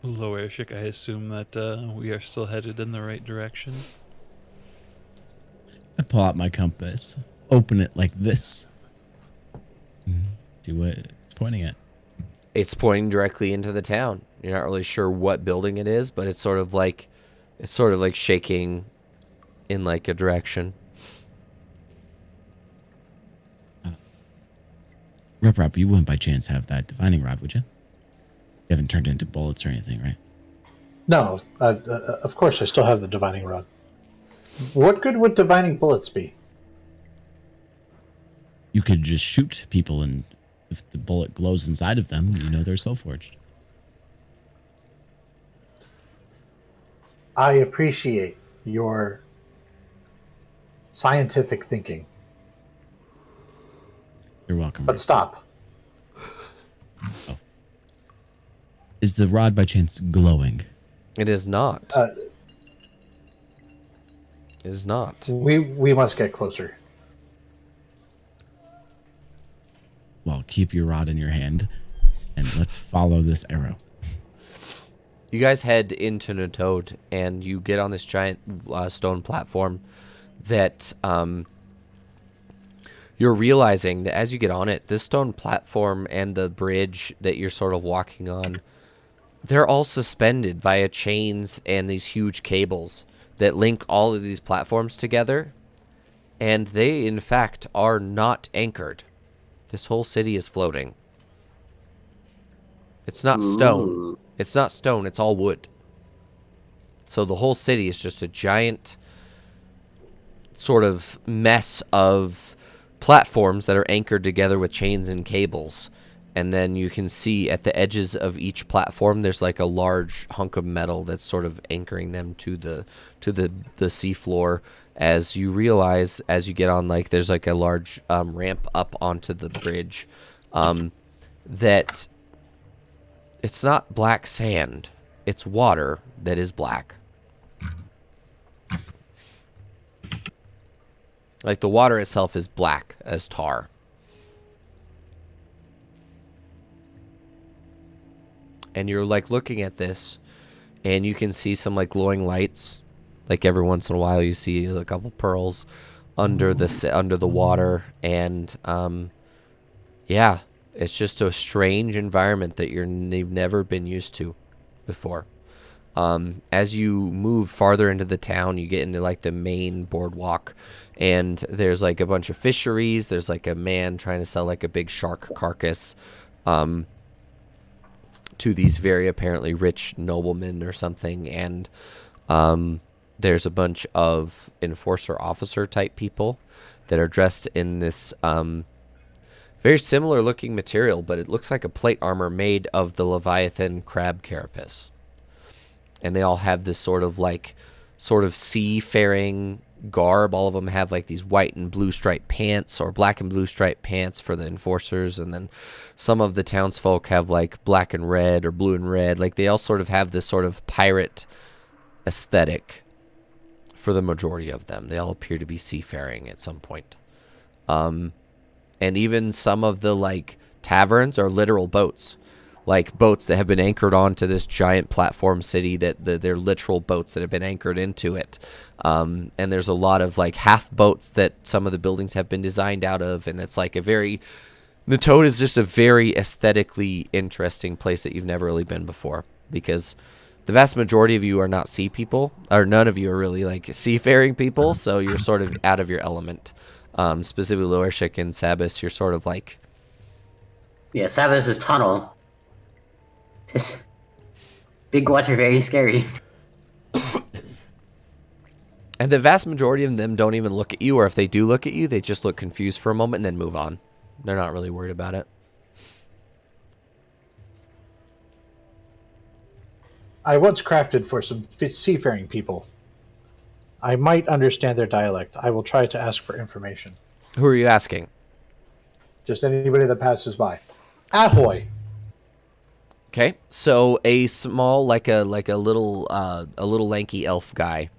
Loershik, I assume that we are still headed in the right direction. I pull out my compass, open it like this. See what it's pointing at. It's pointing directly into the town. You're not really sure what building it is, but it's sort of like shaking in like a direction. Rep, you wouldn't by chance have that divining rod, would you? You haven't turned it into bullets or anything, right? No, of course I still have the divining rod. What good would divining bullets be? You could just shoot people, and if the bullet glows inside of them, you know they're Soulforged. I appreciate your scientific thinking. You're welcome. But stop. Oh. Is the rod by chance glowing? It is not. It is not. We must get closer. Well, keep your rod in your hand, and let's follow this arrow. You guys head into Natode, and you get on this giant stone platform that you're realizing that as you get on it, this stone platform and the bridge that you're sort of walking on, they're all suspended via chains and these huge cables that link all of these platforms together. And they, in fact, are not anchored. This whole city is floating. It's not stone. It's not stone. It's all wood. So the whole city is just a giant sort of mess of platforms that are anchored together with chains and cables. And then you can see at the edges of each platform, there's like a large hunk of metal that's sort of anchoring them to the seafloor. As you realize, as you get on, like there's like a large ramp up onto the bridge, that it's not black sand, it's water that is black. Like the water itself is black as tar. and you're like looking at this, and you can see some like glowing lights. Like every once in a while, you see a couple pearls under the water, and yeah, it's just a strange environment that you've never been used to before. As you move farther into the town, you get into like the main boardwalk, and there's like a bunch of fisheries. There's like a man trying to sell like a big shark carcass to these very apparently rich noblemen or something, and there's a bunch of enforcer officer type people that are dressed in this very similar looking material, but it looks like a plate armor made of the Leviathan crab carapace. And they all have this sort of seafaring garb. All of them have like these white and blue striped pants, or black and blue striped pants for the enforcers. And then some of the townsfolk have like black and red or blue and red. Like they all sort of have this sort of pirate aesthetic for the majority of them. They all appear to be seafaring at some point. And even some of the like taverns are literal boats. Like boats that have been anchored onto this giant platform city, that they're literal boats that have been anchored into it. And there's a lot of like half boats that some of the buildings have been designed out of. And it's like the Toad is just a very aesthetically interesting place that you've never really been before, because the vast majority of you are not sea people, or none of you are really like seafaring people. So you're sort of out of your element. Specifically Lorshik and Sabas, you're sort of like, Yeah, Sabas' tunnel. This big water, very scary. and the vast majority of them don't even look at you, or if they do look at you, they just look confused for a moment and then move on. They're not really worried about it. I once crafted for some seafaring people. I might understand their dialect. I will try to ask for information. Who are you asking? Just anybody that passes by. Ahoy! Okay, so a small, like a little lanky elf guy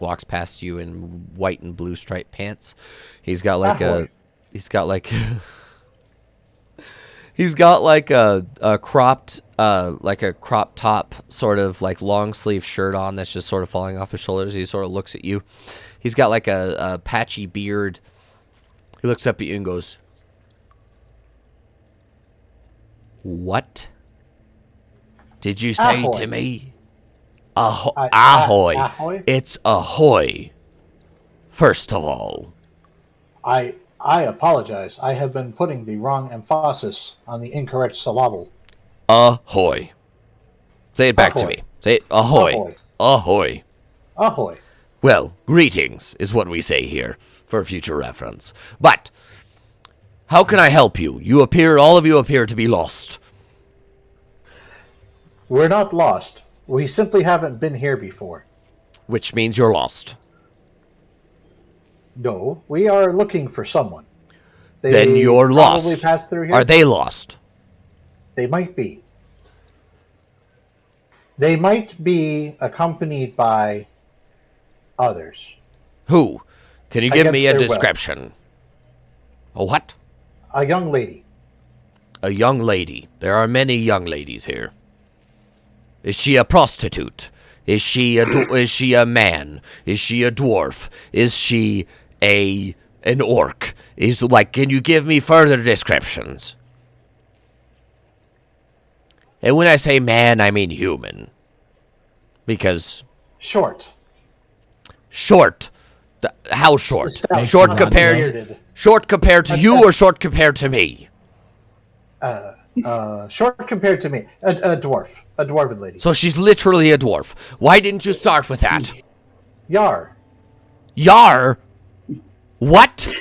walks past you in white and blue striped pants. He's got like Ahoy. he's got like a cropped top sort of like long sleeve shirt on that's just sort of falling off his shoulders. He sort of looks at you. He's got like a patchy beard. He looks up at you and goes, "What did you say Ahoy. to me?" Ahoy. Ahoy. It's ahoy. First of all. I apologize. I have been putting the wrong emphasis on the incorrect syllable. Ahoy. Say it back to Ahoy. me. Say it. Ahoy. Ahoy. Ahoy. Ahoy. Well, greetings is what we say here for future reference. But how can I help you? All of you appear to be lost. We're not lost. We simply haven't been here before. Which means you're lost. No, we are looking for someone. They Then you're lost. Probably passed through here. Are they lost? They might be. They might be accompanied by others. Who? Can you give me a Against their will. description? A what? A young lady. A young lady. There are many young ladies here. Is she a prostitute? Is she a man? Is she a dwarf? Is she an orc? Can you give me further descriptions? And when I say man, I mean human. Because Short. short. How short? Stout. Short Not compared bearded. short compared to you, or short compared to me? Short compared to me. A dwarf. A dwarven lady. So she's literally a dwarf. Why didn't you start with that? Yar. Yar? What?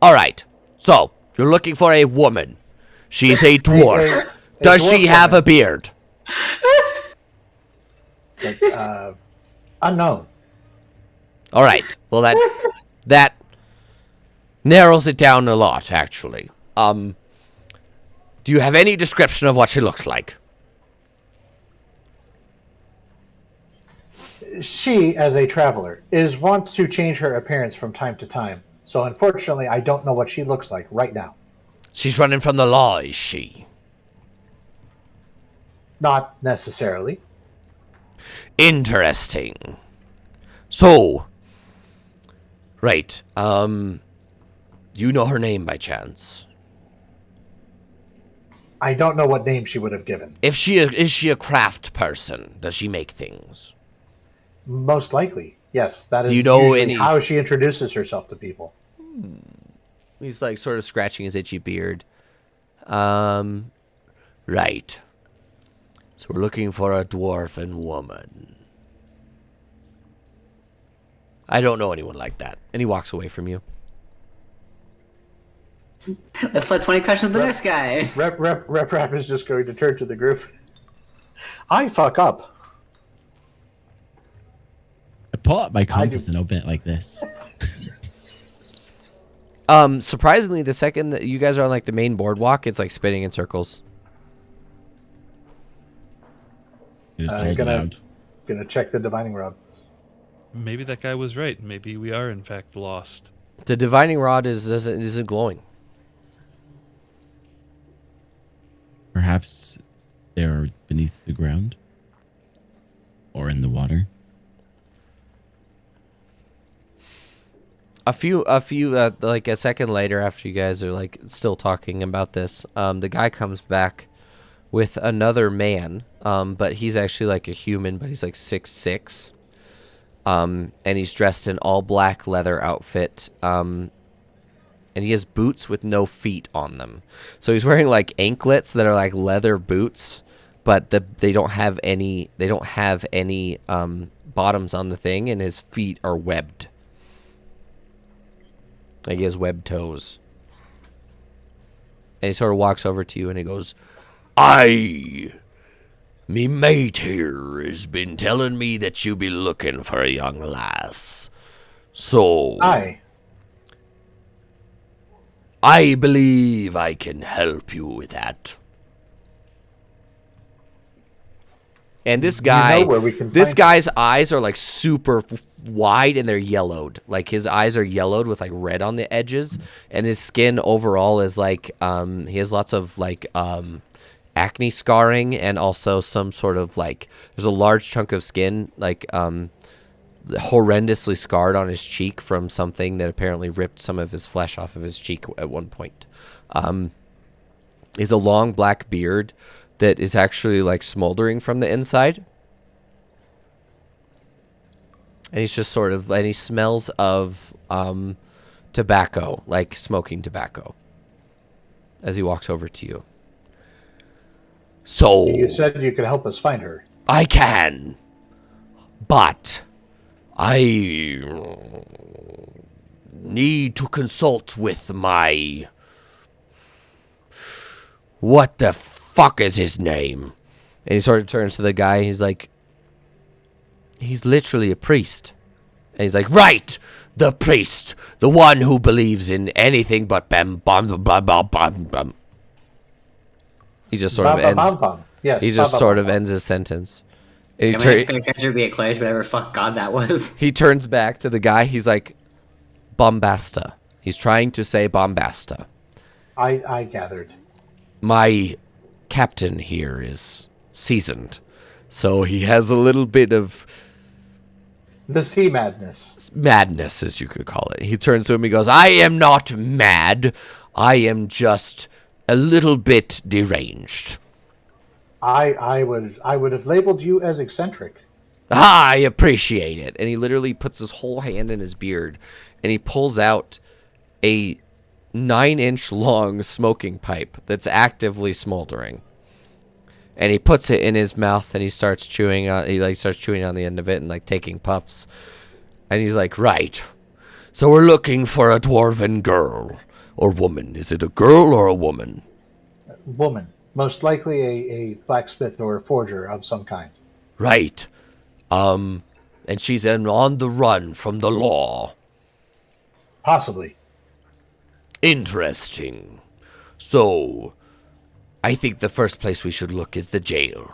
Alright, so, you're looking for a woman. She's a dwarf. Does dwarf she have a woman. beard? Unknown. Alright, well that narrows it down a lot, actually. Do you have any description of what she looks like? She, as a traveler, is wont to change her appearance from time to time. So unfortunately, I don't know what she looks like right now. She's running from the law, is she? Not necessarily. Interesting. So, right. You know her name by chance? I don't know what name she would have given. Is she a craft person? Does she make things? Most likely, yes. That Do is you know usually any? how she introduces herself to people. He's like sort of scratching his itchy beard. Right. So we're looking for a dwarven woman. I don't know anyone like that. And he walks away from you. Let's play 20 questions with the next guy. Rep is just going to turn to the group. I fuck up. I pull out my compass and open it like this. Surprisingly, the second that you guys are on like the main boardwalk, it's like spinning in circles. It just holds it out. Gonna check the divining rod. Maybe that guy was right. Maybe we are in fact lost. The divining rod isn't glowing. Perhaps they are beneath the ground or in the water. A few, like a second later, after you guys are like still talking about this, the guy comes back with another man, but he's actually like a human, but he's like 6'6", and he's dressed in all black leather outfit, and he has boots with no feet on them. So he's wearing like anklets that are like leather boots, but they don't have any bottoms on the thing, and his feet are webbed. Like he has webbed toes. And he sort of walks over to you and he goes, me mate here has been telling me that you be looking for a young lass. So, I believe I can help you with that. And this guy, this guy's eyes are like super wide and they're yellowed. Like his eyes are yellowed with like red on the edges, and his skin overall is like he has lots of like acne scarring, and also some sort of like there's a large chunk of skin like horrendously scarred on his cheek from something that apparently ripped some of his flesh off of his cheek at one point. He's a long black beard that is actually like smoldering from the inside. And he's just sort of, and he smells of tobacco, like smoking tobacco, as he walks over to you. So, you said you could help us find her. I can, but I need to consult with my, what the fuck is his name? And he sort of turns to the guy. He's like, he's literally a priest. And he's like, right, the priest, the one who believes in anything but bam, bam, bam, bam, bam, bam. He just sort of ends. Yes, he just sort of ends his sentence. Can my character be a Clash, whatever fuck god that was? He turns back to the guy. He's like, Bombasta. He's trying to say Bombasta. I gathered. My captain here is seasoned, so he has a little bit of the sea madness, as you could call it. He turns to him. He goes, I am not mad. I am just a little bit deranged. I would have labeled you as eccentric. I appreciate it. And he literally puts his whole hand in his beard and he pulls out a 9-inch long smoking pipe that's actively smoldering. And he puts it in his mouth and he starts chewing on the end of it and like taking puffs. And he's like, right. So we're looking for a dwarven girl or woman. Is it a girl or a woman? Woman. Most likely a blacksmith or a forger of some kind. Right. And she's on the run from the law. Possibly. Interesting. So, I think the first place we should look is the jail.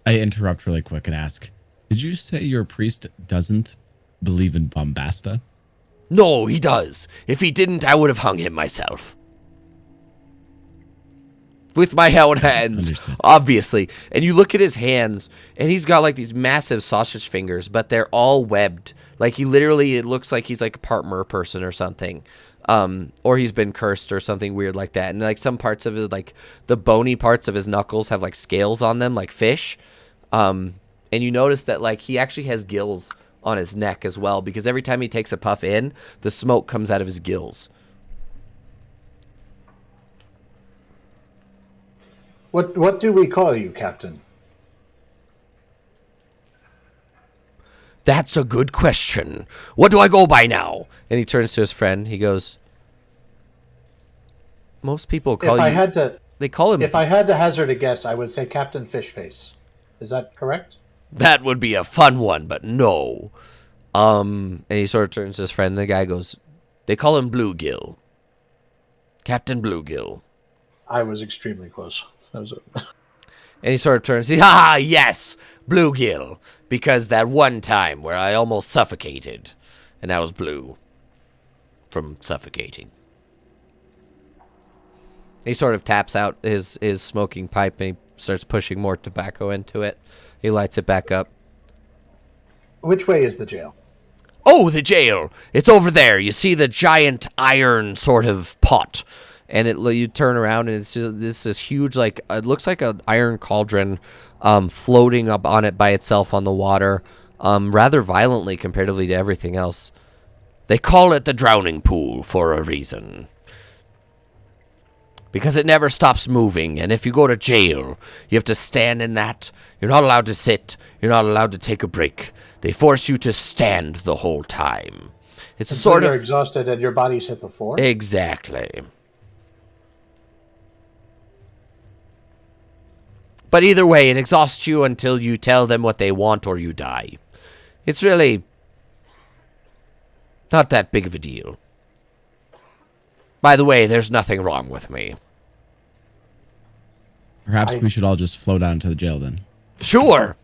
I interrupt really quick and ask, did you say your priest doesn't believe in Bombasta? No, he does. If he didn't, I would have hung him myself. with my own hands, Understood. obviously. And you look at his hands, and he's got like these massive sausage fingers, but they're all webbed. Like he literally, it looks like he's like a part mer person or something, or he's been cursed or something weird like that. And like some parts of his, like the bony parts of his knuckles have like scales on them, like fish. And you notice that like he actually has gills on his neck as well, because every time he takes a puff in, the smoke comes out of his gills. What do we call you, Captain? That's a good question. What do I go by now? And he turns to his friend. He goes, most people call If you... I had to, They call him... if I had to hazard a guess, I would say Captain Fishface. Is that correct? That would be a fun one, but no. And he sort of turns to his friend. And the guy goes, they call him Bluegill. Captain Bluegill. I was extremely close. That was And he sort of turns, ah, yes, Bluegill. Because that one time where I almost suffocated. And that was blue. From suffocating. He sort of taps out his smoking pipe and he starts pushing more tobacco into it. He lights it back up. Which way is the jail? Oh, the jail! It's over there. You see the giant iron sort of pot. And you turn around and it's just this huge, like, it looks like an iron cauldron floating up on it by itself on the water, rather violently comparatively to everything else. They call it the drowning pool for a reason. Because it never stops moving, and if you go to jail, you have to stand in that. You're not allowed to sit. You're not allowed to take a break. They force you to stand the whole time. It's Until sort you're of... exhausted and your body's hit the floor? Exactly. But either way, it exhausts you until you tell them what they want or you die. It's really not that big of a deal. By the way, there's nothing wrong with me. Perhaps we should all just flow down to the jail then. Sure.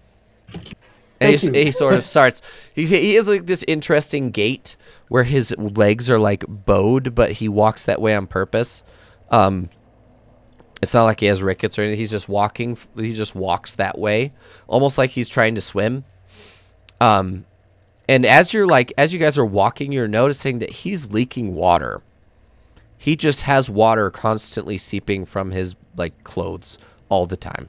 And Thank you. he sort of starts. He has like this interesting gait where his legs are like bowed, but he walks that way on purpose. It's not like he has rickets or anything. He's just walking. He just walks that way, almost like he's trying to swim. And as you guys are walking, you're noticing that he's leaking water. He just has water constantly seeping from his like clothes all the time.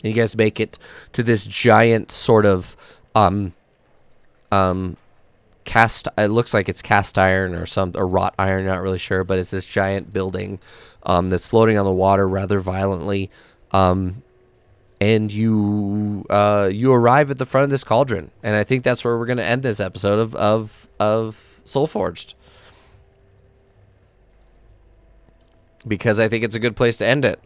And you guys make it to this giant sort of cast. It looks like it's cast iron or wrought iron. Not really sure, but it's this giant building that's floating on the water rather violently. And you arrive at the front of this cauldron, and I think that's where we're going to end this episode of Soulforged, because I think it's a good place to end it,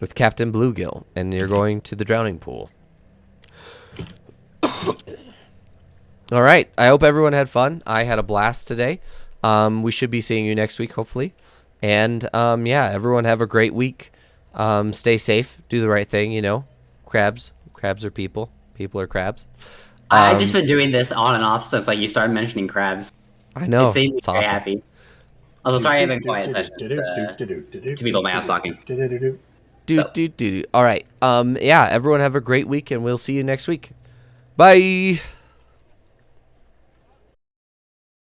with Captain Bluegill, and you're going to the drowning pool. All right, I hope everyone had fun. I had a blast today. We should be seeing you next week, hopefully, and yeah, everyone have a great week. Stay safe. Do the right thing, you know. Crabs are people. People are crabs. I've just been doing this on and off since like you started mentioning crabs. I know. It's made me It's very awesome. happy. Also, sorry I've been quiet sessions. Two people in my house talking. All right. Yeah, everyone have a great week, and we'll see you next week. Bye.